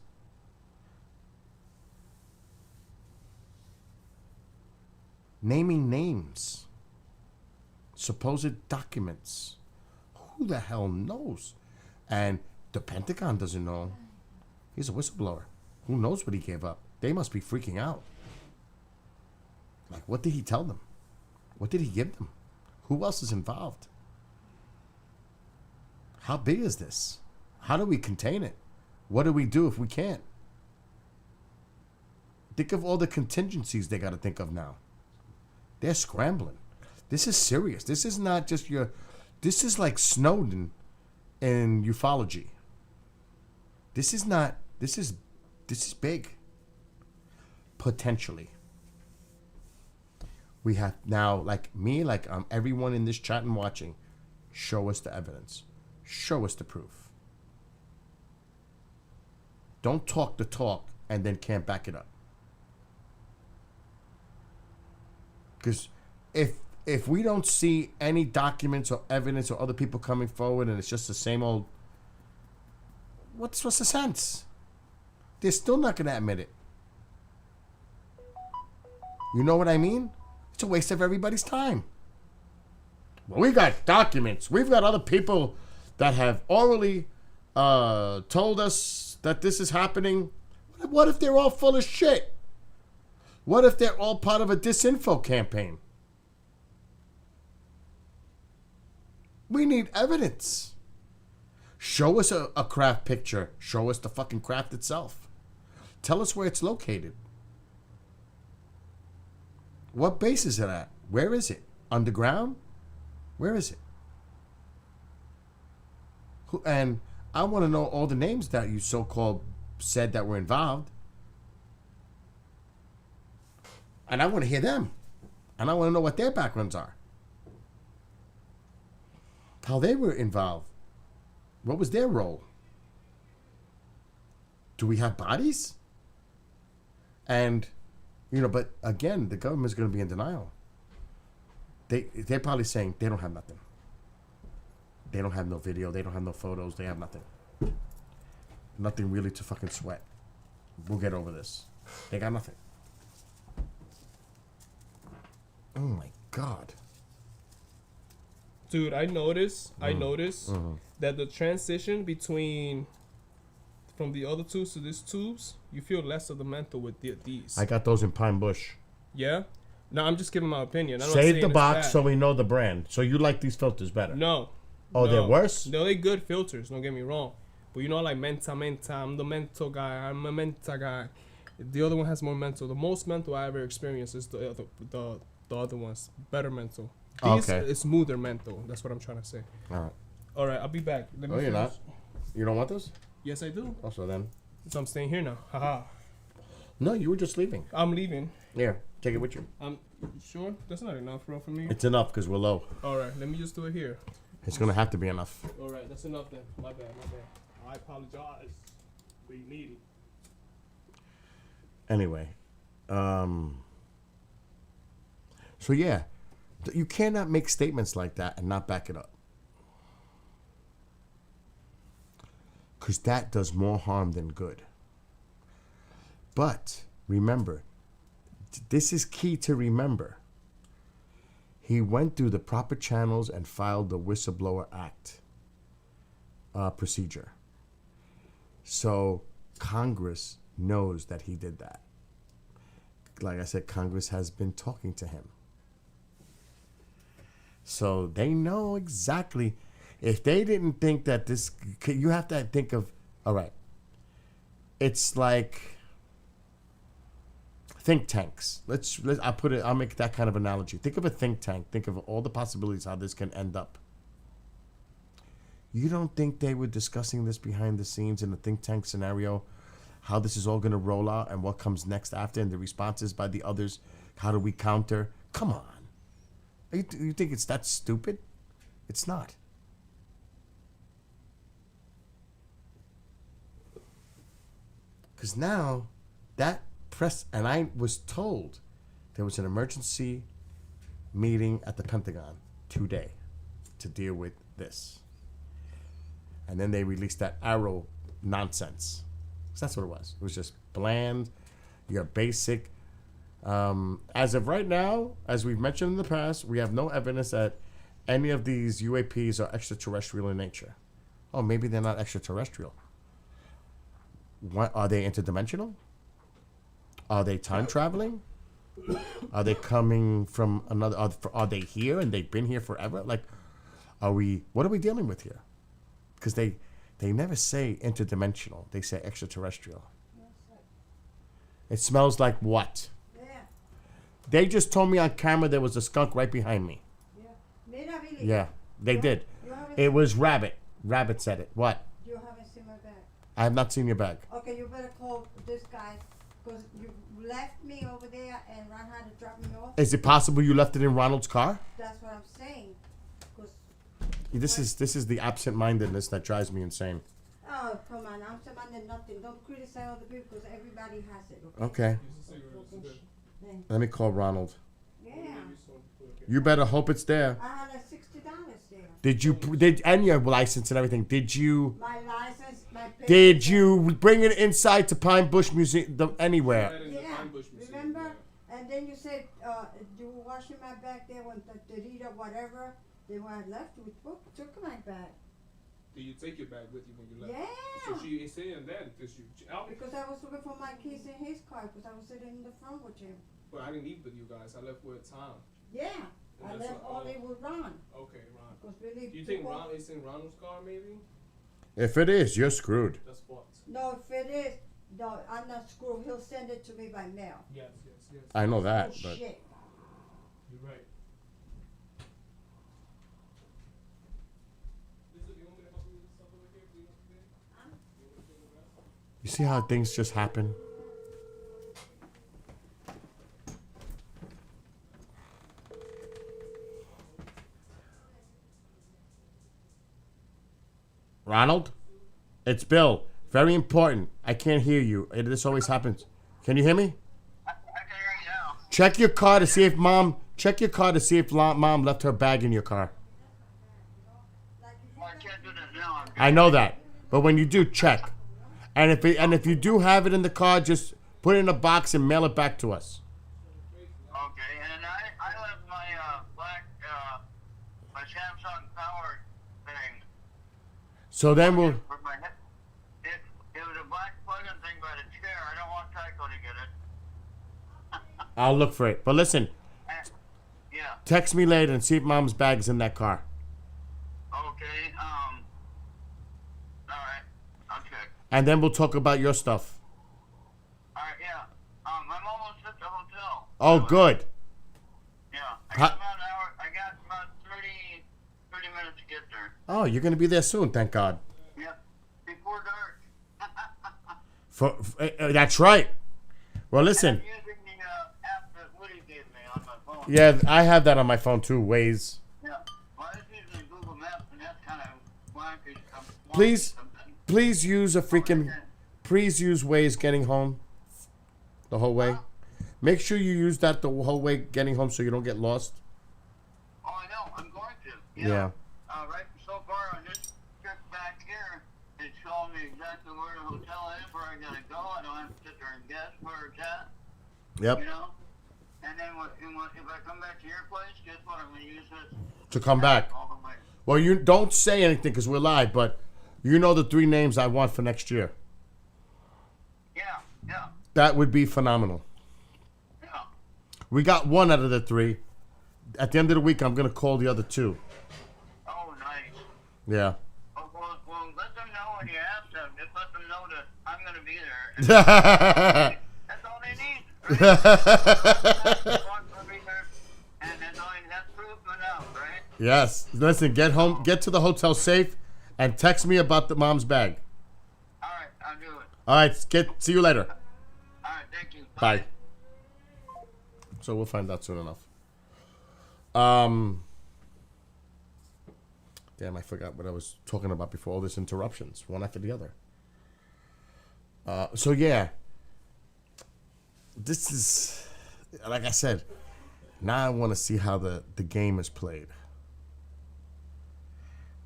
Naming names. Supposed documents. Who the hell knows? And the Pentagon doesn't know. He's a whistleblower. Who knows what he gave up? They must be freaking out. Like, what did he tell them? What did he give them? Who else is involved? How big is this? How do we contain it? What do we do if we can't? Think of all the contingencies they got to think of now. They're scrambling. This is serious. This is not just your... This is like Snowden in ufology. This is not... This is big. Potentially. We have now, like me, like everyone in this chat and watching, show us the evidence. Show us the proof. Don't talk the talk and then can't back it up. Because if we don't see any documents or evidence or other people coming forward and it's just the same old, what's the sense? They're still not going to admit it. You know what I mean? It's a waste of everybody's time. Well, we got documents. We've got other people that have orally told us that this is happening. What if they're all full of shit? What if they're all part of a disinfo campaign? We need evidence. Show us a craft picture. Show us the fucking craft itself. Tell us where it's located. What base is it at? Where is it? Underground? Where is it? And I want to know all the names that you so-called said that were involved. And I want to hear them. And I want to know what their backgrounds are. How they were involved. What was their role? Do we have bodies? And, you know, but again, the government's going to be in denial. They're probably saying they don't have nothing. They don't have no video. They don't have no photos. They have nothing. Nothing really to fucking sweat. We'll get over this. They got nothing. Oh my God. Dude, I noticed that the transition from the other tubes to these tubes, you feel less of the menthol with these. I got those in Pine Bush. Yeah? No, I'm just giving my opinion. Save the box so we know the brand. So you like these filters better? No. Oh, no. they're worse? No, they're good filters, don't get me wrong. But you know, like menta, I'm the menthol guy, I'm a menta guy. The other one has more menthol. The most menthol I ever experienced is the other ones. Better menthol. These is smoother menthol. That's what I'm trying to say. All right, I'll be back. You're not? You don't want those? Yes, I do. Also then. So I'm staying here now. Haha. No, you were just leaving. I'm leaving. Here, take it with you. Sure? That's not enough, bro, for me. It's enough because we're low. All right, let me just do it here. It's going to have to be enough. All right, that's enough then. My bad. I apologize. We need it. Anyway. So, yeah. You cannot make statements like that and not back it up. Because that does more harm than good. But remember, this is key to remember. He went through the proper channels and filed the Whistleblower Act procedure. So Congress knows that he did that. Like I said, Congress has been talking to him. So they know exactly. If they didn't think that this, you have to think of, all right, it's like think tanks. I'll make that kind of analogy. Think of a think tank. Think of all the possibilities how this can end up. You don't think they were discussing this behind the scenes in the think tank scenario, how this is all going to roll out and what comes next after and the responses by the others? How do we counter? Come on. You think it's that stupid? It's not. Because now that press, and I was told there was an emergency meeting at the Pentagon today to deal with this. And then they released that arrow nonsense. So that's what it was. It was just bland, your basic. As of right now, as we've mentioned in the past, we have no evidence that any of these UAPs are extraterrestrial in nature. Oh, maybe they're not extraterrestrial. What, are they interdimensional? Are they time traveling? Are they coming from another? Are they here and they've been here forever? Like, what are we dealing with here? Because they never say interdimensional. They say extraterrestrial. It smells like what? Yeah. They just told me on camera there was a skunk right behind me. Yeah. Yeah, they did. It was Rabbit. Rabbit said it. What? You haven't seen my bag. I have not seen your bag. Okay, you better call this guy because you left me over there and Ron had to drop me off. Is it possible you left it in Ronald's car? That's what I'm saying. 'Cause This is the absent-mindedness that drives me insane. oh, come on. I'm demanding nothing. Don't criticize other people because everybody has it. Okay. Then- Let me call Ronald. Yeah. You better hope it's there. I had like $60 there. And your license and everything? Did you? My license, my paper. Did you bring it inside to Pine Bush Museum? Anywhere? Yeah. Remember? And then you said you were washing my back there when the reader whatever. Then when I left, we took my bag. Did you take your bag with you when you left? Yeah. So she is saying that Because I was looking for my keys in his car because I was sitting in the front with him. But I didn't leave with you guys. I left with Tom. Yeah. And I that's left what- only with Ron. Okay, Ron. Because Billy Do you think took off- Ron is in Ronald's car, maybe? If it is, you're screwed. That's fucked. No, if it is, no, I'm not screwed. He'll send it to me by mail. Yes. I know that, Oh, but shit. You're right. you see how things just happen? Ronald? It's Bill. Very important. I can't hear you. This always happens. Can you hear me? I can hear you now. Check your car to see if mom. Check your car to see if mom left her bag in your car. Well, I can't do that now. I know that, but when you do, check. And if you do have it in the car, just put it in a box and mail it back to us. Okay, and I left my black my Samsung Power thing. So then we'll. For my hip. It was a black plug-in thing by the chair. I don't want Tycho to get it. I'll look for it. But listen, Yeah. text me later and see if mom's bag's in that car. Okay. All right. I'll check. And then we'll talk about your stuff. All right. Yeah. I'm almost at the hotel. Oh, good. Yeah. I got about an hour. I got about 30 minutes to get there. Oh, you're gonna be there soon. Thank God. Yeah. Before dark. That's right. Well, listen. I'm using the app that Woody gave me on my phone. Yeah, I have that on my phone too. Waze. Yeah. Well, I was using Google Maps, and that's kind of wonky. Please use please use Waze getting home. The whole way. Make sure you use that the whole way getting home so you don't get lost. Oh, I know. I'm going to. Yeah. Right. So far on this trip back here, it's showing me exactly where the hotel is, where I gotta go. I don't have to sit there and guess where it's at. Yep. You know. And then if I come back to your place, guess what? I'm gonna use this To come back. all the way. Well, you don't say anything because we're live, but you know the 3 names I want for next year. Yeah. That would be phenomenal. Yeah. We got 1 out of the 3. At the end of the week, I'm gonna call the other 2. Oh, nice. Yeah. Oh, well, let them know when you ask them. Just let them know that I'm gonna be there. That's all they need. Right? And that's proof enough, right? Yes. Listen, get home, get to the hotel safe, and text me about the mom's bag. All right, I'll do it. All right. See you later. All right, thank you. Bye. So we'll find out soon enough. Damn, I forgot what I was talking about before all these interruptions, one after the other. So yeah, this is, like I said, now I want to see how the game is played.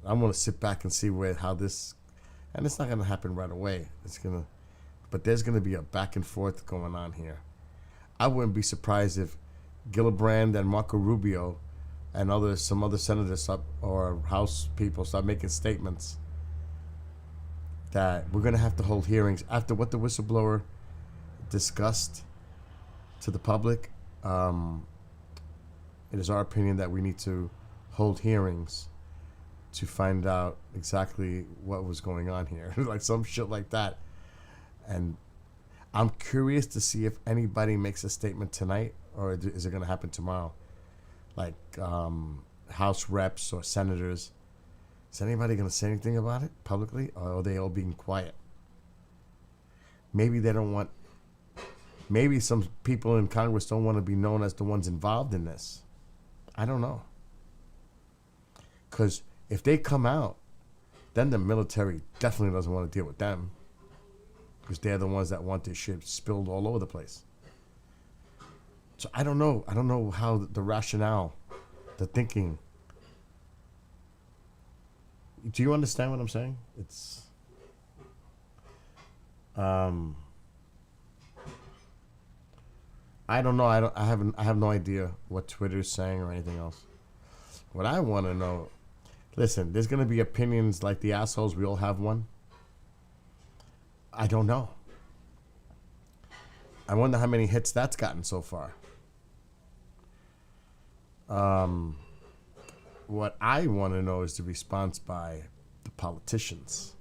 I want to sit back and see how this, and it's not going to happen right away. But there's going to be a back and forth going on here. I wouldn't be surprised if Gillibrand and Marco Rubio and some other senators or House people start making statements that we're going to have to hold hearings after what the whistleblower discussed to the public. It is our opinion that we need to hold hearings to find out exactly what was going on here. Like some shit like that. And I'm curious to see if anybody makes a statement tonight, or is it going to happen tomorrow? Like House reps or senators. Is anybody going to say anything about it publicly, or are they all being quiet? Maybe they don't want, maybe some people in Congress don't want to be known as the ones involved in this. I don't know. Because if they come out, then the military definitely doesn't want to deal with them. Because they're the ones that want this shit spilled all over the place. So I don't know. I don't know how the rationale, the thinking. Do you understand what I'm saying? It's I don't know. I have no idea what Twitter's saying or anything else. What I want to know, listen, there's gonna be opinions like the assholes. We all have one. I don't know. I wonder how many hits that's gotten so far. What I want to know is the response by the politicians.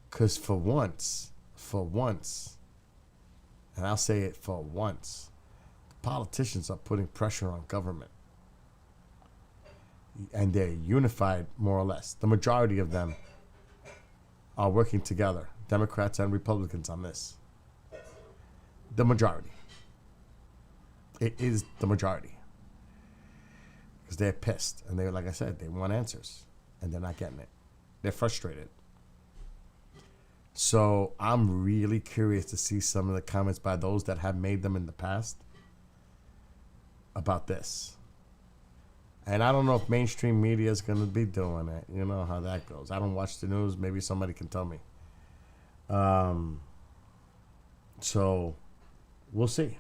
Because for once, and I'll say it for once, the politicians are putting pressure on government. And they're unified, more or less. The majority of them are working together, Democrats and Republicans, on this. The majority. It is the majority. Because they're pissed. And they're, like I said, they want answers. And they're not getting it. They're frustrated. So I'm really curious to see some of the comments by those that have made them in the past about this. And I don't know if mainstream media is going to be doing it. You know how that goes. I don't watch the news. Maybe somebody can tell me. So we'll see.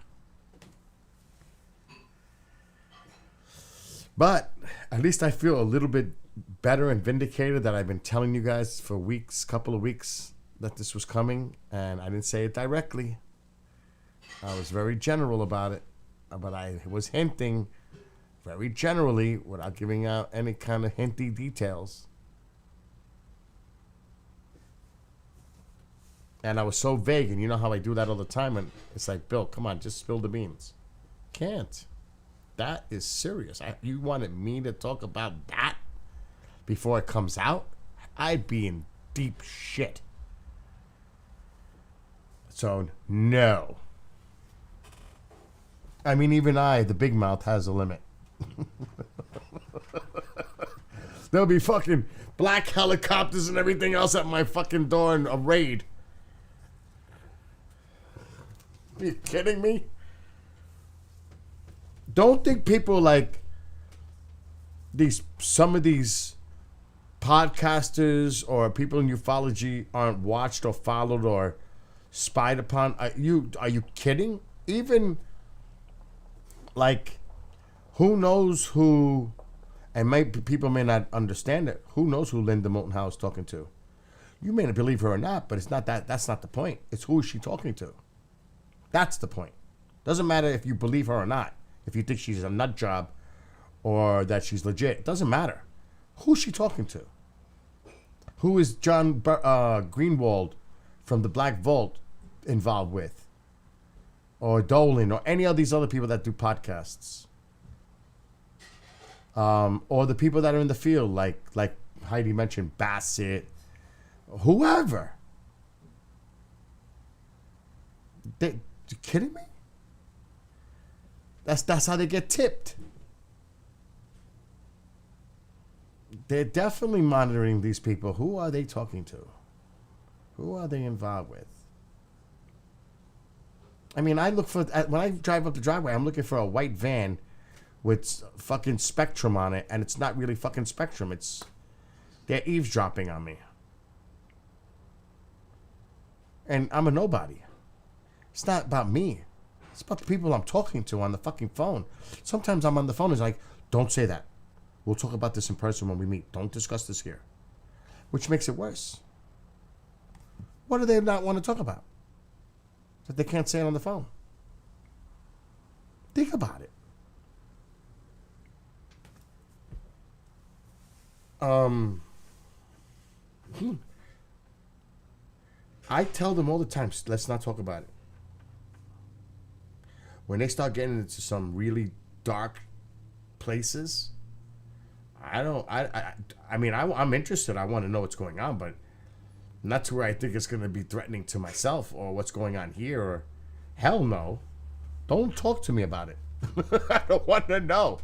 But at least I feel a little bit better and vindicated that I've been telling you guys for weeks, couple of weeks, that this was coming. And I didn't say it directly. I was very general about it. But I was hinting very generally without giving out any kind of hinty details. And I was so vague, and you know how I do that all the time, and it's like, Bill, come on, just spill the beans. Can't. That is serious. You wanted me to talk about that before it comes out? I'd be in deep shit. So, no. I mean, even the big mouth, has a limit. There'll be fucking black helicopters and everything else at my fucking door in a raid. Are you kidding me? Don't think people like some of these podcasters or people in ufology aren't watched or followed or spied upon. Are you kidding? Even like, who knows who, and people may not understand it. Who knows who Linda Moulton Howe is talking to? You may not believe her or not, but it's not that. That's not the point. It's who is she talking to. That's the point. Doesn't matter if you believe her or not. If you think she's a nut job or that she's legit, it doesn't matter. Who's she talking to? Who is John Greenwald from the Black Vault involved with? Or Dolan, or any of these other people that do podcasts? Or the people that are in the field, like Heidi mentioned, Bassett, whoever. You kidding me? That's how they get tipped. They're definitely monitoring these people. Who are they talking to? Who are they involved with? I mean, I look for, when I drive up the driveway, I'm looking for a white van with fucking Spectrum on it, and it's not really fucking Spectrum. They're eavesdropping on me. And I'm a nobody. It's not about me. It's about the people I'm talking to on the fucking phone. Sometimes I'm on the phone, it's like, don't say that. We'll talk about this in person when we meet. Don't discuss this here. Which makes it worse. What do they not want to talk about? That they can't say it on the phone. Think about it. I tell them all the time, let's not talk about it. When they start getting into some really dark places, I'm interested. I want to know what's going on, but not to where I think it's going to be threatening to myself or what's going on here. Or hell no. Don't talk to me about it. I don't want to know.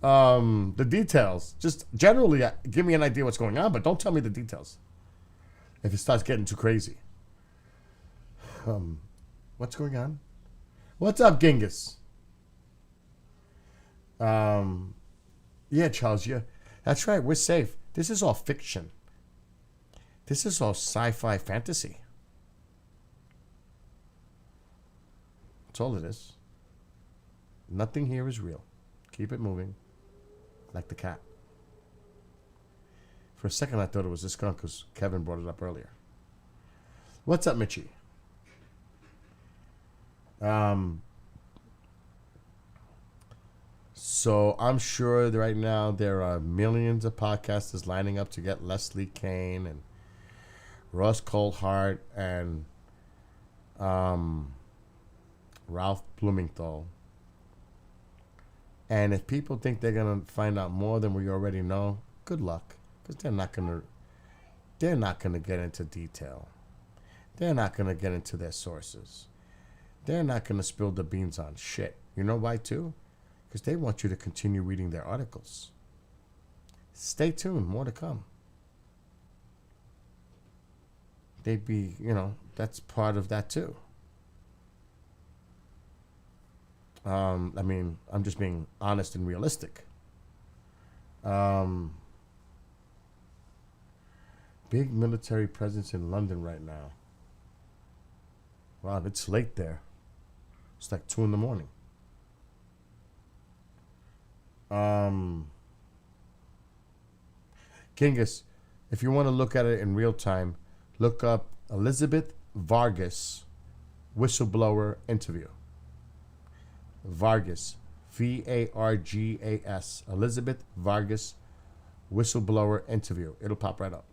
The details. Just generally give me an idea what's going on, but don't tell me the details. If it starts getting too crazy. What's going on? What's up, Genghis? Yeah, Charles, yeah. That's right, we're safe. This is all fiction. This is all sci-fi fantasy. That's all it is. Nothing here is real. Keep it moving. Like the cat. For a second, I thought it was a skunk because Kevin brought it up earlier. What's up, Mitchie? So I'm sure that right now there are millions of podcasters lining up to get Leslie Kane and Ross Coulthart and Ralph Blumenthal. And if people think they're gonna find out more than we already know, good luck, because they're not gonna get into detail. They're not gonna get into their sources. They're not gonna spill the beans on shit. You know why too? Because they want you to continue reading their articles. Stay tuned, more to come. They'd be, that's part of that too. I'm just being honest and realistic. Big military presence in London right now. Wow, it's late there. It's like 2 a.m. Kingus, if you want to look at it in real time, look up Elizabeth Vargas whistleblower interview. Vargas, Vargas, Elizabeth Vargas whistleblower interview. It'll pop right up.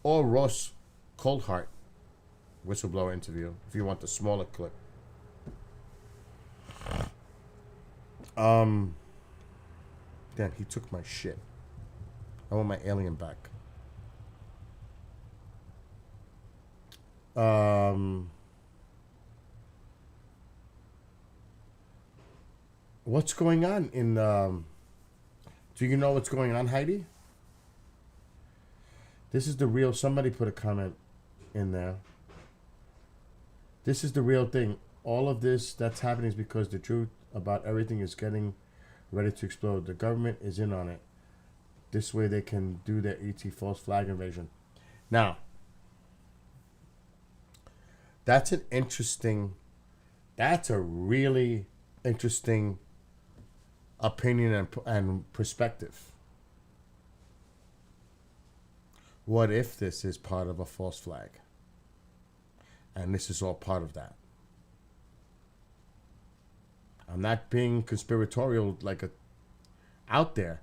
Or Ross Coulthart whistleblower interview if you want the smaller clip. Damn, he took my shit. I want my alien back. What's going on in do you know what's going on, Heidi? This is the real, somebody put a comment in there. This is the real thing. All of this that's happening is because the truth about everything is getting ready to explode. The government is in on it. This way they can do their ET false flag invasion. Now, that's a really interesting opinion and perspective. What if this is part of a false flag? And this is all part of that. I'm not being conspiratorial out there.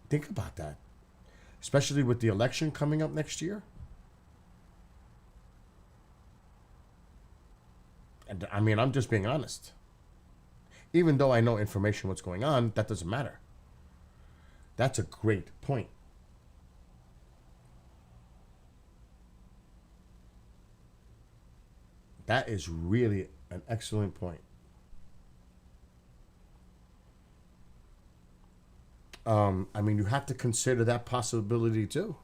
Think about that. Especially with the election coming up next year. And I'm just being honest. Even though I know information what's going on, that doesn't matter. That's a great point. That is really an excellent point. You have to consider that possibility too.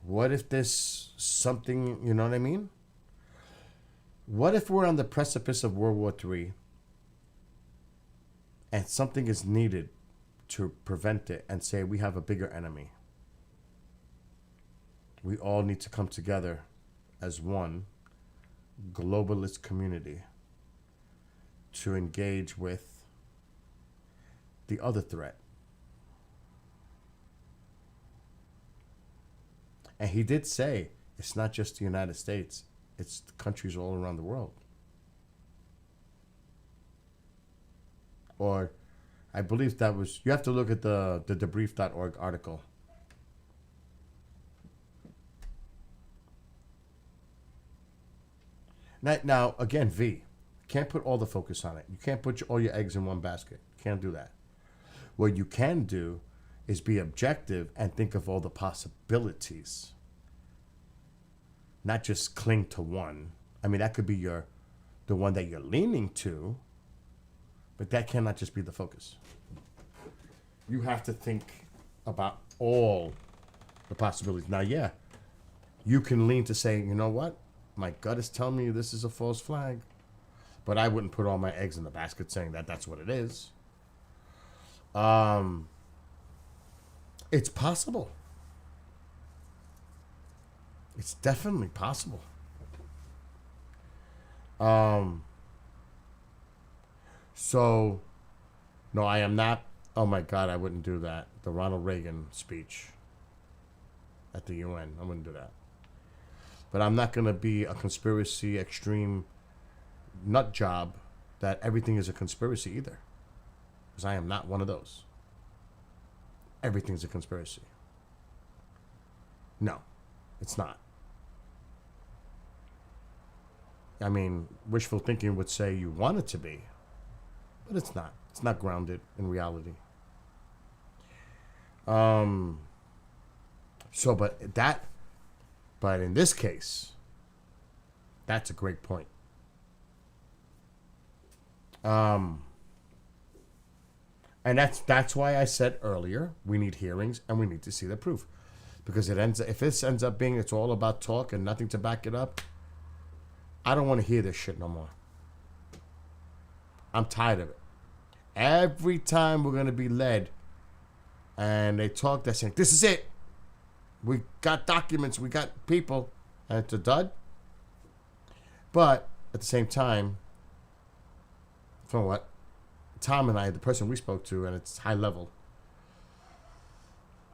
What if there's something, you know what I mean? What if we're on the precipice of World War III and something is needed to prevent it and say we have a bigger enemy? We all need to come together as one globalist community to engage with the other threat. And he did say it's not just the United States, it's the countries all around the world. Or I believe that was, you have to look at the debrief.org article. Now, again, V, can't put all the focus on it. You can't put all your eggs in one basket. Can't do that. What you can do is be objective and think of all the possibilities. Not just cling to one. I mean, that could be the one that you're leaning to, but that cannot just be the focus. You have to think about all the possibilities. Now, yeah, you can lean to say, you know what? My gut is telling me this is a false flag, but I wouldn't put all my eggs in the basket saying that that's what it is. It's possible. It's definitely possible. So, no, I am not. Oh my God, I wouldn't do that. The Ronald Reagan speech at the UN, I wouldn't do that. But I'm not going to be a conspiracy extreme nut job that everything is a conspiracy either. Because I am not one of those. Everything's a conspiracy. No, it's not. I mean, wishful thinking would say you want it to be, but it's not. It's not grounded in reality. But in this case, that's a great point. And that's why I said earlier, we need hearings and we need to see the proof. Because if this ends up being it's all about talk and nothing to back it up, I don't want to hear this shit no more. I'm tired of it. Every time we're going to be led and they talk, they're saying, this is it. We got documents, we got people, and it's a dud. But at the same time, from what Tom and I, the person we spoke to, and it's high level,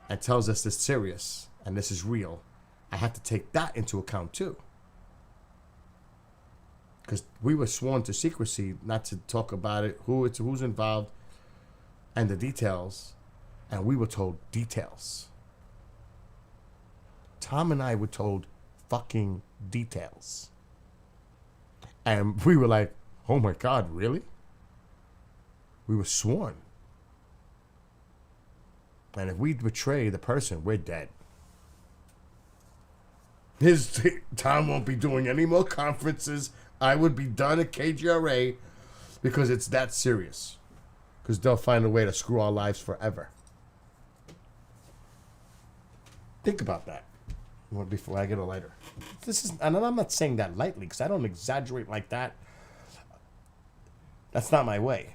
and tells us this is serious and this is real, I have to take that into account too. Because we were sworn to secrecy, not to talk about it, who's involved, and the details, and we were told details. Tom and I were told fucking details. And we were like, oh my God, really? We were sworn. And if we betray the person, we're dead. Tom won't be doing any more conferences. I would be done at KGRA because it's that serious. Because they'll find a way to screw our lives forever. Think about that before I get a lighter. And I'm not saying that lightly because I don't exaggerate like that. That's not my way.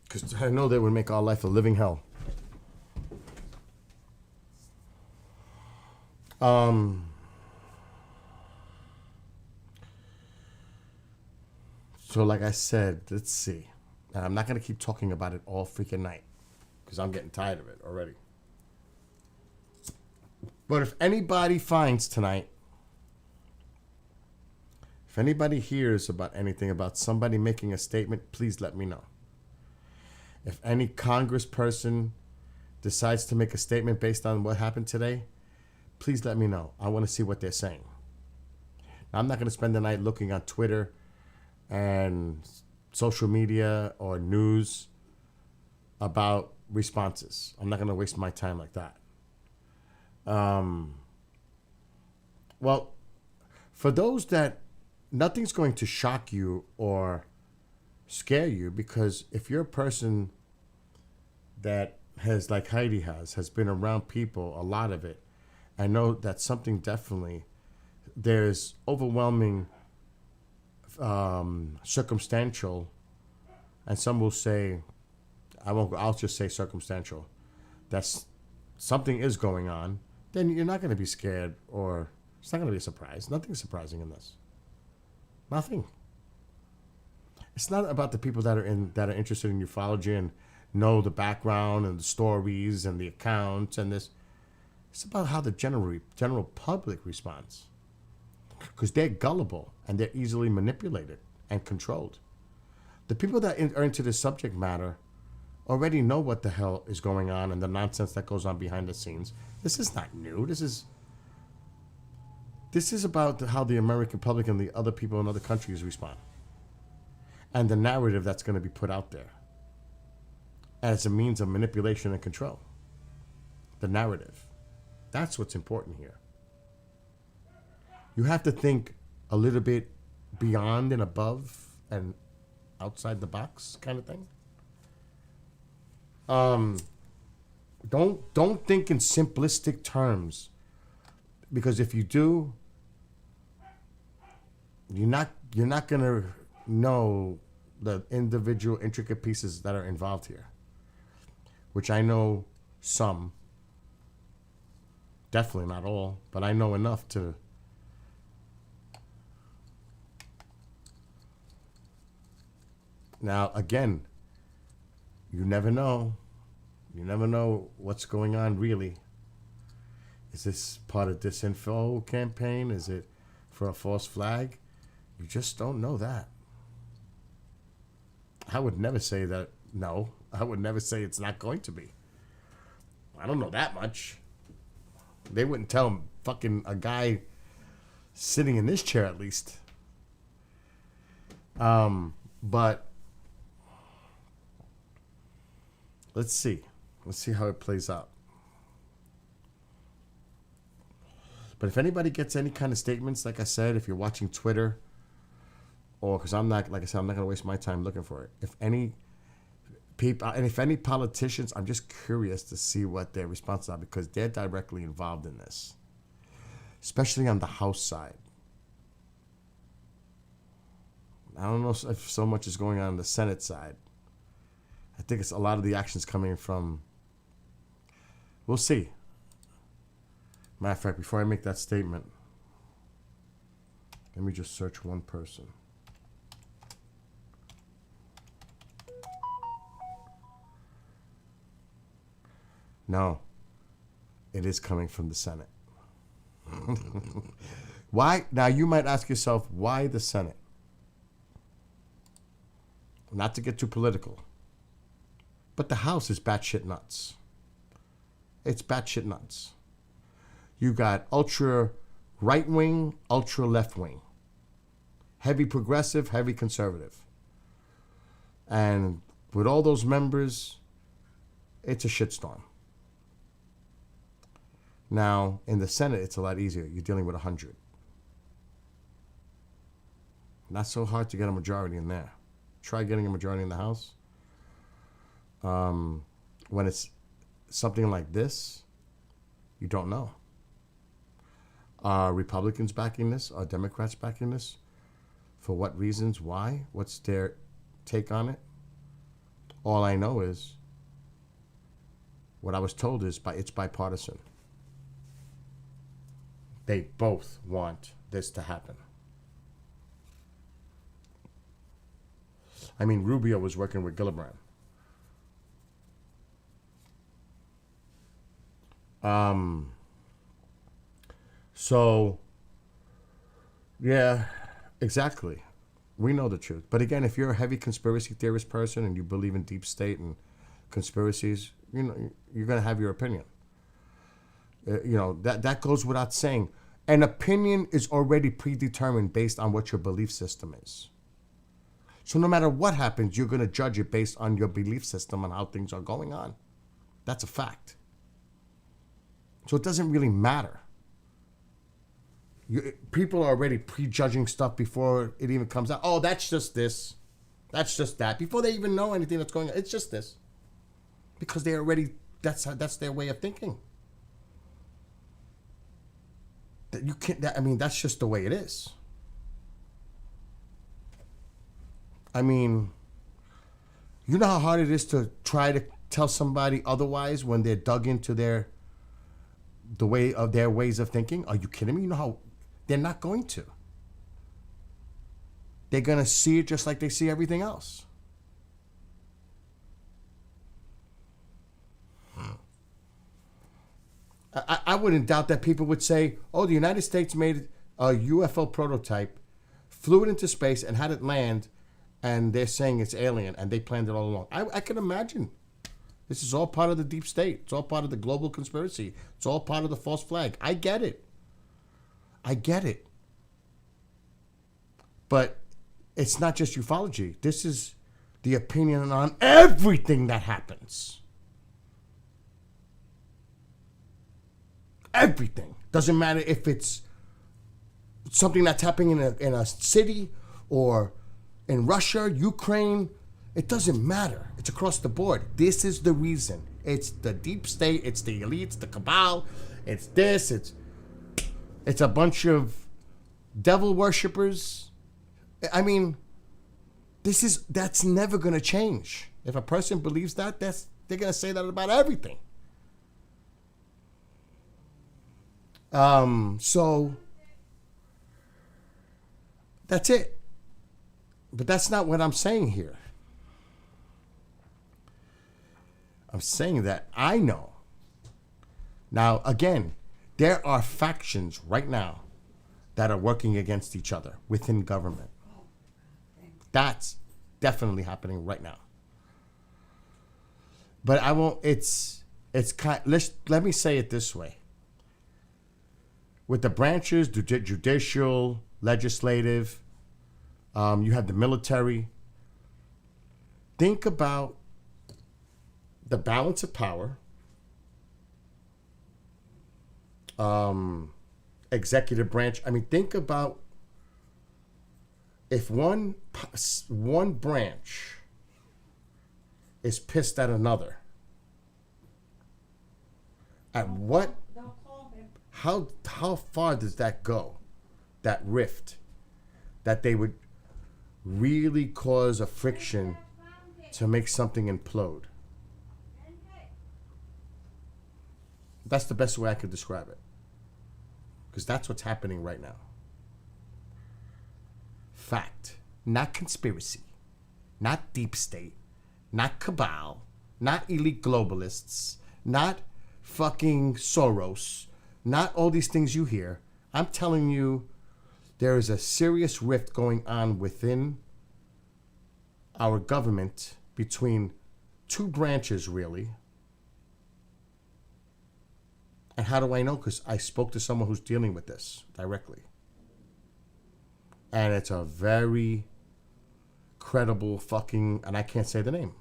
Because I know that would make our life a living hell. So like I said, let's see. And I'm not going to keep talking about it all freaking night because I'm getting tired of it already. But if anybody finds tonight, if anybody hears about anything about somebody making a statement, please let me know. If any congressperson decides to make a statement based on what happened today, please let me know. I want to see what they're saying. Now, I'm not going to spend the night looking on Twitter and social media or news about responses. I'm not going to waste my time like that. Well, for those that nothing's going to shock you or scare you, because if you're a person that has, like Heidi has been around people, a lot of it, I know that something definitely, there's overwhelming circumstantial, and some will say, I'll just say circumstantial, that's something is going on, then you're not going to be scared, or it's not going to be a surprise. Nothing's surprising in this. Nothing. It's not about the people that are interested in ufology and know the background and the stories and the accounts and this. It's about how the general public responds, because they're gullible and they're easily manipulated and controlled. The people that are into this subject matter already know what the hell is going on and the nonsense that goes on behind the scenes. This is not new. This is about how the American public and the other people in other countries respond, and the narrative that's going to be put out there as a means of manipulation and control. The narrative. That's what's important here. You have to think a little bit beyond and above and outside the box kind of thing. Don't think in simplistic terms, because if you do, you're not gonna know the individual intricate pieces that are involved here, which I know some, definitely not all, but I know enough to now. Again, you never know. You never know what's going on, really. Is this part of disinfo campaign? Is it for a false flag? You just don't know that. I would never say that, no. I would never say it's not going to be. I don't know that much. They wouldn't tell fucking a guy sitting in this chair, at least. But let's see. Let's see how it plays out. But if anybody gets any kind of statements, like I said, if you're watching Twitter, or because I'm not, like I said, I'm not going to waste my time looking for it. If any people, and if any politicians, I'm just curious to see what their responses are, because they're directly involved in this, especially on the House side. I don't know if so much is going on the Senate side. I think it's a lot of the actions coming from. We'll see. Matter of fact, before I make that statement, let me just search one person. No, it is coming from the Senate. Why? Now you might ask yourself, why the Senate? Not to get too political, but the House is batshit nuts. It's batshit nuts. You got ultra right wing, ultra left wing, heavy progressive, heavy conservative. And with all those members, it's a shitstorm. Now, in the Senate, it's a lot easier. You're dealing with 100. Not so hard to get a majority in there. Try getting a majority in the House. When it's something like this, you don't know. Are Republicans backing this? Are Democrats backing this? For what reasons? Why? What's their take on it? All I know is, what I was told is it's bipartisan. They both want this to happen. I mean, Rubio was working with Gillibrand. So, yeah, exactly. We know the truth. But again, if you're a heavy conspiracy theorist person and you believe in deep state and conspiracies, you know, you're going to have your opinion. That goes without saying. An opinion is already predetermined based on what your belief system is. So no matter what happens, you're going to judge it based on your belief system and how things are going on. That's a fact. So it doesn't really matter. People are already prejudging stuff before it even comes out. Oh, that's just this. That's just that. Before they even know anything that's going on, it's just this. Because they already, that's their way of thinking. That you can't, I mean, that's just the way it is. I mean, you know how hard it is to try to tell somebody otherwise when they're dug into their ways of thinking? Are you kidding me? You know how they're not going to. They're going to see it just like they see everything else. I wouldn't doubt that people would say, oh, the United States made a UFO prototype, flew it into space, and had it land, and they're saying it's alien, and they planned it all along. I can imagine. This is all part of the deep state. It's all part of the global conspiracy. It's all part of the false flag. I get it. I get it. But it's not just ufology. This is the opinion on everything that happens. Everything. Doesn't matter if it's something that's happening in a city or in Russia, Ukraine. It doesn't matter. It's across the board. This is the reason. It's the deep state. It's the elites, the cabal. It's this. It's a bunch of devil worshippers. I mean, that's never going to change. If a person believes that, they're going to say that about everything. So that's it. But that's not what I'm saying here. I'm saying that I know. Now, again, there are factions right now that are working against each other within government. That's definitely happening right now. But I won't, let me say it this way. With the branches, judicial, legislative, you have the military. Think about the balance of power, executive branch. I mean, think about if one branch is pissed at another. At what? How far does that go? That rift, that they would really cause a friction to make something implode. That's the best way I could describe it. Because that's what's happening right now. Fact. Not conspiracy. Not deep state. Not cabal. Not elite globalists. Not fucking Soros. Not all these things you hear. I'm telling you, there is a serious rift going on within our government between two branches, really. And how do I know? Because I spoke to someone who's dealing with this directly. And it's a very credible fucking, and I can't say the name.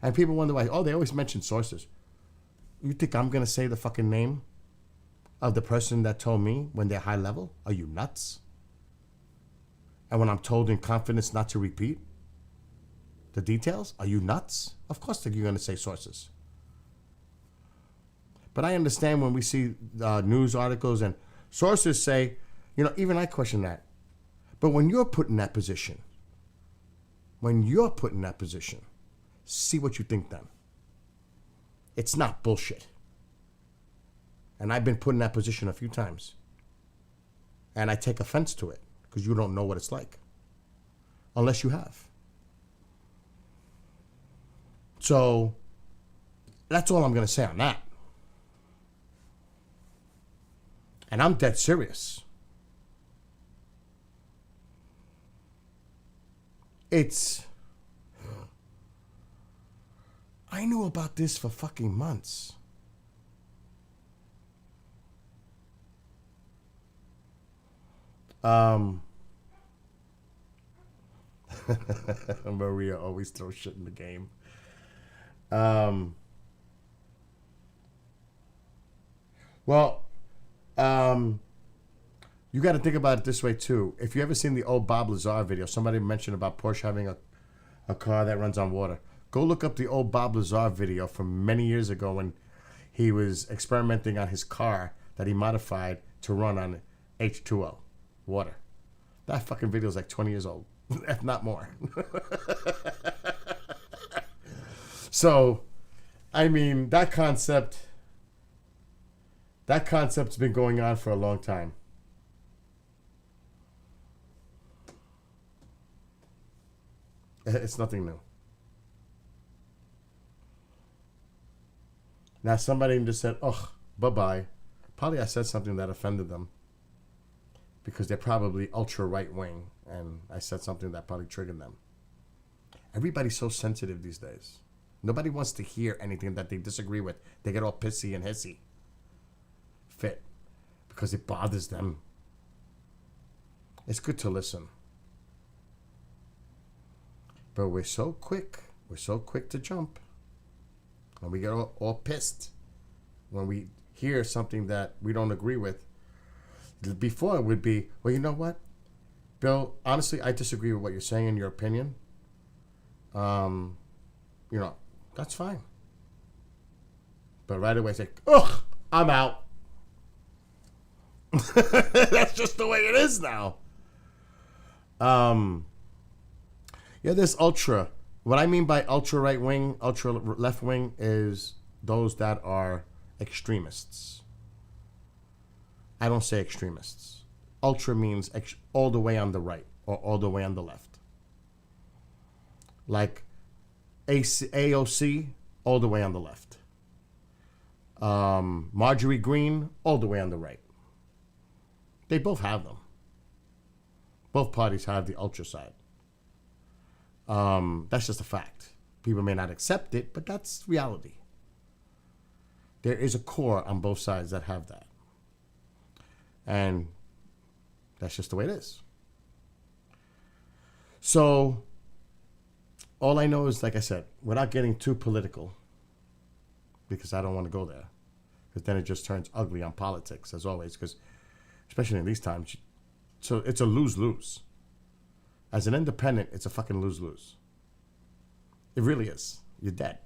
And people wonder why, they always mention sources. You think I'm going to say the fucking name of the person that told me when they're high level? Are you nuts? And when I'm told in confidence not to repeat the details, are you nuts? Of course you're going to say sources. But I understand when we see news articles and sources say, even I question that. But when you're put in that position, see what you think then. It's not bullshit. And I've been put in that position a few times. And I take offense to it because you don't know what it's like. Unless you have. So that's all I'm going to say on that. And I'm dead serious. I knew about this for fucking months. Maria always throws shit in the game. You got to think about it this way too. If you ever seen the old Bob Lazar video, somebody mentioned about Porsche having a car that runs on water. Go look up the old Bob Lazar video from many years ago when he was experimenting on his car that he modified to run on H2O, water. That fucking video is like 20 years old, if not more. So, I mean, that concept's been going on for a long time. It's nothing new. Now, somebody just said, oh, bye-bye. Probably I said something that offended them because they're probably ultra right-wing, and I said something that probably triggered them. Everybody's so sensitive these days. Nobody wants to hear anything that they disagree with. They get all pissy and hissy. Fit. Because it bothers them. It's good to listen. But we're so quick. We're so quick to jump. And we get all pissed when we hear something that we don't agree with. Before it would be, well, you know what? Bill, honestly, I disagree with what you're saying in your opinion. You know, that's fine. But right away, it's like, ugh, I'm out. That's just the way it is now. Yeah, this ultra. What I mean by ultra right wing, ultra left wing is those that are extremists. I don't say extremists. Ultra means all the way on the right or all the way on the left. Like AOC, all the way on the left. Marjorie Greene, all the way on the right. They both have them. Both parties have the ultra side. That's just a fact. People may not accept it, but that's reality. There is a core on both sides that have that. And that's just the way it is. So, all I know is, like I said, without getting too political, because I don't want to go there, because then it just turns ugly on politics, as always, because especially in these times, so it's a lose-lose. As an independent, it's a fucking lose-lose. It really is. You're dead.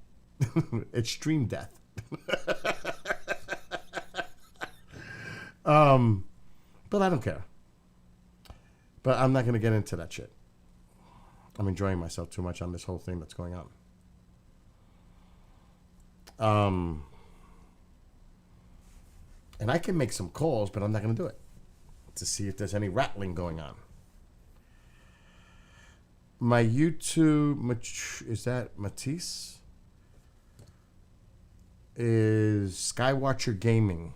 Extreme death. But I don't care. But I'm not going to get into that shit. I'm enjoying myself too much on this whole thing that's going on. And I can make some calls, but I'm not going to do it to see if there's any rattling going on. My YouTube, is that Matisse? Is SKYWATCHER Gaming.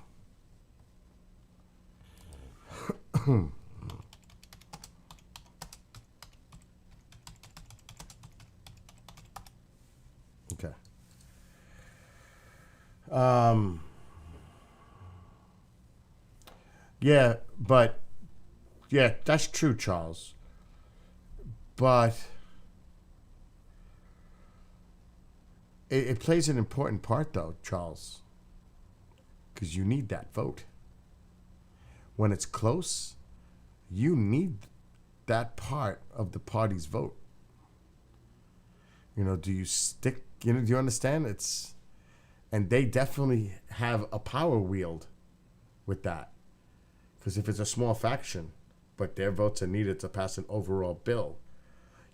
Okay. Yeah, but yeah, that's true, Charles. But it plays an important part, though, Charles, because you need that vote. When it's close, you need that part of the party's vote. You know, do you stick? You know, do you understand? And they definitely have a power wield with that, because if it's a small faction, but their votes are needed to pass an overall bill,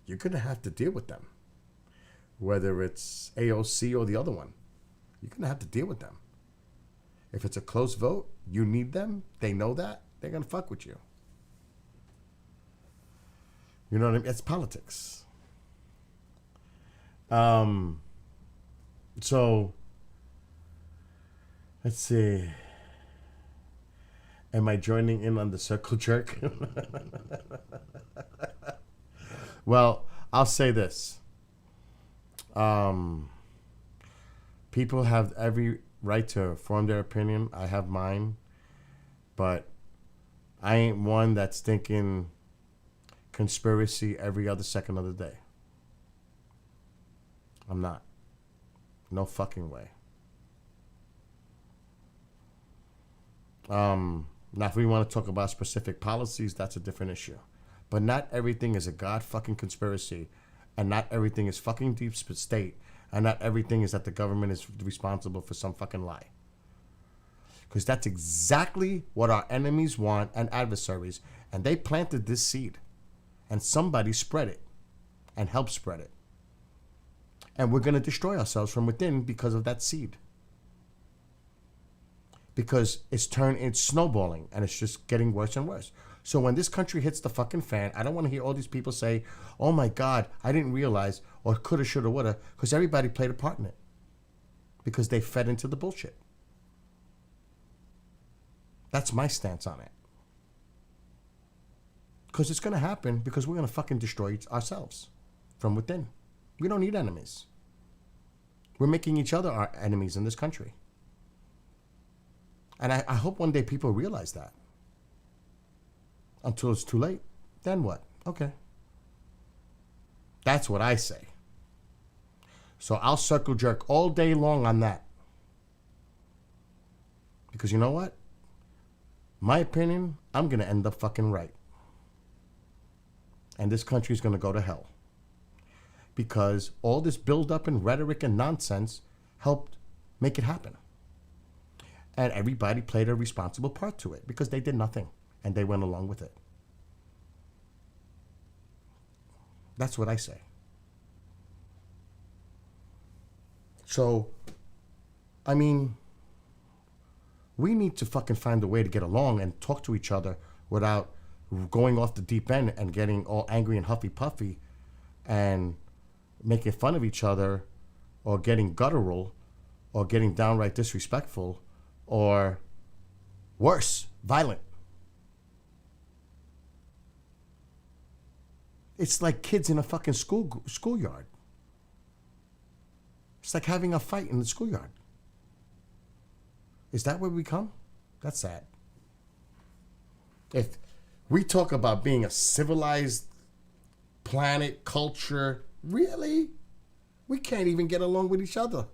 you're going to have to deal with them. Whether it's AOC or the other one, you're going to have to deal with them. If it's a close vote, you need them. They know that. They're going to fuck with you. You know what I mean? It's politics. So, let's see. Am I joining in on the circle jerk? Well, I'll say this. People have every right to form their opinion. I have mine. But I ain't one that's thinking conspiracy every other second of the day. I'm not. No fucking way. Now, if we want to talk about specific policies, that's a different issue. But not everything is a god fucking conspiracy And not everything is fucking deep state. And not everything is that the government is responsible for some fucking lie. Because that's exactly what our enemies want and adversaries. And they planted this seed. And somebody spread it. And helped spread it. And we're going to destroy ourselves from within because of that seed. Because it's snowballing. And it's just getting worse and worse. So when this country hits the fucking fan, I don't want to hear all these people say, oh my God, I didn't realize, or coulda, shoulda, woulda, because everybody played a part in it. Because they fed into the bullshit. That's my stance on it. Because it's going to happen because we're going to fucking destroy ourselves from within. We don't need enemies. We're making each other our enemies in this country. And I hope one day people realize that. Until it's too late. Then what? Okay. That's what I say. So I'll circle jerk all day long on that. Because you know what? My opinion, I'm going to end up fucking right. And this country's going to go to hell. Because all this buildup and rhetoric and nonsense helped make it happen. And everybody played a responsible part to it because they did nothing. And they went along with it. That's what I say. So, I mean, we need to fucking find a way to get along and talk to each other without going off the deep end and getting all angry and huffy puffy and making fun of each other or getting guttural or getting downright disrespectful or worse, violent. It's like kids in a fucking schoolyard. It's like having a fight in the schoolyard. Is that where we come? That's sad. If we talk about being a civilized planet, culture, really? We can't even get along with each other.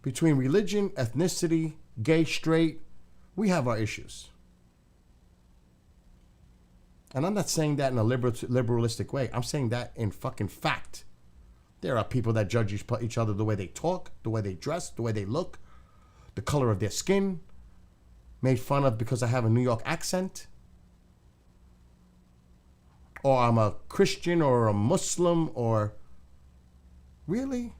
Between religion, ethnicity, gay, straight, we have our issues. And I'm not saying that in a liberalistic way. I'm saying that in fucking fact. There are people that judge each other the way they talk, the way they dress, the way they look, the color of their skin, made fun of because I have a New York accent, or I'm a Christian or a Muslim, or really?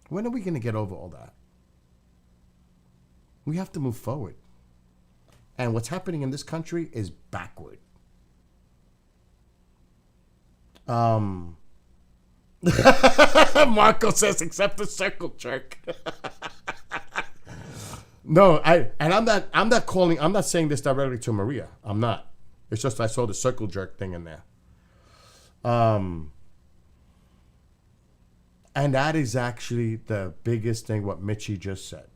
When are we going to get over all that? We have to move forward. And what's happening in this country is backward. Marco says, except the circle jerk. No, I'm not saying this directly to Maria. I'm not. It's just I saw the circle jerk thing in there. And that is actually the biggest thing what Mitchie just said.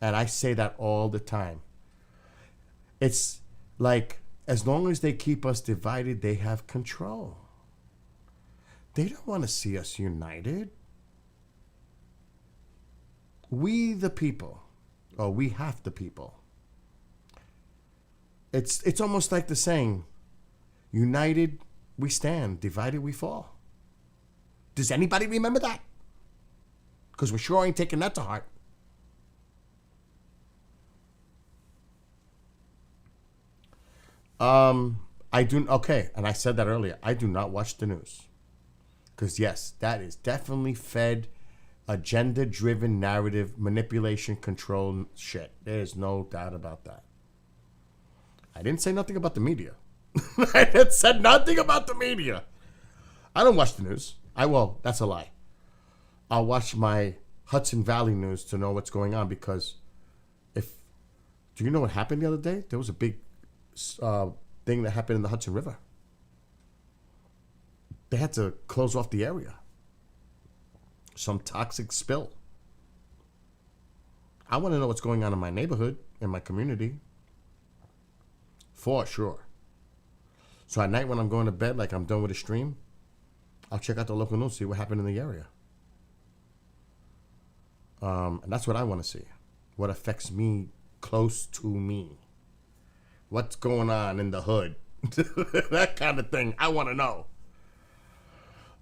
And I say that all the time. It's like, as long as they keep us divided, they have control. They don't want to see us united. We the people, or we half the people. It's almost like the saying, united we stand, divided we fall. Does anybody remember that? Because we sure ain't taking that to heart. Okay, and I said that earlier. I do not watch the news. Because yes, that is definitely fed, agenda-driven narrative, manipulation, control shit. There's no doubt about that. I didn't say nothing about the media. I said nothing about the media. I don't watch the news. That's a lie. I'll watch my Hudson Valley news to know what's going on because do you know what happened the other day? There was a big thing that happened in the Hudson River. They had to close off the area. Some toxic spill. I want to know what's going on in my neighborhood, in my community. For sure. So at night when I'm going to bed, like I'm done with a stream, I'll check out the local news, see what happened in the area. And that's what I want to see. what affects me close to me. What's going on in the hood? That kind of thing. I want to know.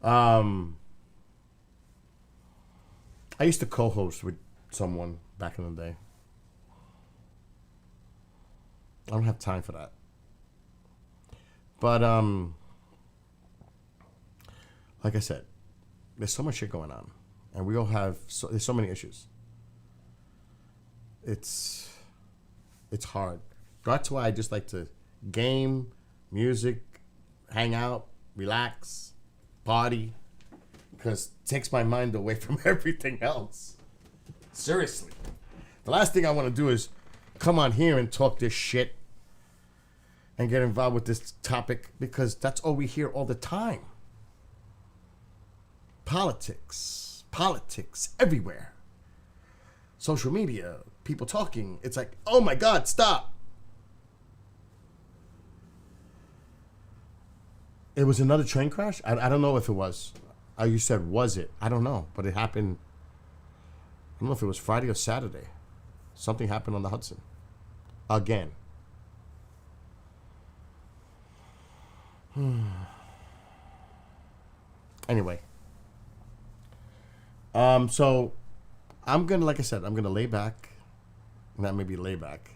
I used to co-host with someone back in the day. I don't have time for that. But like I said, there's so much shit going on, and we all have there's so many issues. It's hard. That's why I just like to game, music, hang out, relax, party, because it takes my mind away from everything else. Seriously. The last thing I want to do is come on here and talk this shit and get involved with this topic, because that's all we hear all the time. Politics everywhere. Social media, people talking. It's like, oh my God, stop. It was another train crash? I don't know if it was. You said, was it? I don't know. But it happened, I don't know if it was Friday or Saturday. Something happened on the Hudson. Again. Anyway. So, I'm going to, like I said, I'm going to lay back. Not maybe lay back.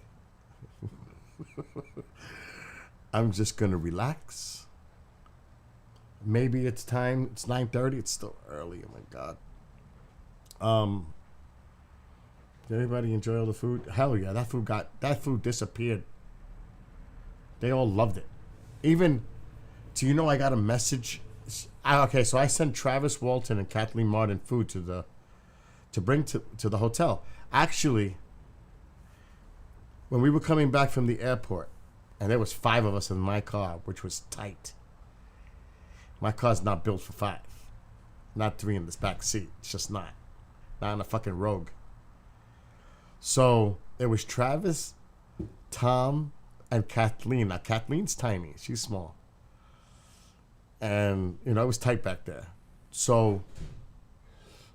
I'm just going to relax. Maybe it's time. It's 9:30. It's still early. Oh my God. Did everybody enjoy all the food? Hell yeah, that food disappeared. They all loved it. Even, do you know I got a message? Okay, so I sent Travis Walton and Kathleen Martin food to bring to the hotel. Actually, when we were coming back from the airport, and there was 5 of us in my car, which was tight. My car's not built for 5. Not 3 in this back seat. It's just not. Not in a fucking Rogue. So it was Travis, Tom, and Kathleen. Now Kathleen's tiny. She's small. And, it was tight back there. So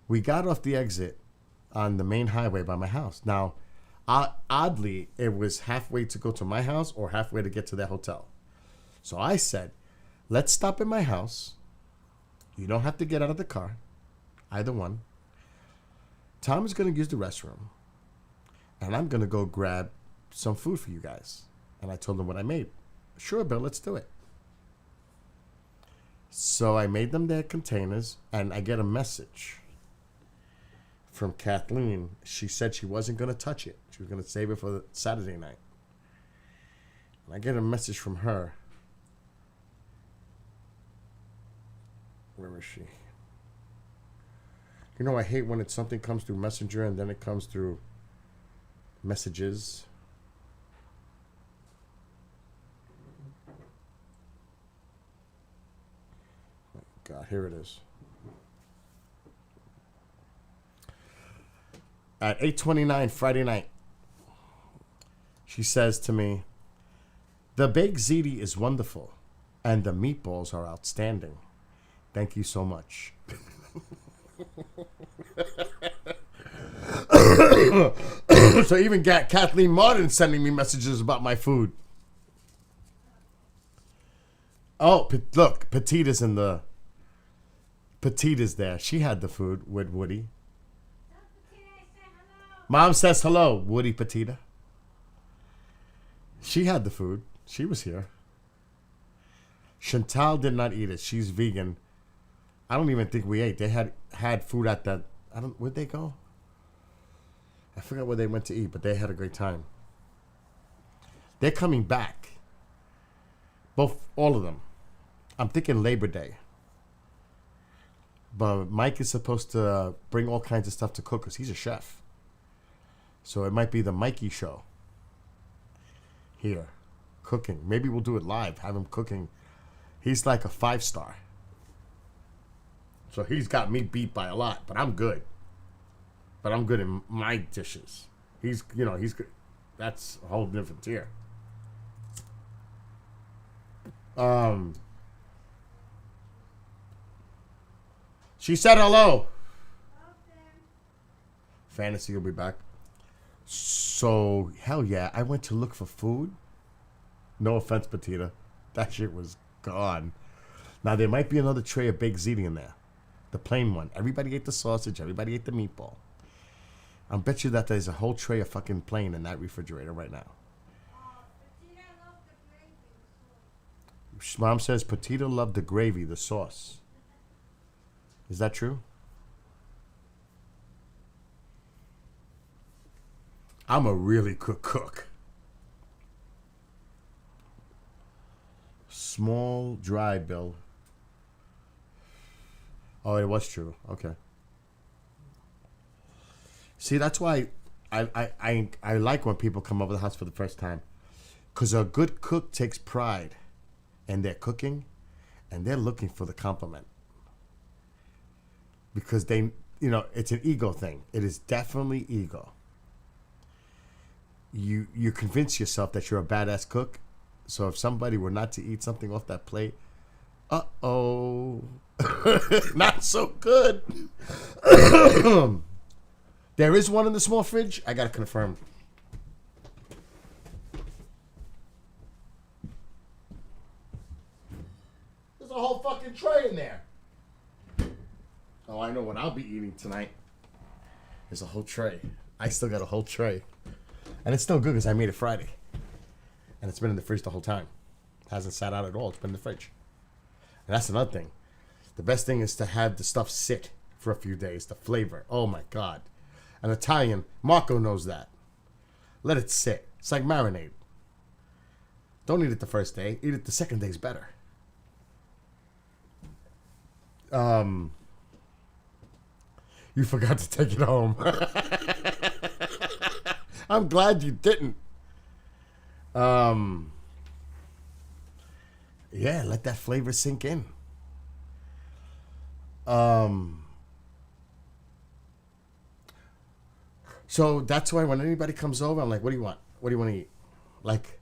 we got off the exit on the main highway by my house. Now, oddly, it was halfway to go to my house or halfway to get to their hotel. So I said, let's stop at my house. You don't have to get out of the car. Either one. Tom is going to use the restroom. And I'm going to go grab some food for you guys. And I told him what I made. Sure, Bill, let's do it. So I made them their containers. And I get a message from Kathleen. She said she wasn't going to touch it. She was going to save it for Saturday night. And I get a message from her. Where is she? I hate when it's something comes through Messenger and then it comes through messages. Oh God, here it is. At 8:29 Friday night, she says to me, "The baked ziti is wonderful, and the meatballs are outstanding. Thank you so much." So even got Kathleen Martin sending me messages about my food. Oh, look, Petita's Petita's there. She had the food with Woody. Mom says hello, Woody Petita. She had the food. She was here. Chantal did not eat it. She's vegan. I don't even think we ate. They had food at that. Where'd they go? I forgot where they went to eat, but they had a great time. They're coming back. All of them. I'm thinking Labor Day. But Mike is supposed to bring all kinds of stuff to cook because he's a chef. So it might be the Mikey show. Here. Cooking. Maybe we'll do it live. Have him cooking. He's like a 5-star. So he's got me beat by a lot, but I'm good. But I'm good in my dishes. He's good. That's a whole different tier. She said hello. Fantasy will be back. So, hell yeah, I went to look for food. No offense, Petita. That shit was gone. Now, there might be another tray of baked ziti in there. The plain one. Everybody ate the sausage. Everybody ate the meatball. I bet you that there's a whole tray of fucking plain in that refrigerator right now. Mom says Petita loved the gravy, the sauce. Is that true? I'm a really good cook. Small, dry, Bill. Oh, it was true. Okay. See, that's why I like when people come over the house for the first time. Because a good cook takes pride in their cooking, and they're looking for the compliment. Because they, you know, it's an ego thing. It is definitely ego. You convince yourself that you're a badass cook. So if somebody were not to eat something off that plate, not so good. There is one in the small fridge. I gotta confirm. There's a whole fucking tray in there. Oh, I know what I'll be eating tonight. There's a whole tray. I still got a whole tray. And it's still good because I made it Friday. And it's been in the fridge the whole time. It hasn't sat out at all. It's been in the fridge. And that's another thing. The best thing is to have the stuff sit for a few days. The flavor. Oh my God. An Italian, Marco knows that. Let it sit. It's like marinade. Don't eat it the first day. Eat it the second day's better. You forgot to take it home. I'm glad you didn't. Yeah, let that flavor sink in. So that's why when anybody comes over, I'm like, what do you want? What do you want to eat? Like,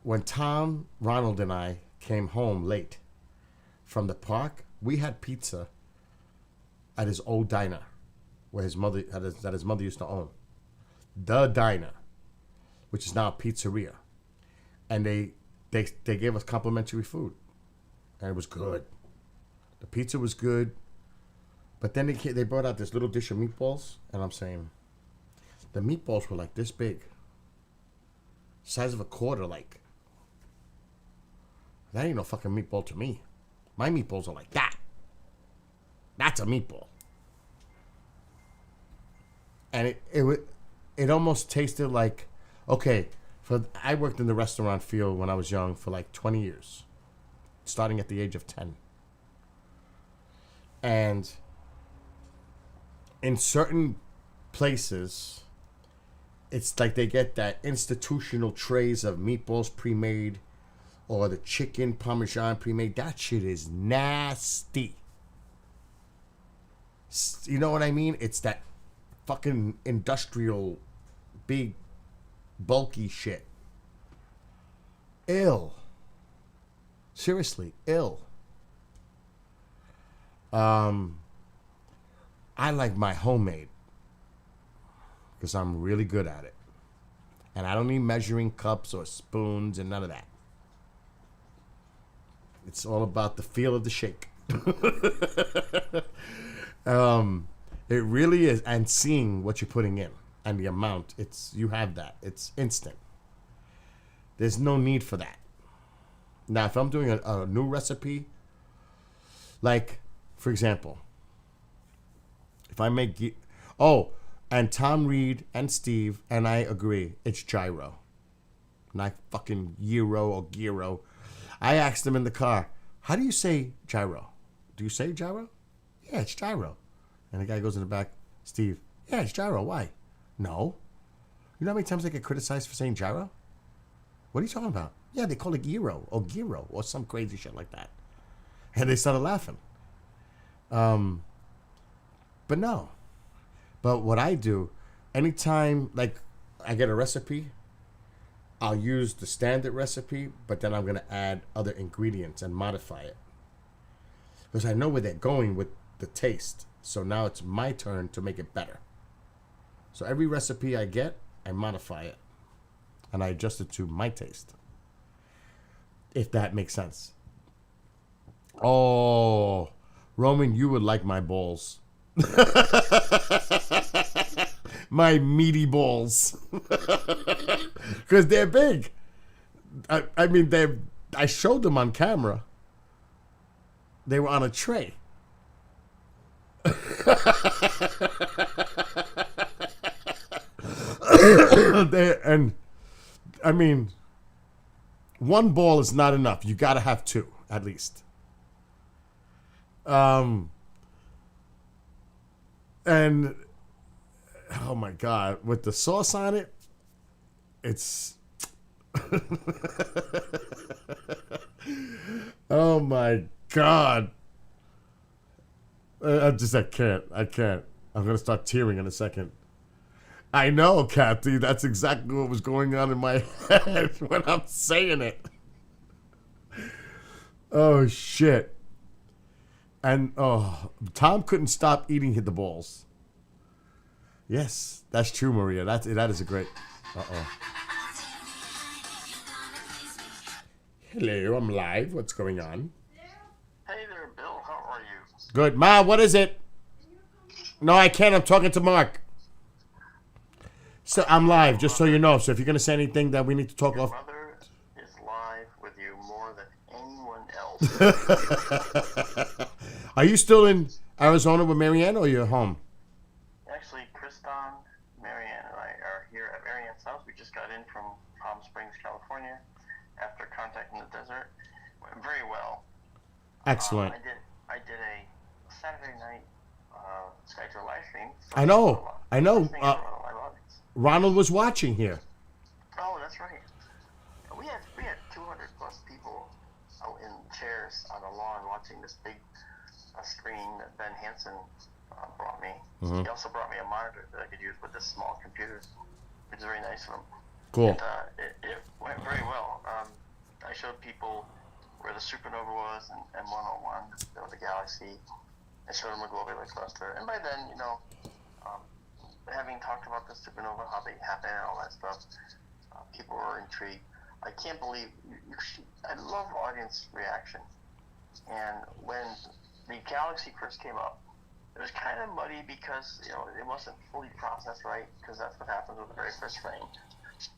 when Tom, Ronald, and I came home late from the park, we had pizza at his old diner where his mother that his mother used to own. The Diner, which is now a pizzeria. And they gave us complimentary food. And it was good. The pizza was good. But then they brought out this little dish of meatballs. And I'm saying, the meatballs were like this big. Size of a quarter, like. That ain't no fucking meatball to me. My meatballs are like that. That's a meatball. And it almost tasted like, okay, I worked in the restaurant field when I was young for like 20 years, starting at the age of 10. And in certain places, it's like they get that institutional trays of meatballs pre-made or the chicken Parmesan pre-made. That shit is nasty. You know what I mean? It's that fucking industrial, big, bulky shit. Ill. Seriously, ill. I like my homemade because I'm really good at it. And I don't need measuring cups or spoons and none of that. It's all about the feel of the shake. It really is, and seeing what you're putting in and the amount, you have that. It's instant. There's no need for that. Now, if I'm doing a new recipe, like, for example, if I make... and Tom Reed and Steve and I agree, it's gyro. Not fucking gyro or gyro. I asked them in the car, how do you say gyro? Do you say gyro? Yeah, it's gyro. And the guy goes in the back, Steve, yeah, it's gyro. Why? No. You know how many times I get criticized for saying gyro? What are you talking about? Yeah, they call it gyro or some crazy shit like that. And they started laughing. But no. But what I do, anytime, like, I get a recipe, I'll use the standard recipe, but then I'm going to add other ingredients and modify it. Because I know where they're going with the taste. So now it's my turn to make it better. So every recipe I get, I modify it. And I adjust it to my taste. If that makes sense. Oh, Roman, you would like my balls. My meaty balls. Because they're big. I mean, I showed them on camera. They were on a tray. And I mean, one ball is not enough. You got to have two, at least. And oh my God, with the sauce on it, it's oh my God. I can't. I'm gonna start tearing in a second. I know, Kathy. That's exactly what was going on in my head when I'm saying it. Oh shit. And Tom couldn't stop eating the balls. Yes, that's true, Maria. That is a great. Hello, I'm live. What's going on? Hey there, Bill. How are you? Good. Ma, what is it? No, I can't. I'm talking to Mark. So I'm live, just so you know. So if you're gonna say anything that we need to talk off. Your mother is live with you more than anyone else. Are you still in Arizona with Marianne, or you're home? Actually, Kriston, Marianne, and I are here at Marianne's house. We just got in from Palm Springs, California, after contacting the desert. Went very well. Excellent. I did a Saturday night SkyWATCHER live stream. I know. Ronald was watching here. Oh, that's right. We had 200 plus people out in chairs on the lawn watching this big screen that Ben Hansen brought me. Mm-hmm. He also brought me a monitor that I could use with this small computer, which is very nice of him. Cool. And, it went very well. I showed people where the supernova was and M101, the galaxy. I showed them a globular cluster. And by then, having talked about the supernova, how they happen and all that stuff, people were intrigued. I can't believe, I love audience reaction. And when the galaxy first came up, it was kind of muddy because, it wasn't fully processed right, because that's what happens with the very first frame.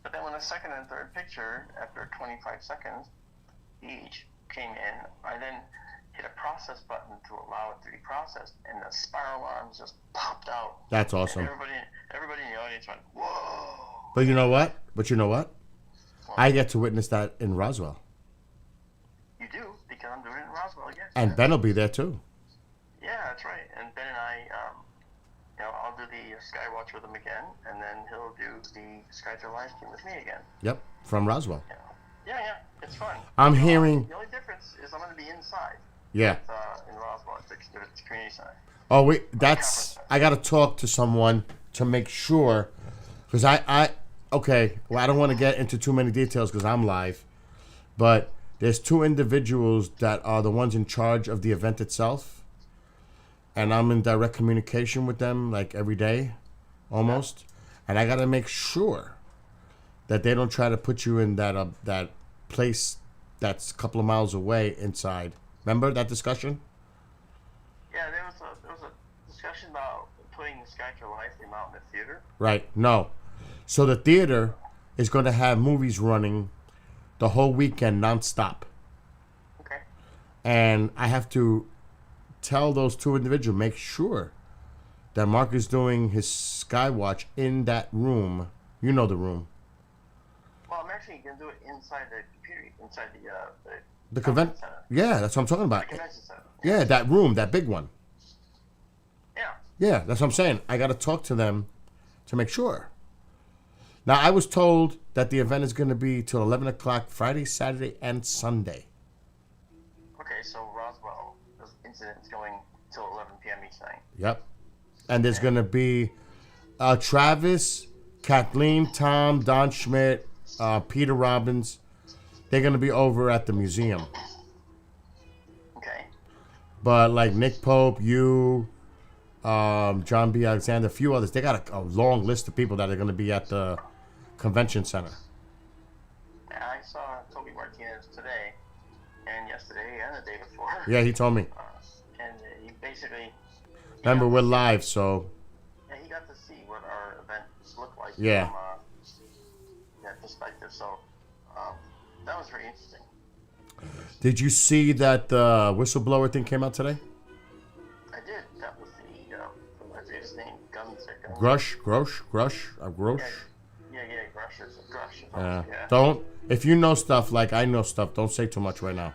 But then when the second and third picture, after 25 seconds each, came in, I then hit a process button to allow it to be processed, and the spiral arms just popped out. That's awesome. And everybody in the audience went, whoa. But you know what? I get to witness that in Roswell. You do, because I'm doing it in Roswell again. And Ben will be there too. Yeah, that's right. And Ben and I, I'll do the SKYWATCHER with him again, and then he'll do the SkyWATCHER live stream with me again. Yep, from Roswell. Yeah, it's fun. I'm hearing. The only difference is I'm going to be inside. Yeah. In Roswell, it's the community center. Oh wait, I got to talk to someone to make sure, because I don't want to get into too many details because I'm live, but there's two individuals that are the ones in charge of the event itself, and I'm in direct communication with them like every day, almost, and I got to make sure that they don't try to put you in that place that's a couple of miles away inside. Remember that discussion? Yeah, there was a discussion about putting the SkyWATCHER live stream out in the theater. Right. No. So the theater is going to have movies running the whole weekend nonstop. Okay. And I have to tell those two individuals, make sure that Mark is doing his SkyWatch in that room. You know the room. Well, I'm actually going to do it inside the computer, inside The convention center. Yeah, that's what I'm talking about. The convention center. Yeah, that room, that big one. Yeah. Yeah, that's what I'm saying. I got to talk to them to make sure. Now, I was told that the event is going to be till 11 o'clock Friday, Saturday, and Sunday. Okay, so Roswell, this incident's going till 11 p.m. each night. Yep. And there's going to be Travis, Kathleen, Tom, Don Schmidt, Peter Robbins. They're going to be over at the museum. Okay. But like Nick Pope, you, John B. Alexander, a few others. They got a long list of people that are going to be at the convention center. Yeah, I saw Toby Martinez today, and yesterday, and the day before. Yeah, he told me. And he basically... Remember, we're live, so... Yeah, he got to see what our events look like Yeah. from that perspective, so that was very interesting. Did you see that the whistleblower thing came out today? I did. That was the, I forget his name, Guns. Grush. Yeah, Grush. Yeah. Yeah. Don't. If you know stuff like I know stuff, don't say too much right now.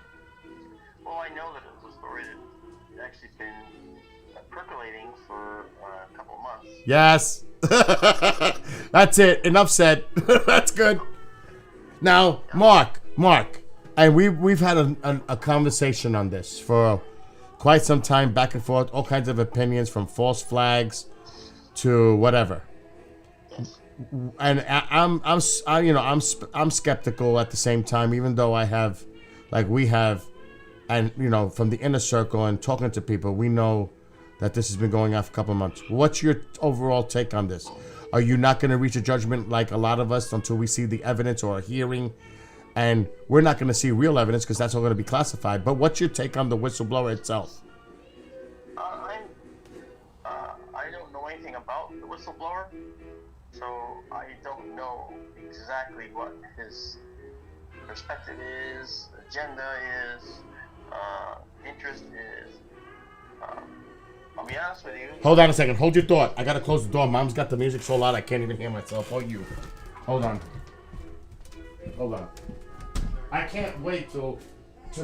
Well, I know that it was already actually been percolating for a couple of months. Yes. That's it. Enough said. That's good. Now, Mark, and we've had a conversation on this for quite some time, back and forth, all kinds of opinions from false flags to whatever. And I'm skeptical at the same time, even though I have, like we have, and from the inner circle and talking to people, we know that this has been going on for a couple of months. What's your overall take on this? Are you not going to reach a judgment like a lot of us until we see the evidence or a hearing? And we're not going to see real evidence because that's all going to be classified. But what's your take on the whistleblower itself? I don't know anything about the whistleblower, so I don't know exactly what his perspective is, agenda is, interest is. I'll be honest with you. Hold on a second. Hold your thought. I got to close the door. Mom's got the music so loud I can't even hear myself. Or you. Hold on. I can't wait to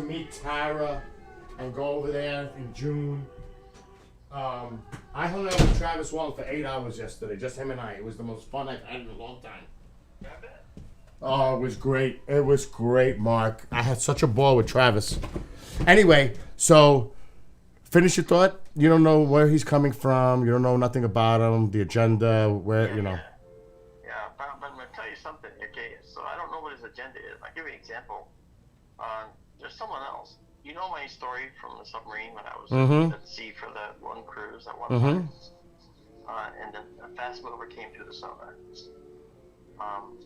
meet Tara and go over there in June. I hung out with Travis Walton for 8 hours yesterday, just him and I. It was the most fun I've had in a long time. Oh, it was great. It was great, Mark. I had such a ball with Travis. Anyway, so finish your thought. You don't know where he's coming from. You don't know nothing about him, the agenda, where. Yeah, but I'm going to tell you something, okay? So I don't know what his agenda is. I'll give you an example. There's someone else. You know my story from the submarine when I was at sea for that one cruise at one time. And then a fast mover came through the sonar.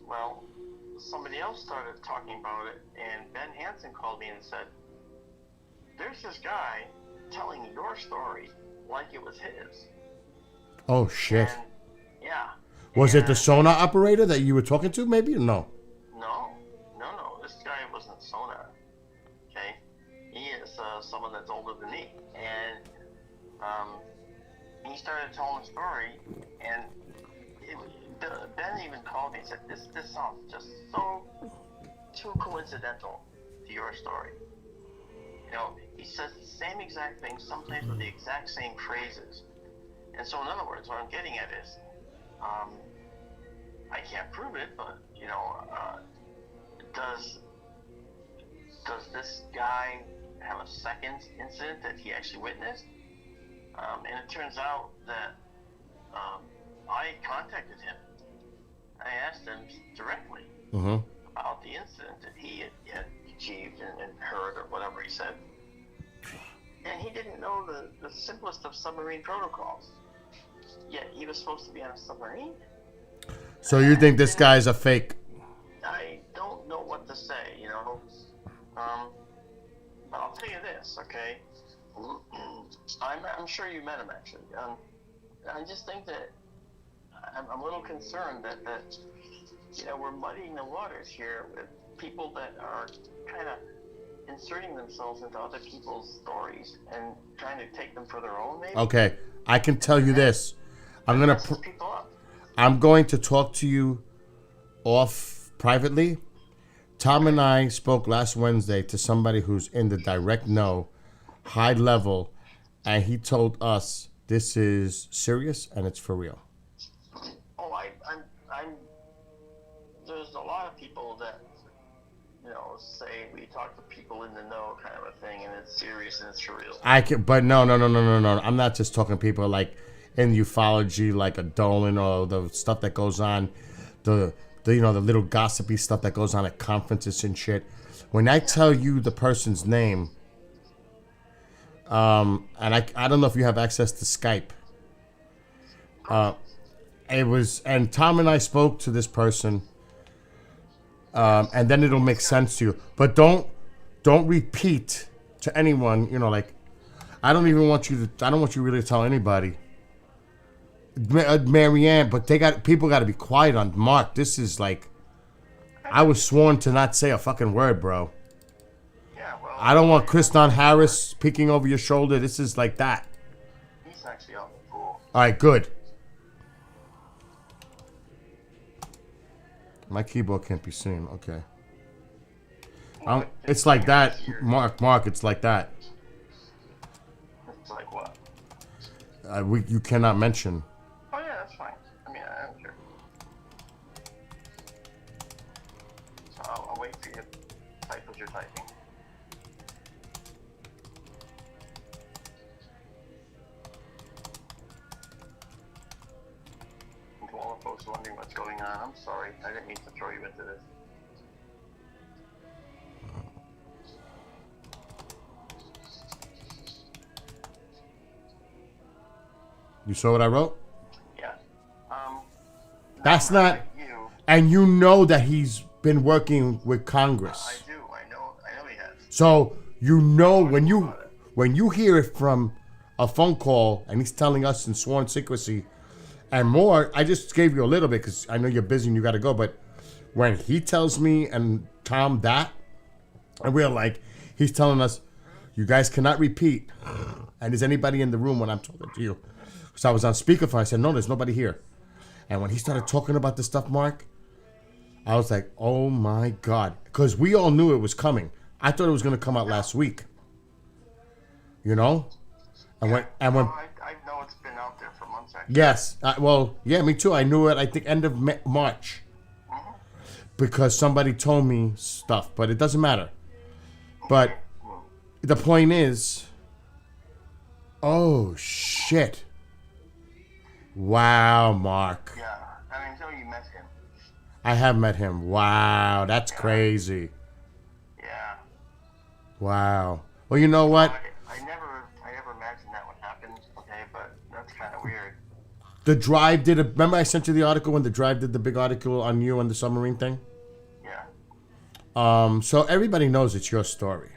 Well, somebody else started talking about it, and Ben Hansen called me and said, there's this guy telling your story like it was his. Oh, shit. And, yeah. Was it the sonar operator that you were talking to, maybe, or no? No. This guy wasn't sonar. Okay? He is someone that's older than me. And he started telling the story, and Ben even called me and said, this sounds just so too coincidental to your story. He says the same exact thing, sometimes with the exact same phrases. And so, in other words, what I'm getting at is, I can't prove it, but, does this guy have a second incident that he actually witnessed? And it turns out that I contacted him. I asked him directly about the incident that he had achieved and heard, or whatever he said. And he didn't know the simplest of submarine protocols. Yet he was supposed to be on a submarine. So you think this guy's a fake? I don't know what to say, but I'll tell you this, okay? I'm sure you met him, actually. I just think that I'm a little concerned that we're muddying the waters here with people that are kind of inserting themselves into other people's stories and trying to take them for their own, maybe. Okay, I can tell you this. I'm going to talk to you off privately. Tom and I spoke last Wednesday to somebody who's in the direct know, high level, and he told us this is serious and it's for real. Oh, I'm there's a lot of people that, say we talk to people in the know kind of a thing, and it's serious and it's for real. But no. I'm not just talking people like in ufology, like a Dolan or the stuff that goes on, the little gossipy stuff that goes on at conferences and shit. When I tell you the person's name, and I don't know if you have access to Skype. It was, and Tom and I spoke to this person, and then it'll make sense to you. But don't repeat to anyone. You know, like I don't want you really to tell anybody. Marianne, but people got to be quiet on Mark. This is like, I was sworn to not say a fucking word, bro. Yeah, well, I don't want Kriston Harris peeking over your shoulder. This is like that. He's actually out in the pool. All right, good. My keyboard can't be seen. Okay. It's like that, Mark. It's like that. It's like what? You cannot mention. Oh yeah, that's fine. I mean, I don't care. So I'll wait for you to type as you're typing. And to all the folks wondering what's going on, I'm sorry. I didn't mean to throw you into this. You saw what I wrote? Yeah. That's not. And you know that he's been working with Congress. I do. I know he has. So you know when you hear it from a phone call and he's telling us in sworn secrecy and more. I just gave you a little bit because I know you're busy and you got to go. But when he tells me and Tom that, and we're like, he's telling us, you guys cannot repeat. And is anybody in the room when I'm talking to you? So I was on speakerphone. I said, no, there's nobody here. And when he started talking about this stuff, Mark, I was like, oh my God. Because we all knew it was coming. I thought it was going to come out last week. You know? And when I know it's been out there for months, actually. Yes. Well, yeah, me too. I knew it, I think, end of March. Because somebody told me stuff. But it doesn't matter. But the point is, oh, shit. Wow, Mark. Yeah, I mean, until you met him. I have met him. Wow, that's crazy. Yeah. Wow. Well, you know what? I never imagined that would happen. Okay, but that's kind of weird. The Drive did remember I sent you the article when the Drive did the big article on you and the submarine thing? Yeah. So everybody knows it's your story.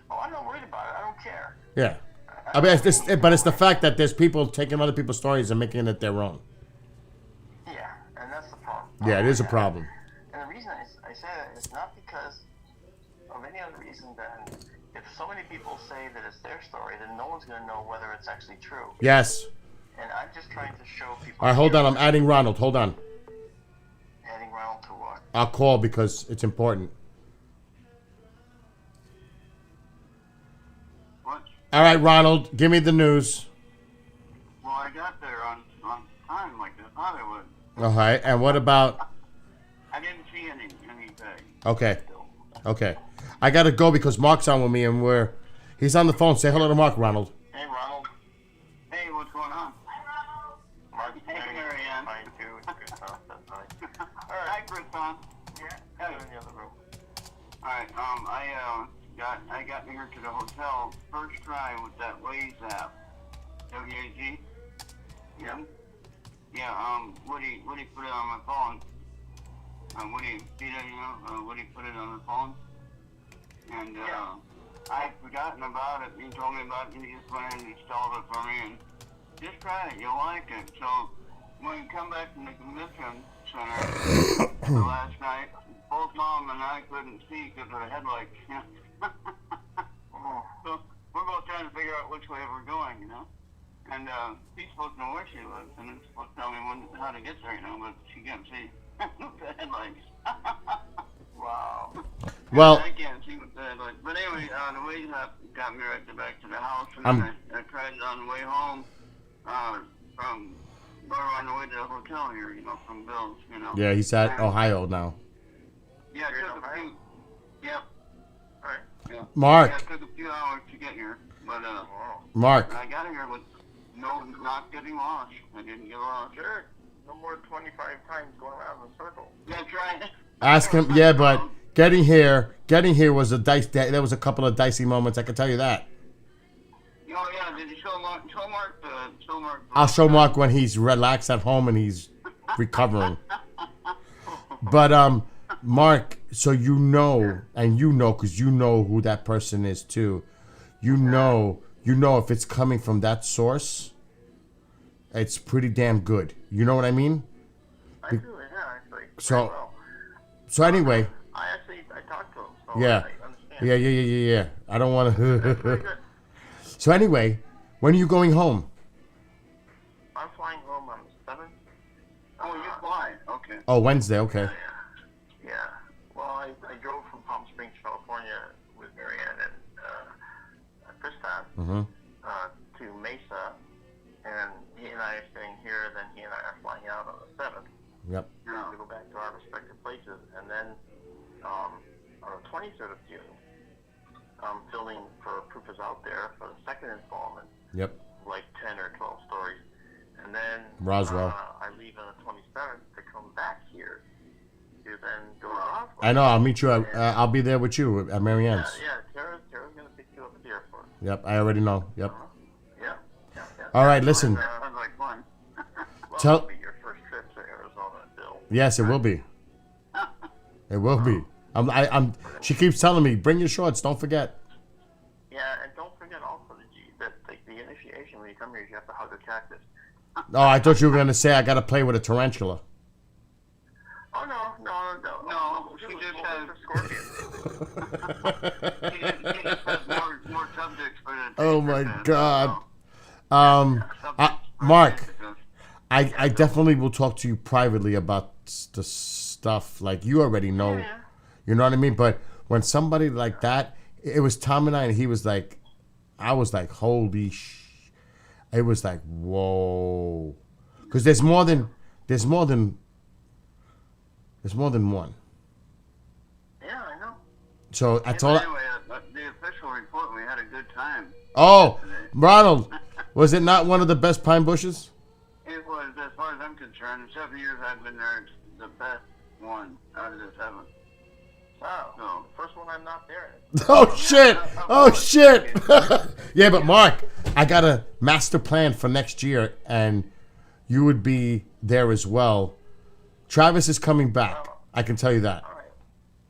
Oh, I'm not worried about it. I don't care. Yeah. I mean, it's the fact that there's people taking other people's stories and making it their own. Yeah, and that's the problem. Yeah, it is a problem. And the reason I say that is not because of any other reason than if so many people say that it's their story, then no one's going to know whether it's actually true. Yes. And I'm just trying to show people... All right, hold on. I'm adding Ronald. Hold on. Adding Ronald to what? I'll call because it's important. All right, Ronald, give me the news. Well, I got there on time like I thought I would. All right, and what about... I didn't see anything. Okay. Okay. I got to go because Mark's on with me and he's on the phone. Say hello to Mark, Ronald. Hey, Ronald. Hey, what's going on? Mark, hey, Marianne. Fine, too. It's good. That's nice. All right. Hi, Kriston. Yeah, in the other room. All right, I got here to the hotel first try with that Waze app. WAG. Yeah. Yeah. Woody put it on my phone. Woody see that, Woody put it on the phone. And I'd forgotten about it. He told me about it. He just went and installed it for me. And just try it. You'll like it. So when you come back from the convention center last night, both Mom and I couldn't see because of the headlights. So we're both trying to figure out which way we're going, And he's supposed to know where she lives, and he's supposed to tell me how to get there, but she can't see the headlights. Wow. Well, I can't see with the headlights. But anyway, the way that got me right back to the house, and I tried it on the way home on the way to the hotel here, from Bill's, Yeah, he's at Ohio now. Yeah, it took a few. Yep. All right. Yeah. Mark. Yeah, it took a few hours to get here, but Mark. I got here with not getting lost. I didn't get lost. Sure. No more than 25 times going around in a circle. That's right. Ask him. Yeah, but getting here was a dice. There was a couple of dicey moments. I can tell you that. Oh yeah, did you show Mark? I'll show Mark when he's relaxed at home and he's recovering. But Mark, so you know because you know who that person is too. You know if it's coming from that source, it's pretty damn good. You know what I mean? I do, yeah, actually. So anyway. I talked to him. So Yeah. I understand. Yeah. I don't want to. So anyway, when are you going home? I'm flying home on the 7th. Oh, you fly? Okay. Oh, Wednesday. Okay. Yeah. Well, I drove from Palm Springs, California with Marianne and Krista to Mesa, and he and I are staying here, then he and I are flying out on the 7th. Yep. To go back to our respective places, and then on the 23rd of June, I'm filming for Proof Is Out There for the second installment. Yep. Like 10 or 12 stories. And then Roswell. I leave on the 27th to come back here to then go to Roswell. I know. I'll meet you. I'll be there with you at Marianne's. Yeah, Tara's going to pick you up at the airport. Yep. I already know. Yep. Yeah. All right. Listen. Sounds like fun. Well, Tell. it'll be your first trip to Arizona, Bill. Yes, it will be. It will be. I'm. She keeps telling me, bring your shorts. Don't forget. Yeah, and don't forget also that the initiation when you come here, you have to hug a cactus. Oh, I thought you were gonna say I gotta play with a tarantula. Oh no! She just has scorpions. She just has more subjects for the. Oh my God. Mark, I definitely will talk to you privately about the stuff. Like you already know. Yeah. You know what I mean? But when somebody like that, it was Tom and I, and he was like, I was like, holy it was like, whoa. Because there's more than one. Yeah, I know. So I told anyway, the official report, we had a good time. Oh, Ronald, was it not one of the best pine bushes? It was, as far as I'm concerned, the 7 years I've been there, it's the best one out of the 7. Wow. So, first one I'm not there. Oh shit! Oh shit! Yeah, but Mark, I got a master plan for next year, and you would be there as well. Travis is coming back. I can tell you that. All right.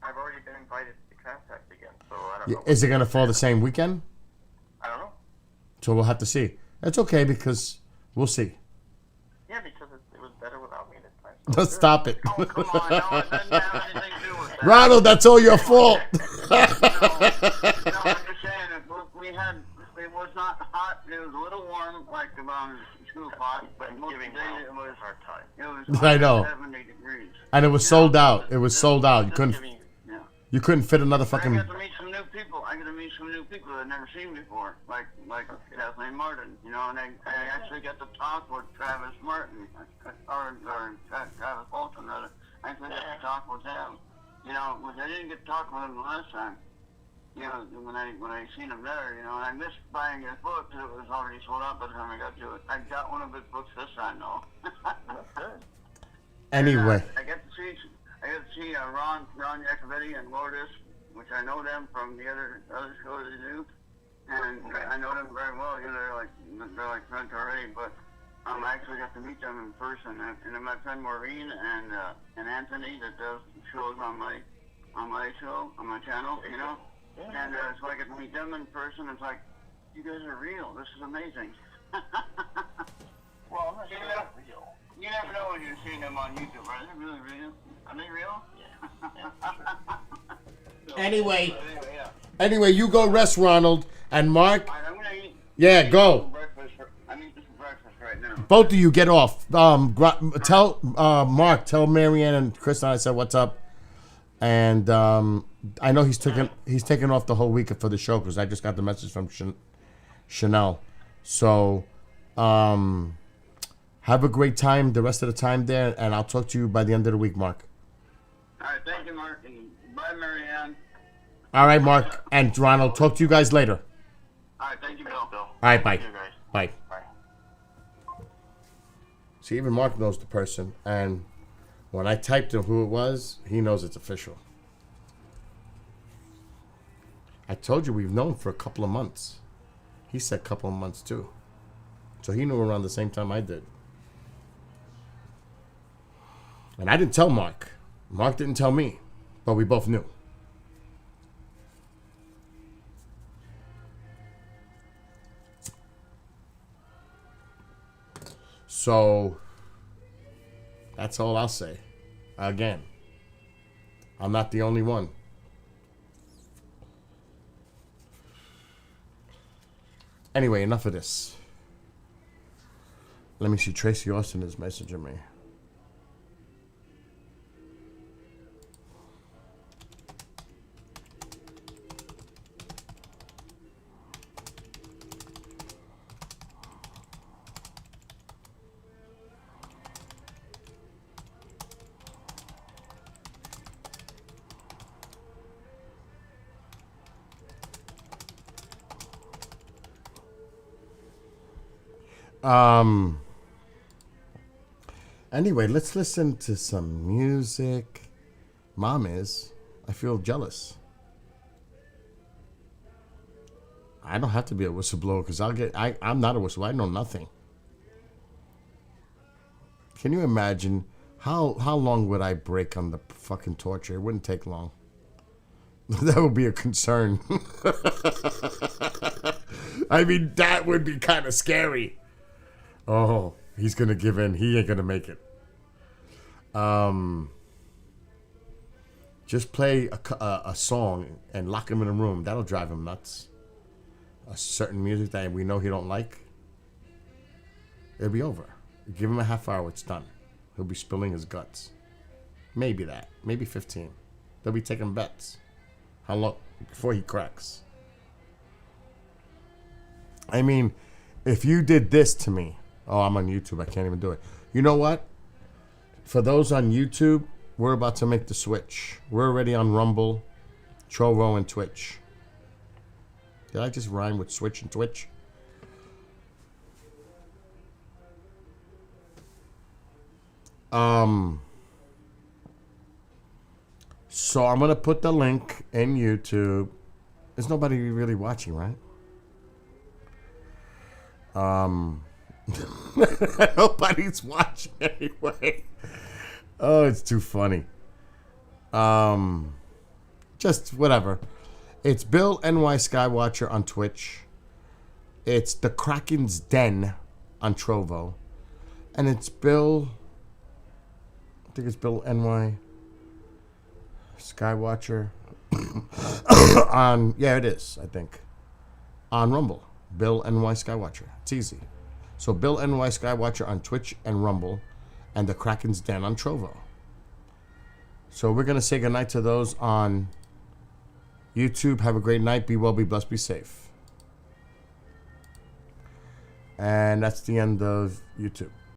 I've already been invited to contact again, so I don't know. Is it gonna fall the same weekend? I don't know. So we'll have to see. That's okay because we'll see. Yeah, because it was better without me this time. Let's stop it. Oh, come on. No, it doesn't have anything to do with that. Ronald, that's all your fault. No, I'm just saying, it was not hot. It was a little warm, like around 2 o'clock, but most of the day it was hard time. It was I know. 70 degrees. And it was sold out. It was sold out. Yeah. You couldn't fit another fucking. I got to meet some new people. I got to meet some new people that I've never seen before, like Kathleen Martin, you know, and I actually got to talk with Travis Martin, or Travis Bolton, rather. I actually got to talk with him, you know, which I didn't get to talk with him the last time. You know, when I seen him there, you know, and I missed buying his book because it was already sold out by the time I got to it. I got one of his books this time, though. That's good. Anyway. And, I got to see Ron Jacovetti and Lourdes, which I know them from the other shows they do, and I know them very well. You know, they're like friends already. But I actually got to meet them in person, and then my friend Maureen and Anthony that does shows on my show on my channel. You know, and so I get to meet them in person. It's like, you guys are real. This is amazing. Well, I'm not sure they're real. You never know when you're seeing them on YouTube. Are they really real? Are they real? Yeah. Anyway, you go rest, Ronald. And Mark. All right, I'm gonna eat. Yeah, go. I'm eating some breakfast right now. Both of you get off. Tell Mark, tell Marianne and Chris and I said what's up. And I know he's taken off the whole week for the show because I just got the message from Chanel. So have a great time the rest of the time there, and I'll talk to you by the end of the week, Mark. All right, thank you, Mark, and bye, Marianne. All right, Mark and Ronald. Talk to you guys later. All right, thank you, Bill. All right, bye. Thank you, guys. Bye. Bye. See, even Mark knows the person, and when I typed him who it was, he knows it's official. I told you we've known for a couple of months. He said a couple of months too. So he knew around the same time I did. And I didn't tell Mark. Mark didn't tell me. But we both knew. So that's all I'll say. Again, I'm not the only one. Anyway, enough of this. Let me see. Tracy Austin is messaging me. Anyway, let's listen to some music. Mom is. I feel jealous. I don't have to be a whistleblower because I'm not a whistleblower. I know nothing. Can you imagine how long would I break on the fucking torture? It wouldn't take long. That would be a concern. I mean, that would be kind of scary. Oh, he's going to give in. He ain't going to make it. Just play a song and lock him in a room. That'll drive him nuts. A certain music that we know he don't like. It'll be over. Give him a half hour, it's done. He'll be spilling his guts. Maybe that. Maybe 15. They'll be taking bets. How long before he cracks? I mean, if you did this to me, oh, I'm on YouTube. I can't even do it. You know what? For those on YouTube, we're about to make the switch. We're already on Rumble, Trovo, and Twitch. Did I just rhyme with Switch and Twitch? So I'm gonna put the link in YouTube. There's nobody really watching, right? Nobody's watching anyway. Oh, it's too funny. Just whatever. It's Bill NY Skywatcher on Twitch. It's The Kraken's Den on Trovo. And it's Bill... I think it's Bill NY Skywatcher on... Yeah, it is, I think. On Rumble. Bill NY Skywatcher. It's easy. So Bill NY Skywatcher on Twitch and Rumble. And The Kraken's Den on Trovo. So we're going to say goodnight to those on YouTube. Have a great night. Be well, be blessed, be safe. And that's the end of YouTube.